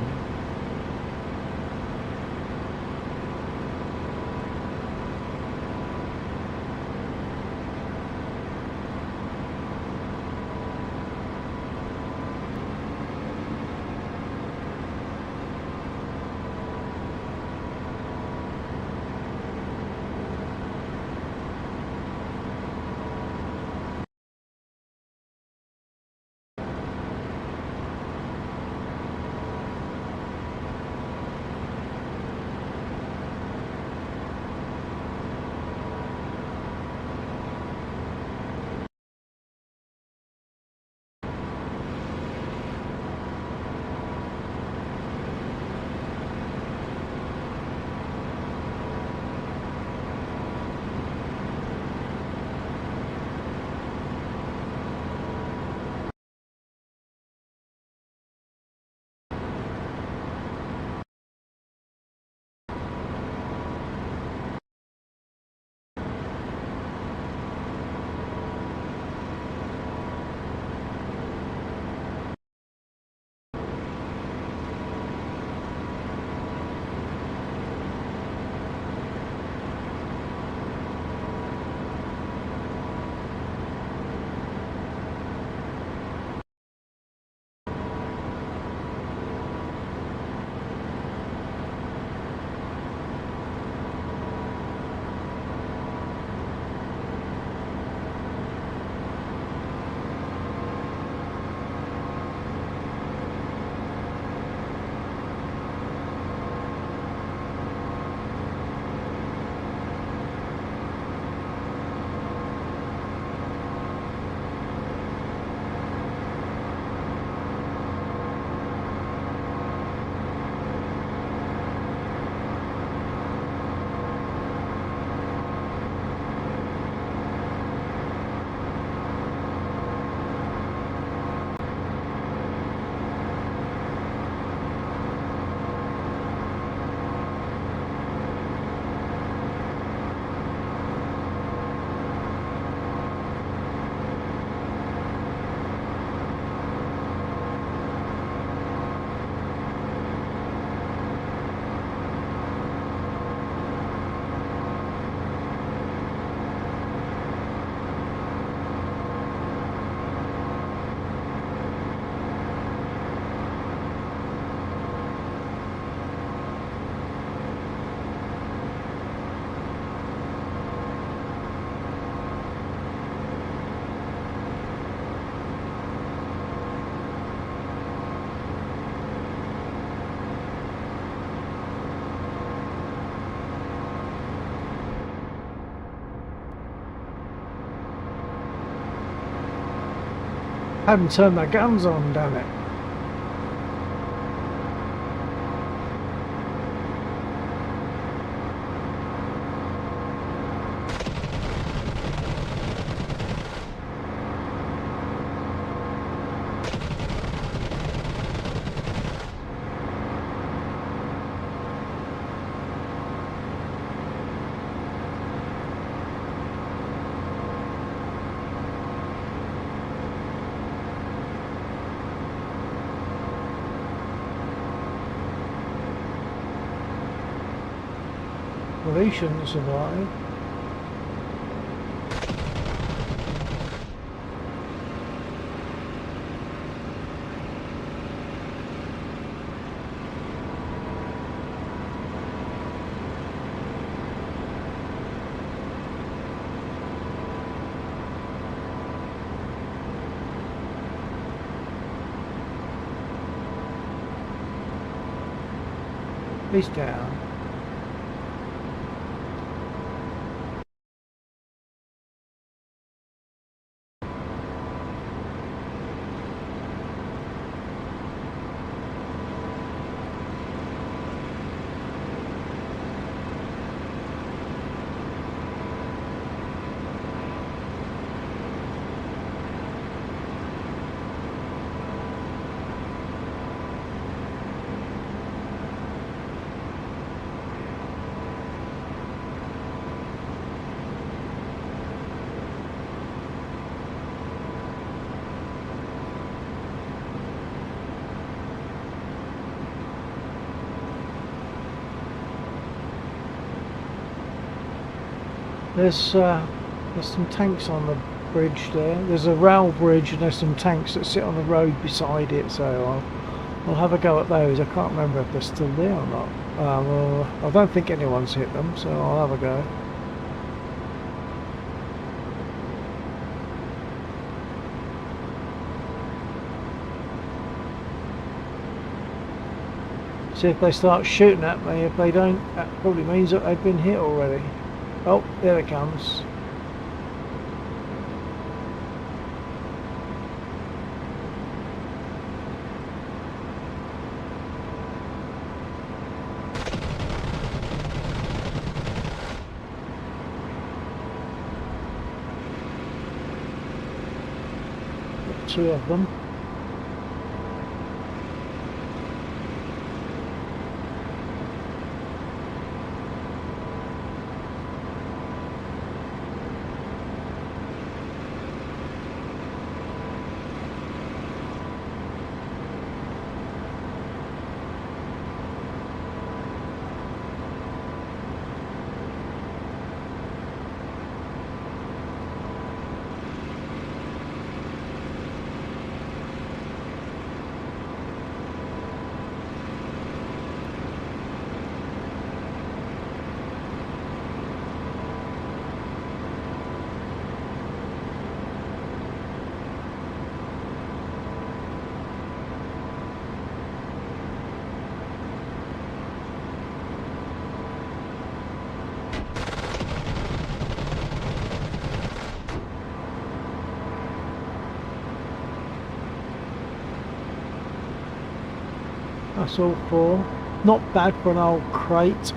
Haven't turned my guns on, damn it. Well, he shouldn't survive. He's down. There's some tanks on the bridge there. There's a rail bridge and there's some tanks that sit on the road beside it, so I'll have a go at those. I can't remember if they're still there or not. Well, I don't think anyone's hit them, so I'll have a go. See if they start shooting at me. If they don't, that probably means that they've been hit already. Oh, there it comes. Got 2 of them. That's all 4. Not bad for an old crate.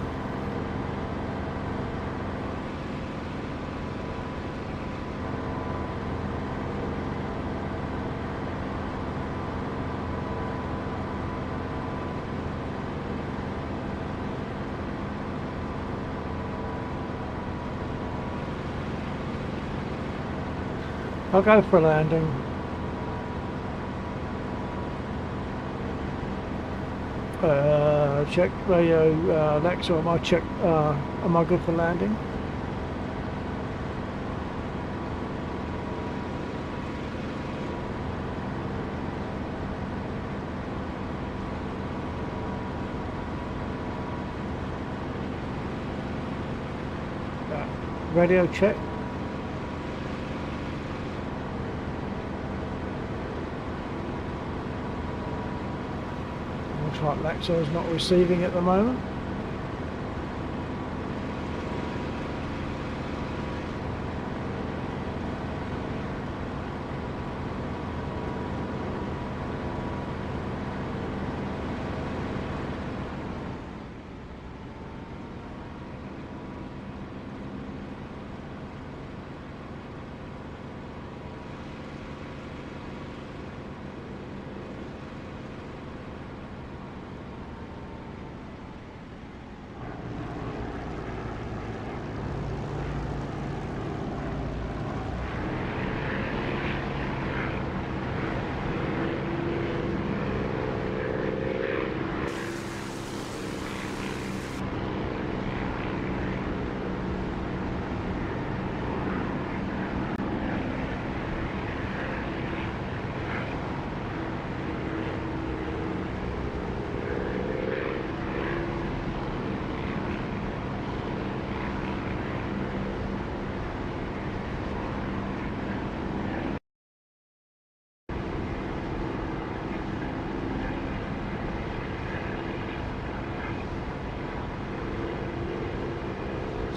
I'll go for a landing. Check radio, Alexa, am I good for landing? Radio check. Looks like Alexa is not receiving at the moment.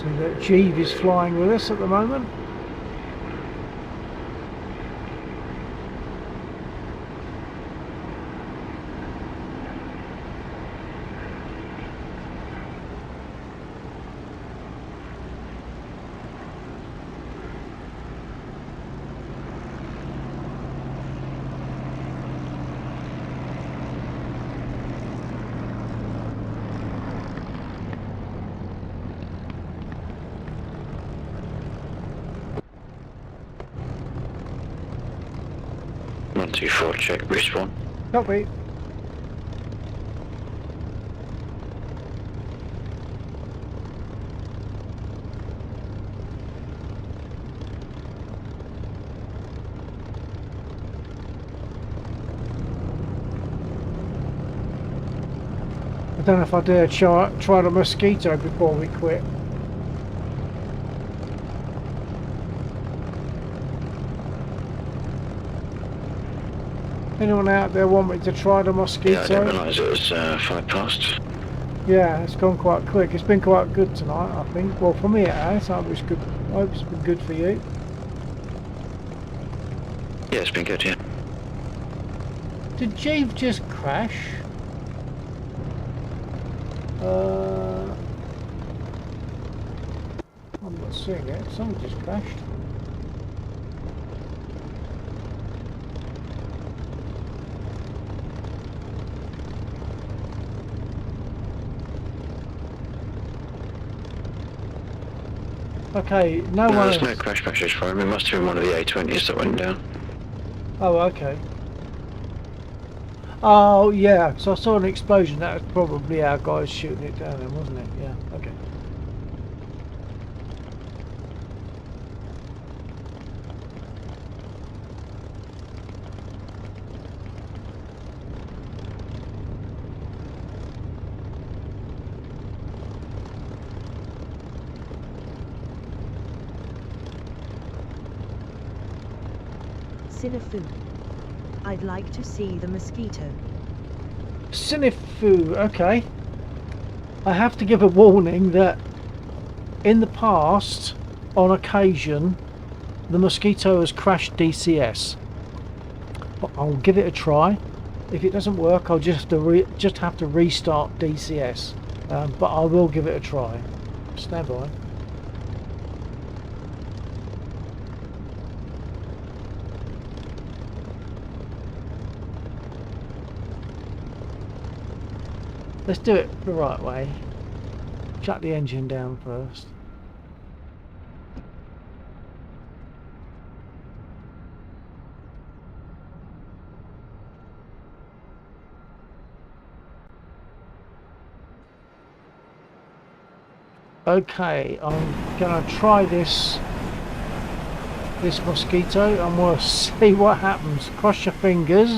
So that Jeeve is flying with us at the moment. Check respawn. Copy. I don't know if I dare try the mosquito before we quit. Anyone out there want me to try the mosquito? Yeah, I didn't realise it was 5 past. Yeah, it's gone quite quick. It's been quite good tonight, I think. Well, for me it has. I hope it's good. I hope it's been good for you. Yeah, it's been good, yeah. Did Jeeve just crash? I'm not seeing it. Someone just crashed. Okay, no No, one there's no else. crash message for him. It must have been one of the A20s that went down. Oh, okay. Oh, yeah. So I saw an explosion. That was probably our guys shooting it down then, wasn't it? Yeah, okay. Sinifu. I'd like to see the mosquito. Sinifu, okay. I have to give a warning that in the past, on occasion, the mosquito has crashed DCS. I'll give it a try. If it doesn't work, I'll just have to restart DCS. But I will give it a try. Stand by. Let's do it the right way. Shut the engine down first. Okay, I'm gonna try this mosquito and we'll see what happens. Cross your fingers.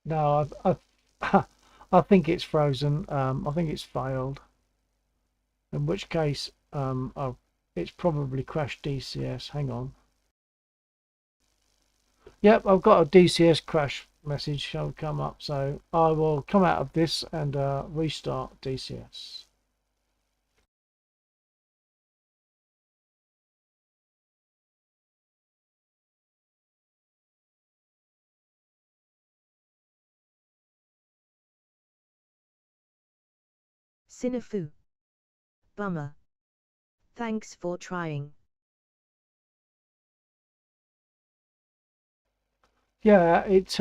No, I think it's frozen. I think it's failed. In which case, it's probably crashed DCS. Hang on. Yep, I've got a DCS crash message shall come up, so I will come out of this and restart DCS. Sinifu. Bummer. Thanks for trying. Yeah, it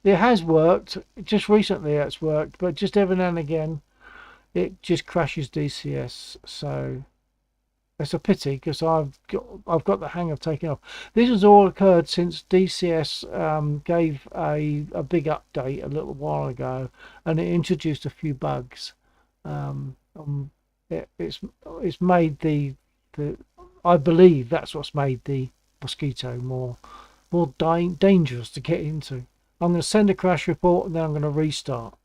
has worked. Just recently it's worked, but just every now and again it just crashes DCS. So it's a pity because I've got the hang of taking off. This has all occurred since DCS gave a big update a little while ago, and it introduced a few bugs. Um, um, it's made the I believe that's what's made the mosquito more dangerous to get into. I'm going to send a crash report and then I'm going to restart.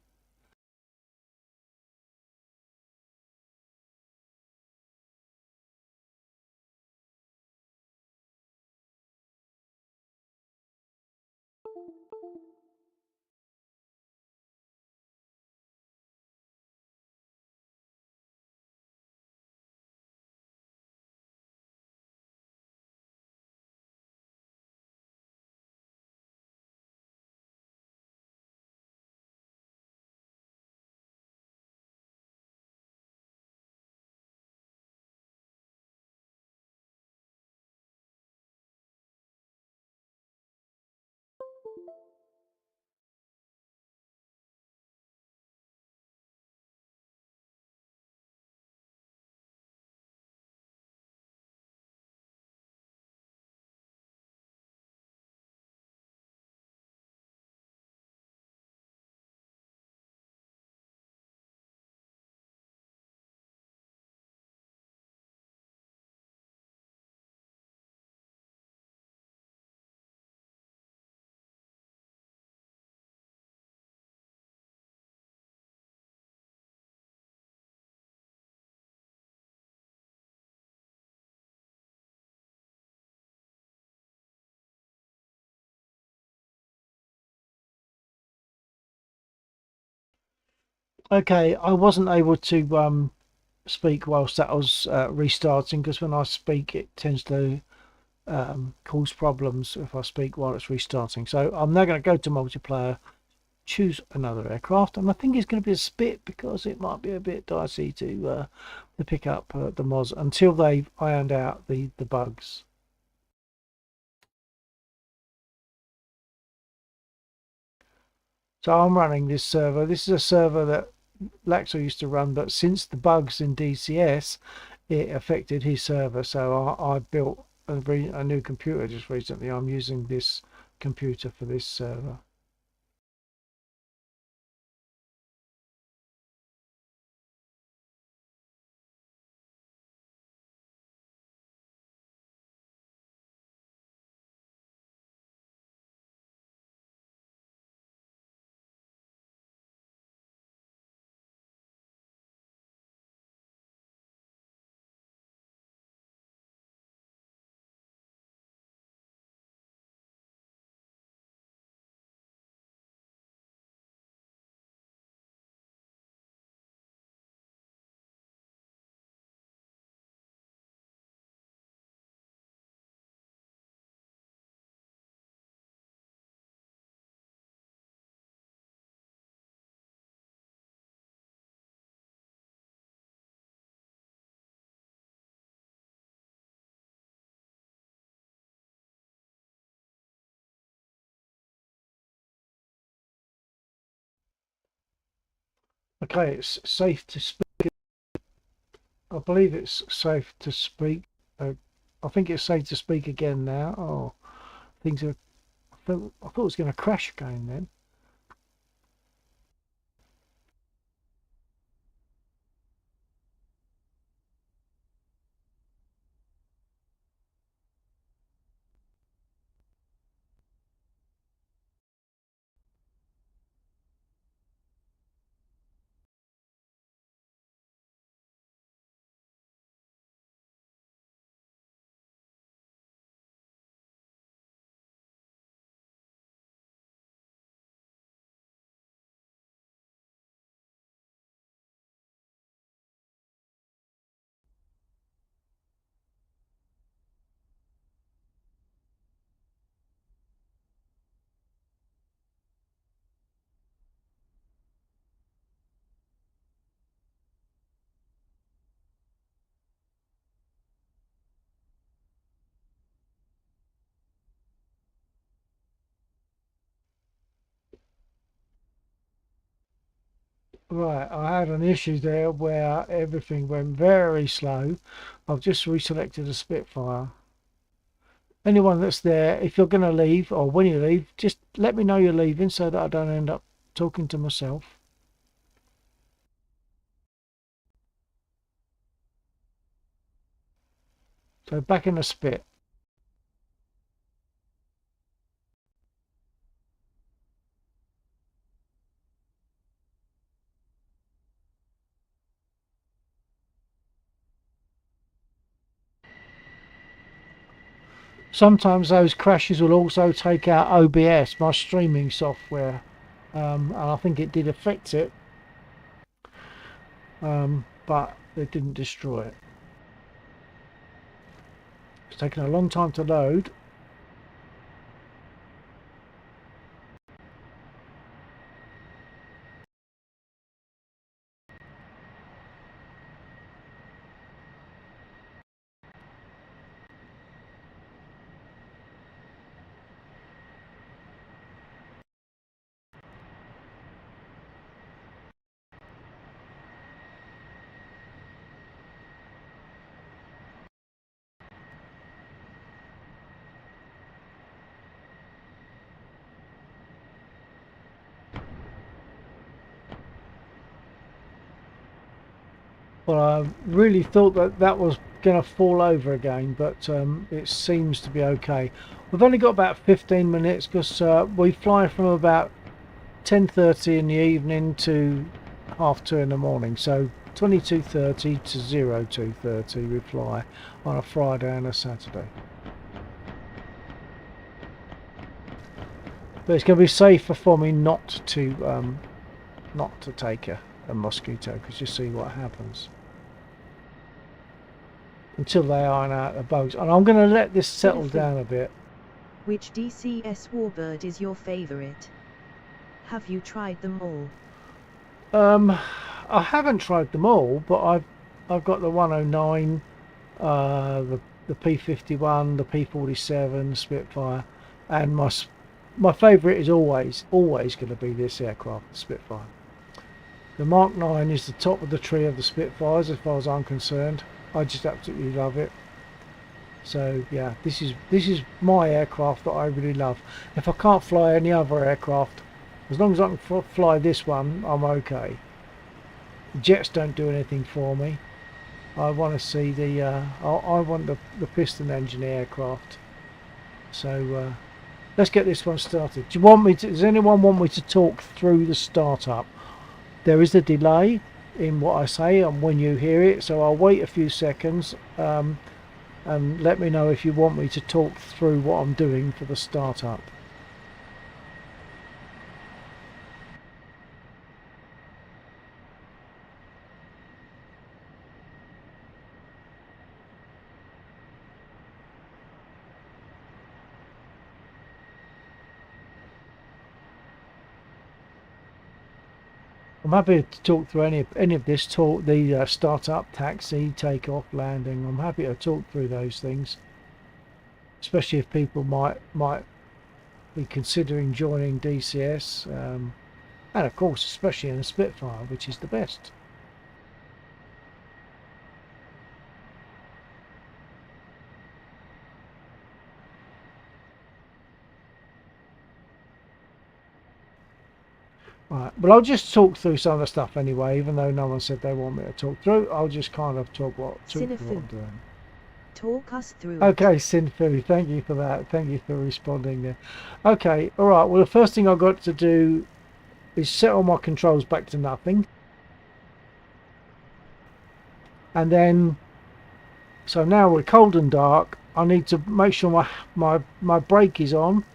Okay, I wasn't able to speak whilst that was restarting, because when I speak it tends to cause problems if I speak while it's restarting. So I'm now going to go to multiplayer, choose another aircraft, and I think it's going to be a Spit because it might be a bit dicey to pick up the mods until they've ironed out the bugs. So I'm running this server. This is a server that Laxo used to run, but since the bugs in DCS, it affected his server. So I built a new computer just recently. I'm using this computer for this server. Okay, it's safe to speak. I believe it's safe to speak. I think it's safe to speak again now. Oh, things are. I thought it was going to crash again then. Right, I had an issue there where everything went very slow. I've just reselected a Spitfire. Anyone that's there, if you're going to leave or when you leave, just let me know you're leaving so that I don't end up talking to myself. So back in the Spit. Sometimes those crashes will also take out OBS, my streaming software, and I think it did affect it, but it didn't destroy it. It's taken a long time to load. Well, I really thought that that was going to fall over again, but it seems to be okay. We've only got about 15 minutes because we fly from about 10:30 in the evening to 2:30 in the morning. So 22:30 to 02:30 we fly on a Friday and a Saturday. But it's going to be safer for me not to take a a mosquito, because you see what happens until they iron out the bugs. And I'm going to let this settle down a bit. Which DCS warbird is your favorite? Have you tried them all? I haven't tried them all, but I've got the 109, the P-51, the P-47, Spitfire, and my favourite is always going to be this aircraft, the Spitfire. The Mark 9 is the top of the tree of the Spitfires as far as I'm concerned. I just absolutely love it. So yeah, this is my aircraft that I really love. If I can't fly any other aircraft, as long as I can fly this one, I'm okay. The jets don't do anything for me. I want to see the I want the piston engine aircraft. So let's get this one started. Do you want me to? Does anyone want me to talk through the startup? There is a delay in what I say and when you hear it, so I'll wait a few seconds and let me know if you want me to talk through what I'm doing for the startup. I'm happy to talk through any of this, talk the startup, taxi, takeoff, landing. I'm happy to talk through those things, especially if people might be considering joining DCS, and of course especially in a Spitfire, which is the best. Right, but I'll just talk through some of the stuff anyway, even though no one said they want me to talk through. I'll just kind of talk through what I'm doing. Talk us through. Okay, Sinfu, thank you for that. Thank you for responding there. Okay, all right. Well, the first thing I've got to do is set all my controls back to nothing, and then so now we're cold and dark. I need to make sure my brake is on.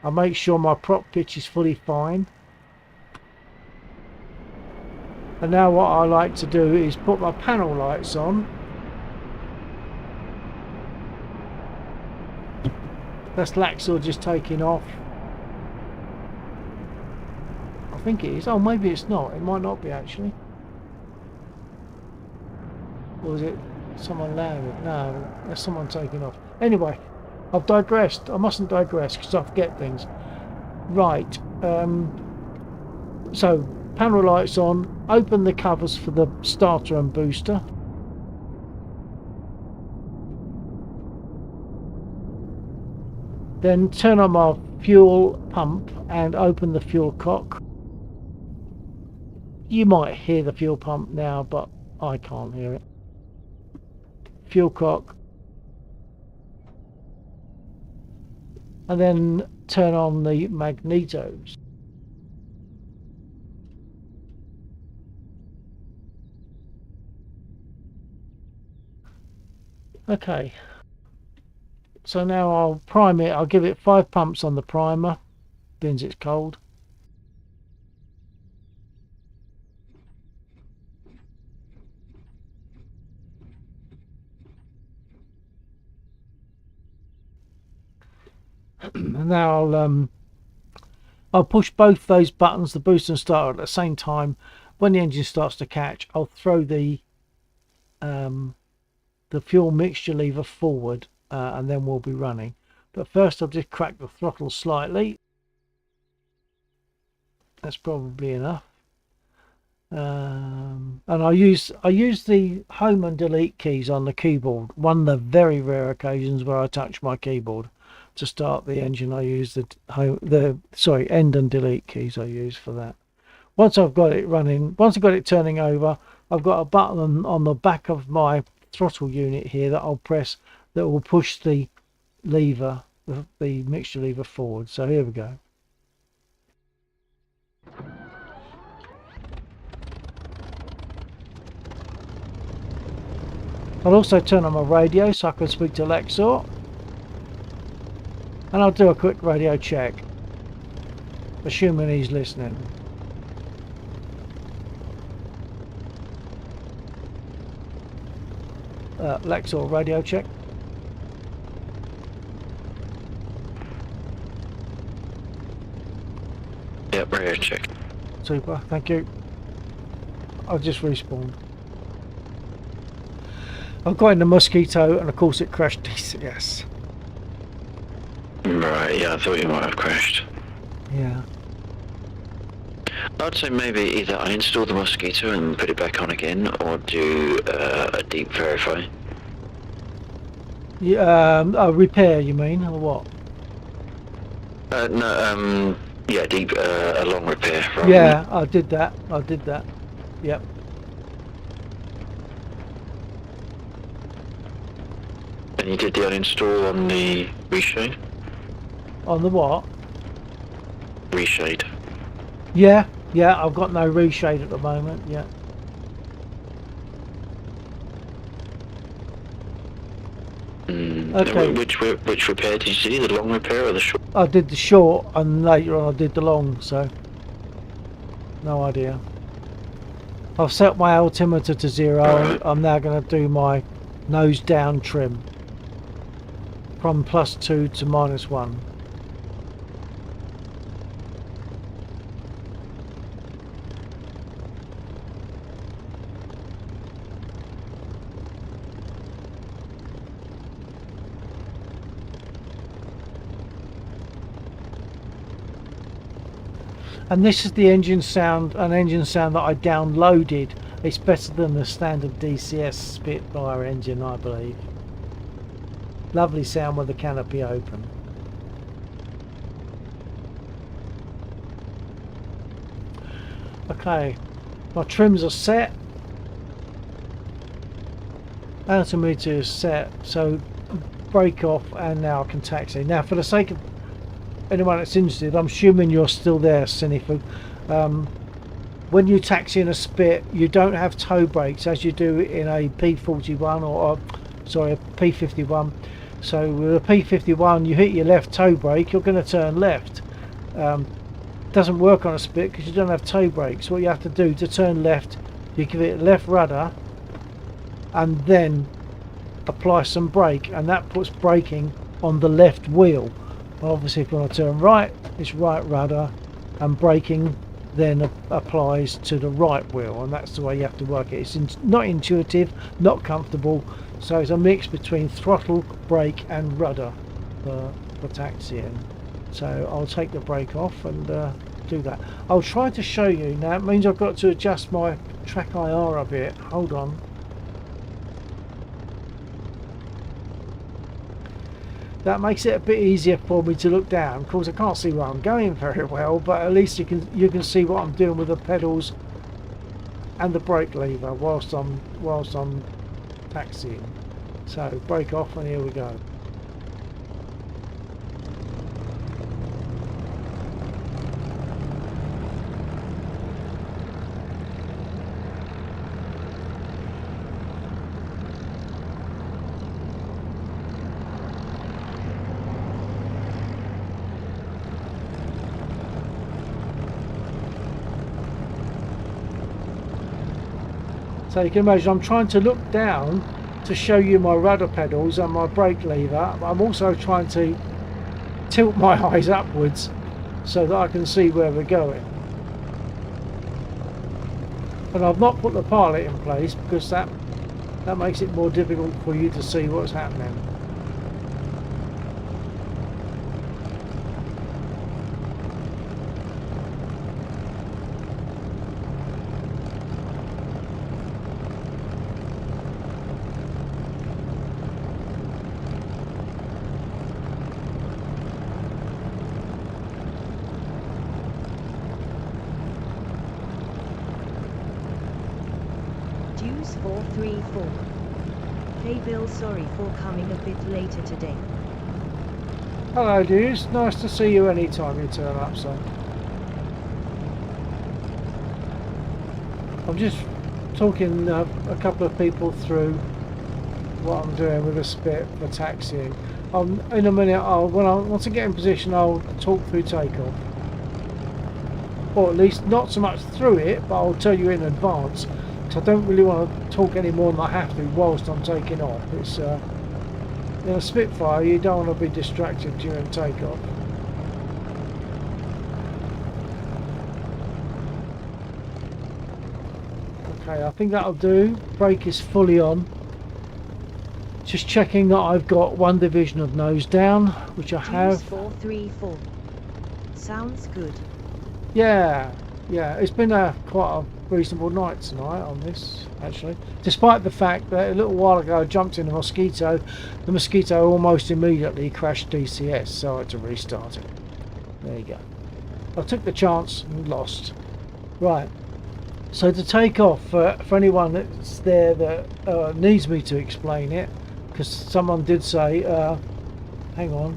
I make sure my prop pitch is fully fine. And now what I like to do is put my panel lights on. That's Laxor just taking off. I think it is. Oh, maybe it's not. It might not be actually. Or is it someone landing? No, that's someone taking off. Anyway, I've digressed. I mustn't digress because I forget things. Right. So, panel lights on. Open the covers for the starter and booster. Then turn on my fuel pump and open the fuel cock. You might hear the fuel pump now, but I can't hear it. Fuel cock. And then turn on the magnetos. Okay. So now I'll prime it. I'll give it 5 pumps on the primer, being it's cold. And now I'll push both those buttons, the booster and starter, at the same time. When the engine starts to catch, I'll throw the fuel mixture lever forward, and then we'll be running. But first I'll just crack the throttle slightly. That's probably enough. And I use the home and delete keys on the keyboard. One of the very rare occasions where I touch my keyboard to start the engine. I use the end and delete keys I use for that. Once I've got it running, once I've got it turning over, I've got a button on the back of my throttle unit here that I'll press that will push the lever, the mixture lever forward. So here we go. I'll also turn on my radio so I can speak to Laxor. And I'll do a quick radio check, assuming he's listening. Lexor radio check. Yep, radio check. Super, thank you. I've just respawned. I've got in the Mosquito and of course it crashed DCS. Right, yeah, I thought you might have crashed. Yeah. I'd say maybe either uninstall the Mosquito and put it back on again, or do a deep verify. Yeah, a repair you mean, or what? No, yeah, deep, a long repair. Yeah, I did that. Yep. And you did the uninstall on the reshade? On the what? Reshade. Yeah, I've got no reshade at the moment, yeah. Okay. Which repair did you see? The long repair or the short? I did the short and later on I did the long, so no idea. I've set my altimeter to 0. Right. I'm now going to do my nose down trim from +2 to -1. And this is the engine sound, an engine sound that I downloaded. It's better than the standard DCS Spitfire engine, I believe. Lovely sound with the canopy open. Okay, my trims are set. Altimeter is set, so brake off, and now I can taxi. Now, for the sake of anyone that's interested, I'm assuming you're still there, Cinefu. When you taxi in a Spit, you don't have toe brakes as you do in a P41 or sorry, a P51. So with a P51, you hit your left toe brake, you're going to turn left. Doesn't work on a Spit because you don't have toe brakes. What you have to do to turn left, you give it left rudder and then apply some brake, and that puts braking on the left wheel. Obviously if you want to turn right, it's right rudder, and braking then applies to the right wheel, and that's the way you have to work it. It's not intuitive, not comfortable, so it's a mix between throttle, brake and rudder for taxiing. So I'll take the brake off and do that. I'll try to show you. Now it means I've got to adjust my track IR a bit. Hold on. That makes it a bit easier for me to look down. Of course I can't see where I'm going very well, but at least you can see what I'm doing with the pedals and the brake lever whilst I'm taxiing. So brake off, and here we go. So you can imagine I'm trying to look down to show you my rudder pedals and my brake lever. I'm also trying to tilt my eyes upwards so that I can see where we're going. And I've not put the pilot in place because that makes it more difficult for you to see what's happening. Deuce 434. Hey Bill, sorry for coming a bit later today. Hello Deuce, nice to see you anytime you turn up, son. I'm just talking a couple of people through what I'm doing with a Spit for taxiing. In a minute, once I get in position, I'll talk through takeoff. Or at least not so much through it, but I'll tell you in advance. I don't really want to talk any more than I have to whilst I'm taking off. It's in a Spitfire, you don't want to be distracted during takeoff. Okay, I think that'll do. Brake is fully on. Just checking that I've got one division of nose down, which I have. 434. Sounds good. Yeah, it's been quite a reasonable night tonight on this, actually. Despite the fact that a little while ago I jumped in a Mosquito. The Mosquito almost immediately crashed DCS, so I had to restart it. There you go. I took the chance and lost. Right. So to take off, for anyone that's there that needs me to explain it, because someone did say, hang on,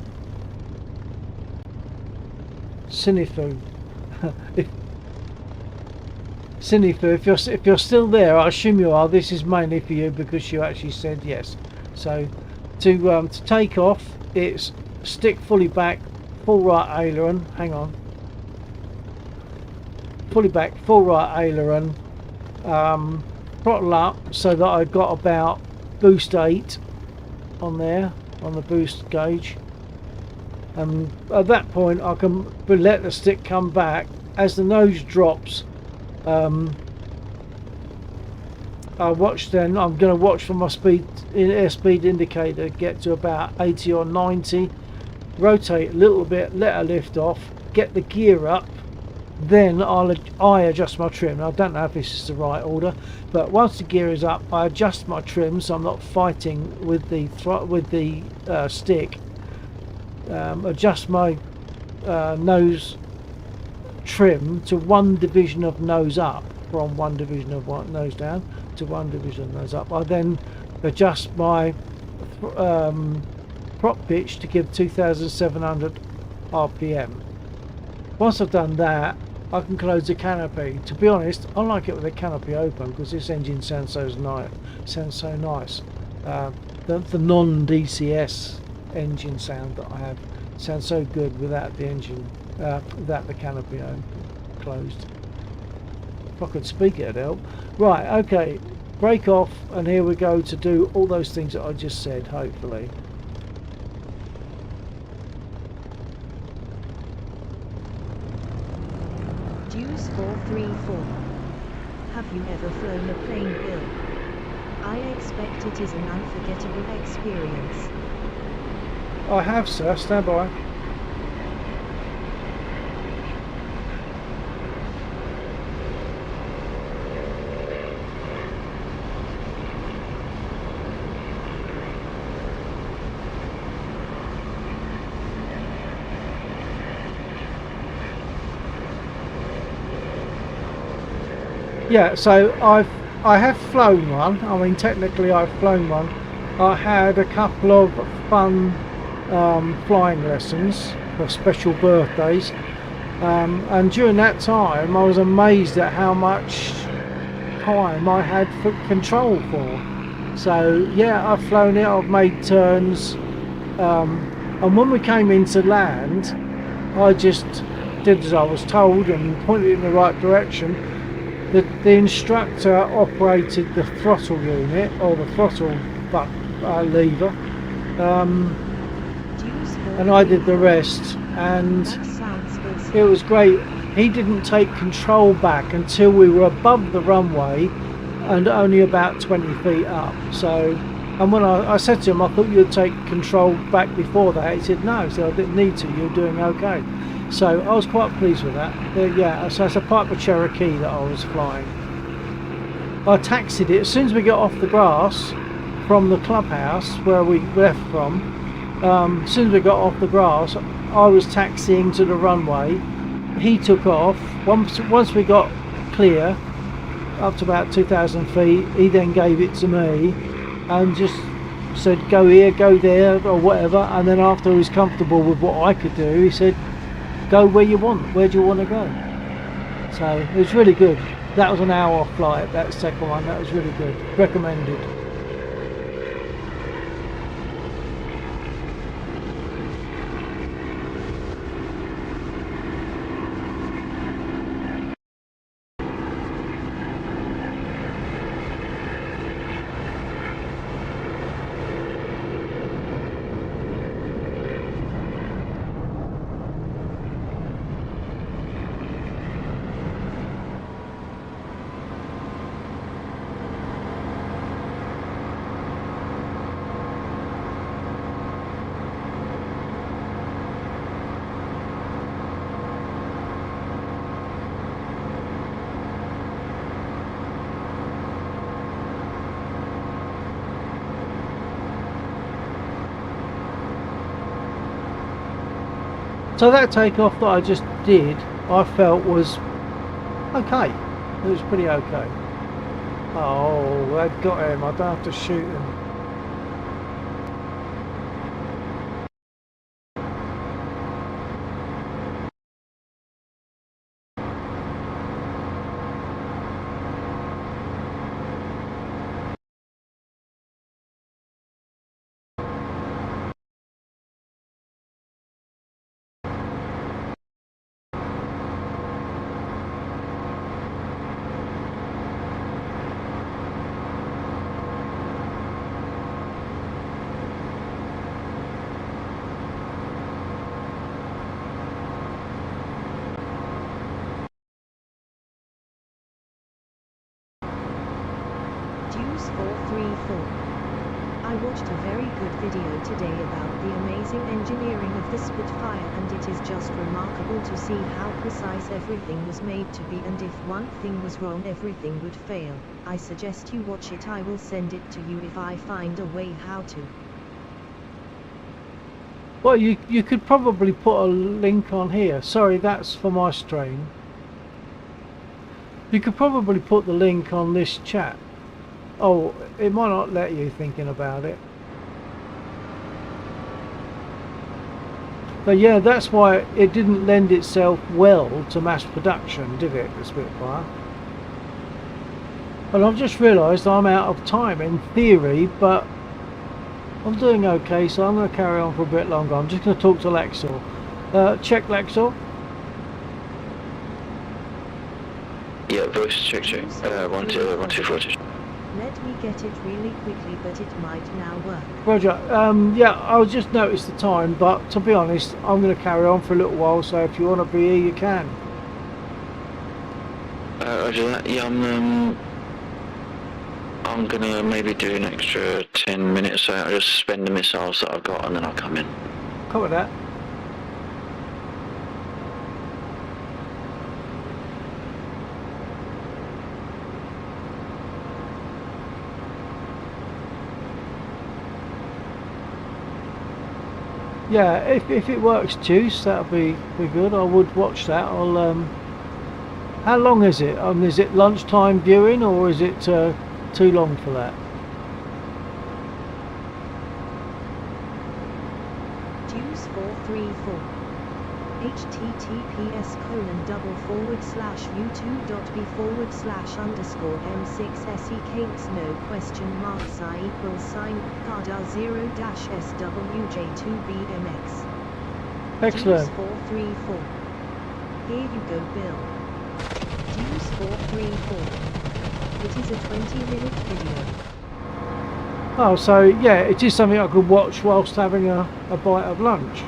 Sinifu. Sinifu, if you're still there, I assume you are. This is mainly for you because you actually said yes. So to take off, it's stick fully back, full right aileron. Hang on. Fully back, full right aileron, throttle up so that I've got about boost 8 on there, on the boost gauge. And at that point I can let the stick come back. As the nose drops, I watch then, I'm going to watch for my airspeed indicator get to about 80 or 90, rotate a little bit, let her lift off, get the gear up. Then I adjust my trim. I don't know if this is the right order, but once the gear is up, I adjust my trim so I'm not fighting with the stick. Adjust my nose trim to one division of nose up, from one division of nose down to one division of nose up. I then adjust my prop pitch to give 2,700 RPM. Once I've done that, I can close the canopy. To be honest, I like it with the canopy open because this engine sounds so nice. The non-DCS engine sound that I have sounds so good without the engine, without the canopy closed. If I could speak, it'd help. Right, okay, brake off, and here we go to do all those things that I just said, hopefully. Deuce 434. Have you ever flown a plane, Bill? I expect it is an unforgettable experience. I have, sir. Stand by. Yeah, so I have flown one. I mean, technically I've flown one. I had a couple of fun flying lessons for special birthdays, and during that time I was amazed at how much time I had for control for. So yeah, I've flown it, I've made turns, and when we came into land, I just did as I was told and pointed in the right direction. The instructor operated the throttle unit, or the throttle lever, and I did the rest, and it was great. He didn't take control back until we were above the runway and only about 20 feet up. So, and when I said to him, I thought you'd take control back before that. He said no, so I didn't need to, you're doing okay. So I was quite pleased with that. Yeah, so it's a Piper Cherokee that I was flying. I taxied it as soon as we got off the grass from the clubhouse where we left from. As soon as we got off the grass, I was taxiing to the runway. He took off. Once we got clear, up to about 2,000 feet, he then gave it to me and just said, go here, go there, or whatever. And then after he was comfortable with what I could do, he said, go where you want. Where do you want to go? So it was really good. That was an hour flight, that second one. That was really good. Recommended. So that takeoff that I just did, I felt was okay. It was pretty okay. Oh, they've got him. I don't have to shoot him. Deuce 434. I watched a very good video today about the amazing engineering of the Spitfire, and it is just remarkable to see how precise everything was made to be, and if one thing was wrong everything would fail. I suggest you watch it. I will send it to you if I find a way how to. Well, you could probably put a link on here. Sorry, that's for my stream. You could probably put the link on this chat. Oh, it might not let you, thinking about it. But yeah, that's why it didn't lend itself well to mass production, did it, the Spitfire? And I've just realised I'm out of time in theory, but I'm doing okay, so I'm going to carry on for a bit longer. I'm just going to talk to Lexor. Check Lexor. Yeah, voice check. 124. Let me get it really quickly, but it might now work. Roger. Yeah, I'll just notice the time, but to be honest, I'm going to carry on for a little while, so if you want to be here, you can. Roger that. Yeah, I'm going to maybe do an extra 10 minutes, so I'll just spend the missiles that I've got and then I'll come in. Copy that. Yeah, if it works, Juice, that'll be good. I would watch that. I'll how long is it? Is it lunchtime viewing, or is it too long for that? Deuce 434. https://youtube.b/m6se=sign *SWJ2BMX. Excellent. Deuce 434. Here you go, Bill. Deuce 434. It is a 20-minute video. Oh, so yeah, it is something I could watch whilst having a bite of lunch.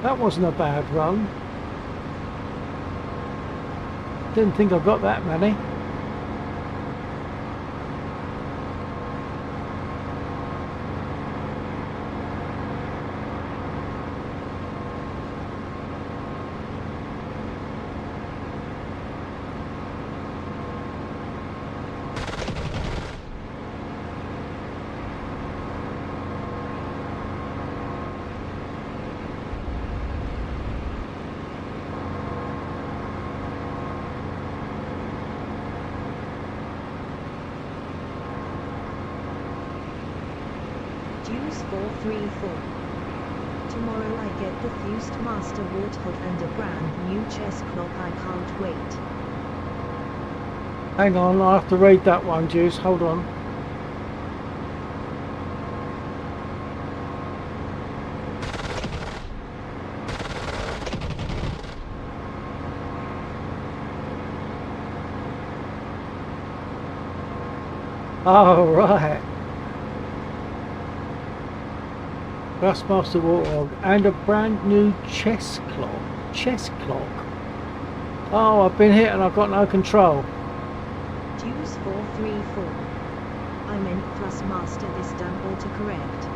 That wasn't a bad run. Didn't think I got that many. Deuce 434. Tomorrow I get the Fused Master Warthog and a brand new chess clock. I can't wait. Hang on, I have to read that one, Juice. Hold on. Oh, right. Thrustmaster Warthog and a brand new chess clock. Chess clock? Oh, I've been hit and I've got no control. Deuce 434. I meant Thrustmaster, this done autocorrect.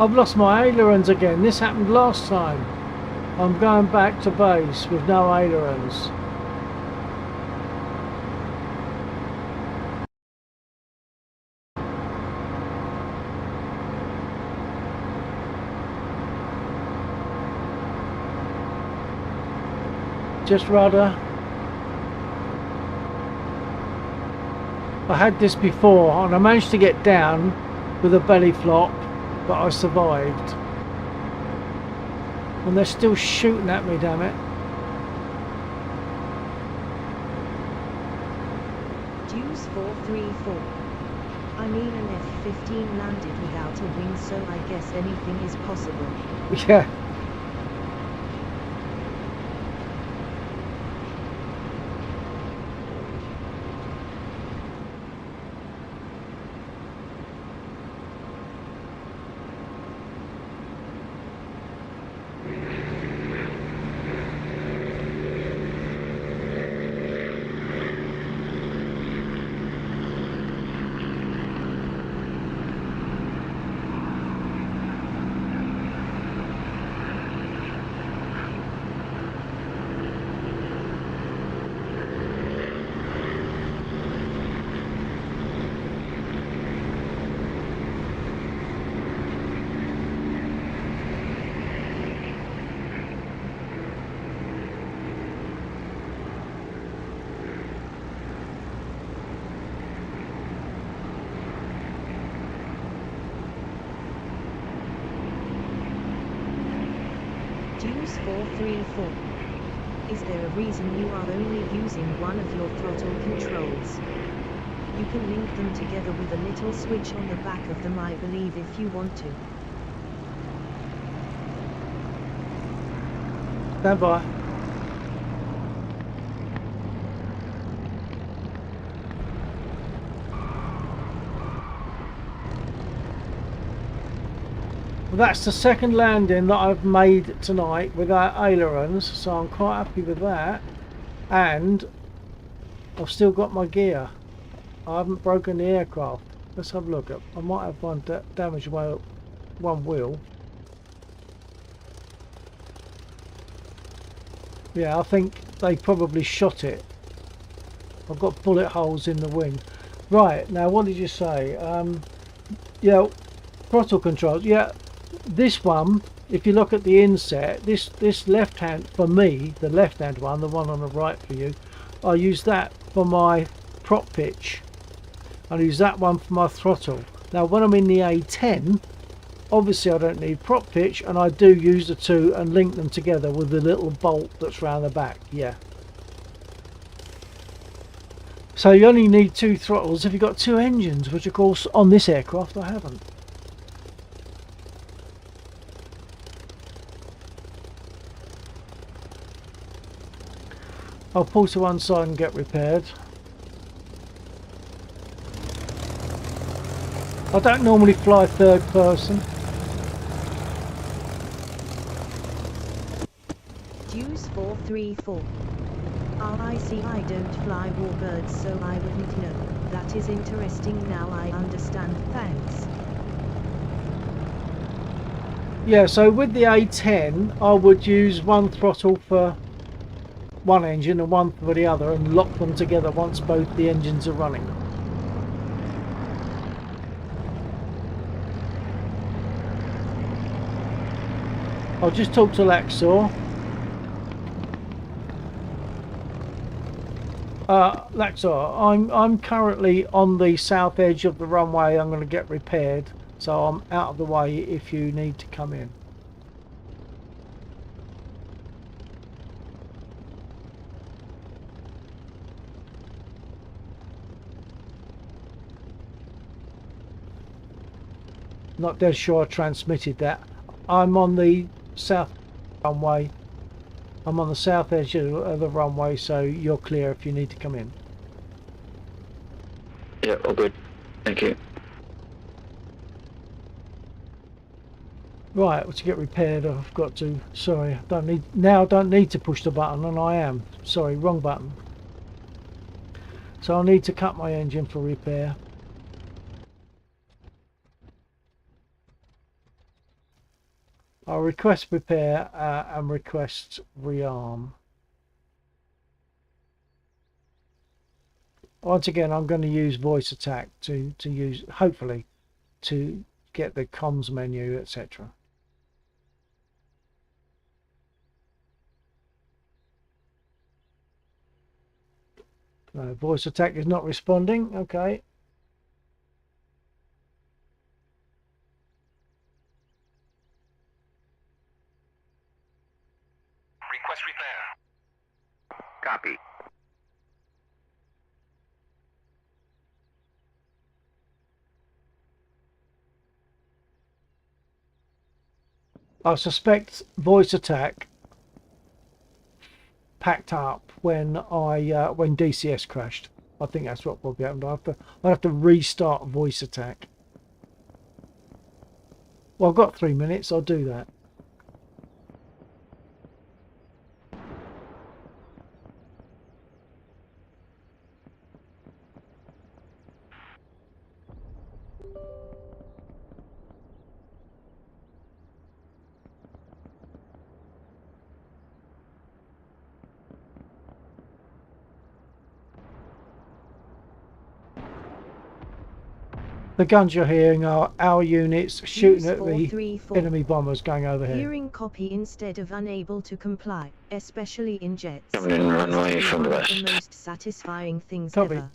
I've lost my ailerons again. This happened last time. I'm going back to base with no ailerons. just rudder. I had this before and I managed to get down with a belly flop, but I survived. And they're still shooting at me, damn it. Deuce 434. I mean, an F-15 landed without a wing, so I guess anything is possible. Yeah. Deuce 434. Is there a reason you are only using one of your throttle controls? You can link them together with a little switch on the back of them, I believe, if you want to. Stand by. Well, that's the second landing that I've made tonight without ailerons, so I'm quite happy with that. And I've still got my gear. I haven't broken the aircraft. Let's have a look. I might have one damaged one wheel. Yeah, I think they probably shot it. I've got bullet holes in the wing. Right, now what did you say? Yeah, throttle controls. Yeah, this one, if you look at the inset, this left hand, for me, the left hand one, the one on the right for you, I use that for my prop pitch. I use that one for my throttle. Now when I'm in the A10, obviously I don't need prop pitch, and I do use the two and link them together with the little bolt that's round the back. Yeah. So you only need two throttles if you've got two engines, which of course on this aircraft I haven't. I'll pull to one side and get repaired. I don't normally fly third person. Deuce 434. I see. I don't fly warbirds, so I wouldn't know. That is interesting. Now I understand. Thanks. Yeah, so with the A10 I would use one throttle for one engine and one for the other, and lock them together once both the engines are running. I'll just talk to Laxor. Laxor, I'm currently on the south edge of the runway. I'm going to get repaired, so I'm out of the way if you need to come in. Not dead sure I transmitted that. I'm on the south runway. I'm on the south edge of the runway, so you're clear if you need to come in. Yeah, all good. Thank you. Right, well, to get repaired I've got to, sorry, I don't need to push the button, and I am. Sorry, wrong button. So I'll need to cut my engine for repair. I'll request repair and request rearm. Once again, I'm going to use voice attack to use, hopefully, to get the comms menu, etc. No, voice attack is not responding. Okay. Request repair. Copy. I suspect voice attack packed up when when DCS crashed. I think that's what probably happened. I have to restart voice attack. Well, I've got 3 minutes. I'll do that. The guns you're hearing are our units shooting at the enemy bombers going overhead. Hearing copy instead of unable to comply, especially in jets. Coming in runway Must be from the one of west. the most satisfying things Copy. ever.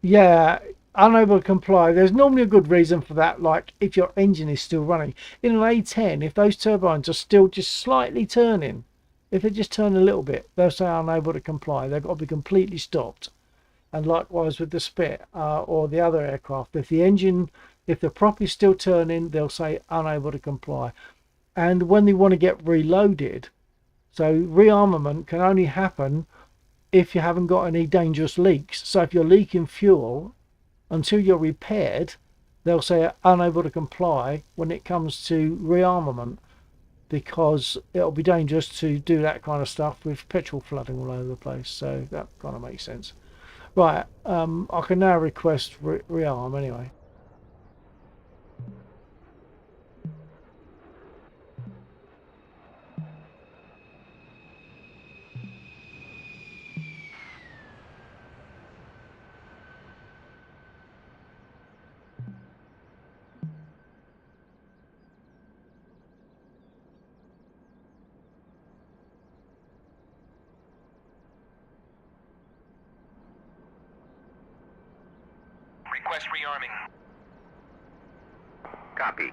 Yeah, unable to comply. There's normally a good reason for that, like if your engine is still running. In an A10, if those turbines are still just slightly turning, if they just turn a little bit, they'll say unable to comply. They've got to be completely stopped. And likewise with the Spit or the other aircraft, if the prop is still turning, they'll say unable to comply. And when they want to get reloaded, so rearmament can only happen if you haven't got any dangerous leaks. So if you're leaking fuel, until you're repaired, they'll say unable to comply when it comes to rearmament, because it'll be dangerous to do that kind of stuff with petrol flooding all over the place. So that kind of makes sense. Right, I can now request rearm anyway. Request rearming. Copy.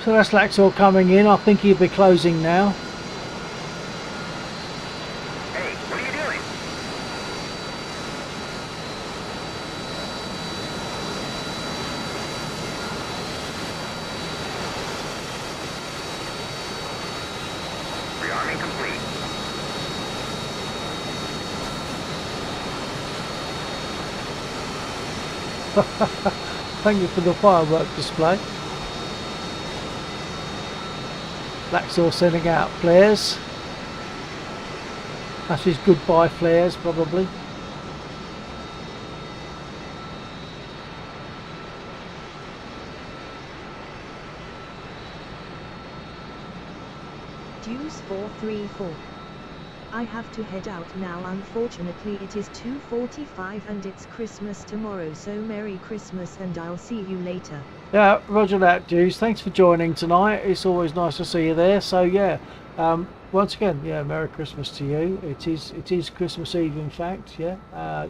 So that's Laxor coming in. I think he'll be closing now. Hey, what are you doing? Rearming complete. Thank you for the firework display. Laxor sending out flares. That's his goodbye flares, probably. Deuce 434. I have to head out now. Unfortunately it is 2:45 and it's Christmas tomorrow, so Merry Christmas and I'll see you later. Yeah, roger that, Deuce. Thanks for joining tonight. It's always nice to see you there. So yeah, once again, yeah, Merry Christmas to you. It is Christmas Eve, in fact. Yeah,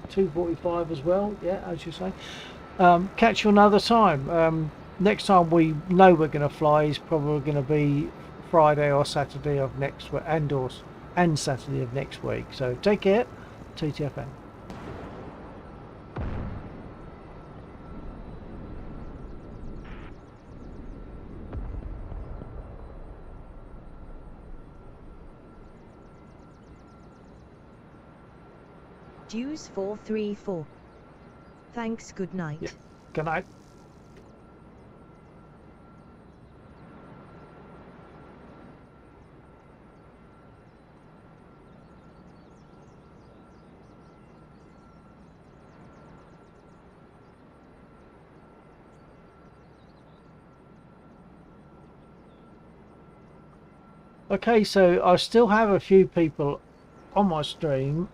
2:45 as well. Yeah, as you say. Catch you another time. Next time we know we're going to fly is probably going to be Friday or Saturday of next week, and Saturday of next week. So take care. TTFN. Deuce 434. Thanks, good night. Yeah. Good night. Okay, so I still have a few people on my stream.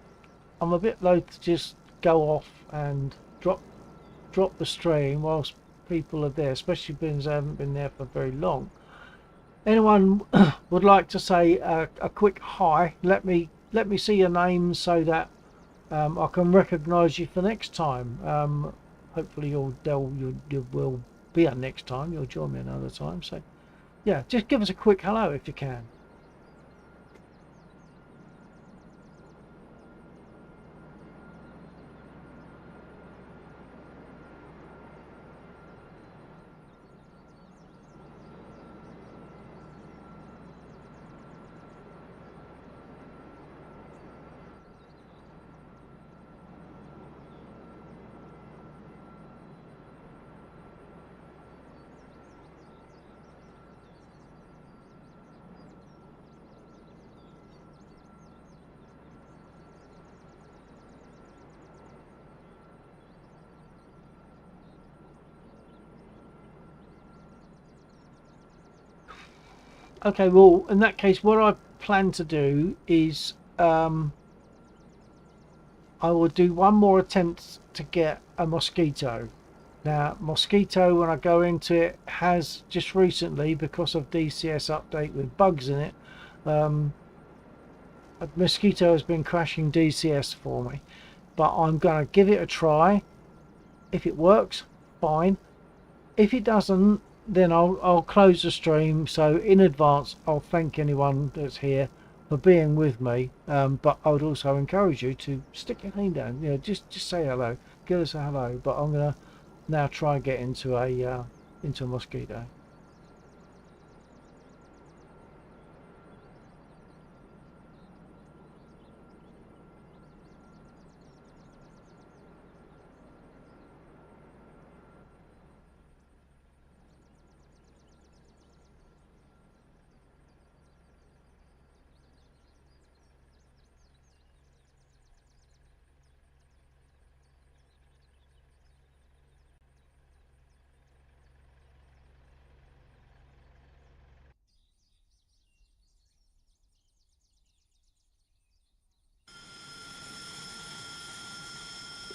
I'm a bit loath to just go off and drop the stream whilst people are there, especially being they haven't been there for very long. Anyone would like to say a quick hi? Let me see your name so that I can recognise you for next time. Hopefully you will be here next time. You'll join me another time. So yeah, just give us a quick hello if you can. Okay, well, in that case, what I plan to do is I will do one more attempt to get a mosquito. Now, mosquito, when I go into it, has just recently, because of DCS update with bugs in it, a mosquito has been crashing DCS for me. But I'm going to give it a try. If it works, fine. If it doesn't, then I'll close the stream. So in advance, I'll thank anyone that's here for being with me. But I would also encourage you to stick your name down. You know, just say hello, give us a hello. But I'm gonna now try and get into a mosquito.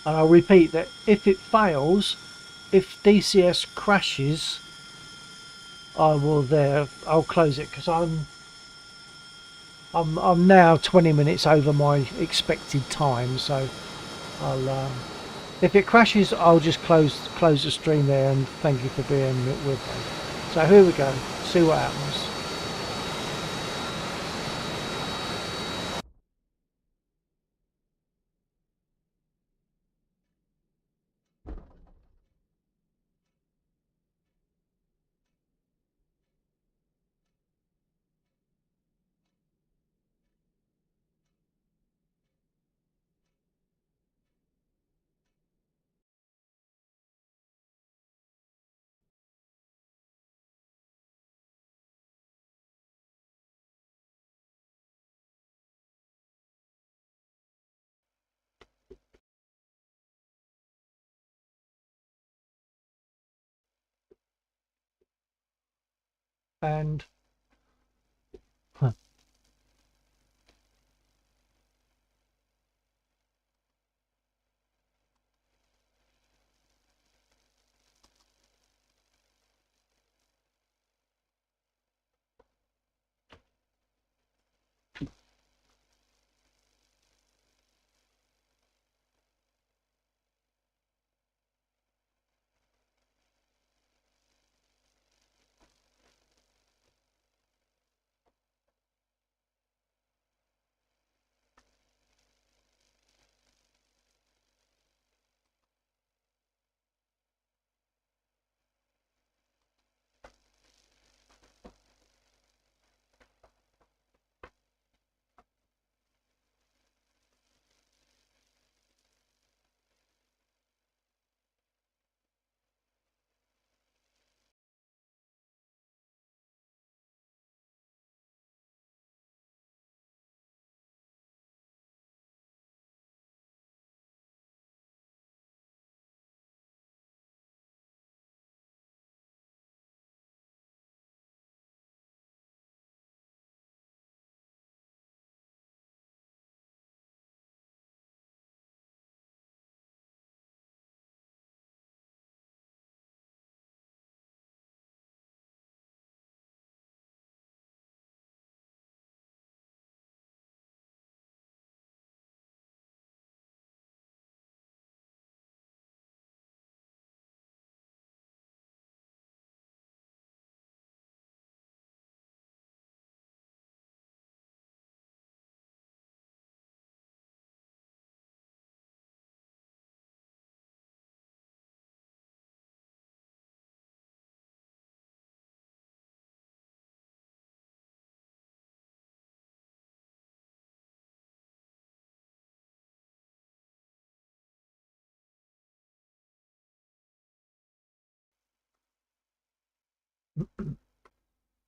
And I'll repeat that if it fails, if DCS crashes, I'll close it because I'm now 20 minutes over my expected time. So I'll if it crashes, I'll just close the stream there and thank you for being with me. So here we go. See what happens. And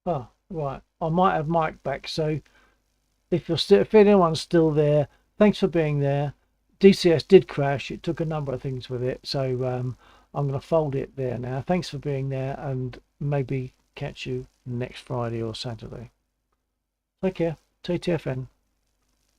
Oh, right. I might have Mike back. So if you're still, if anyone's still there, thanks for being there. DCS did crash. It took a number of things with it. So I'm going to fold it there now. Thanks for being there, and maybe catch you next Friday or Saturday. Take care. TTFN.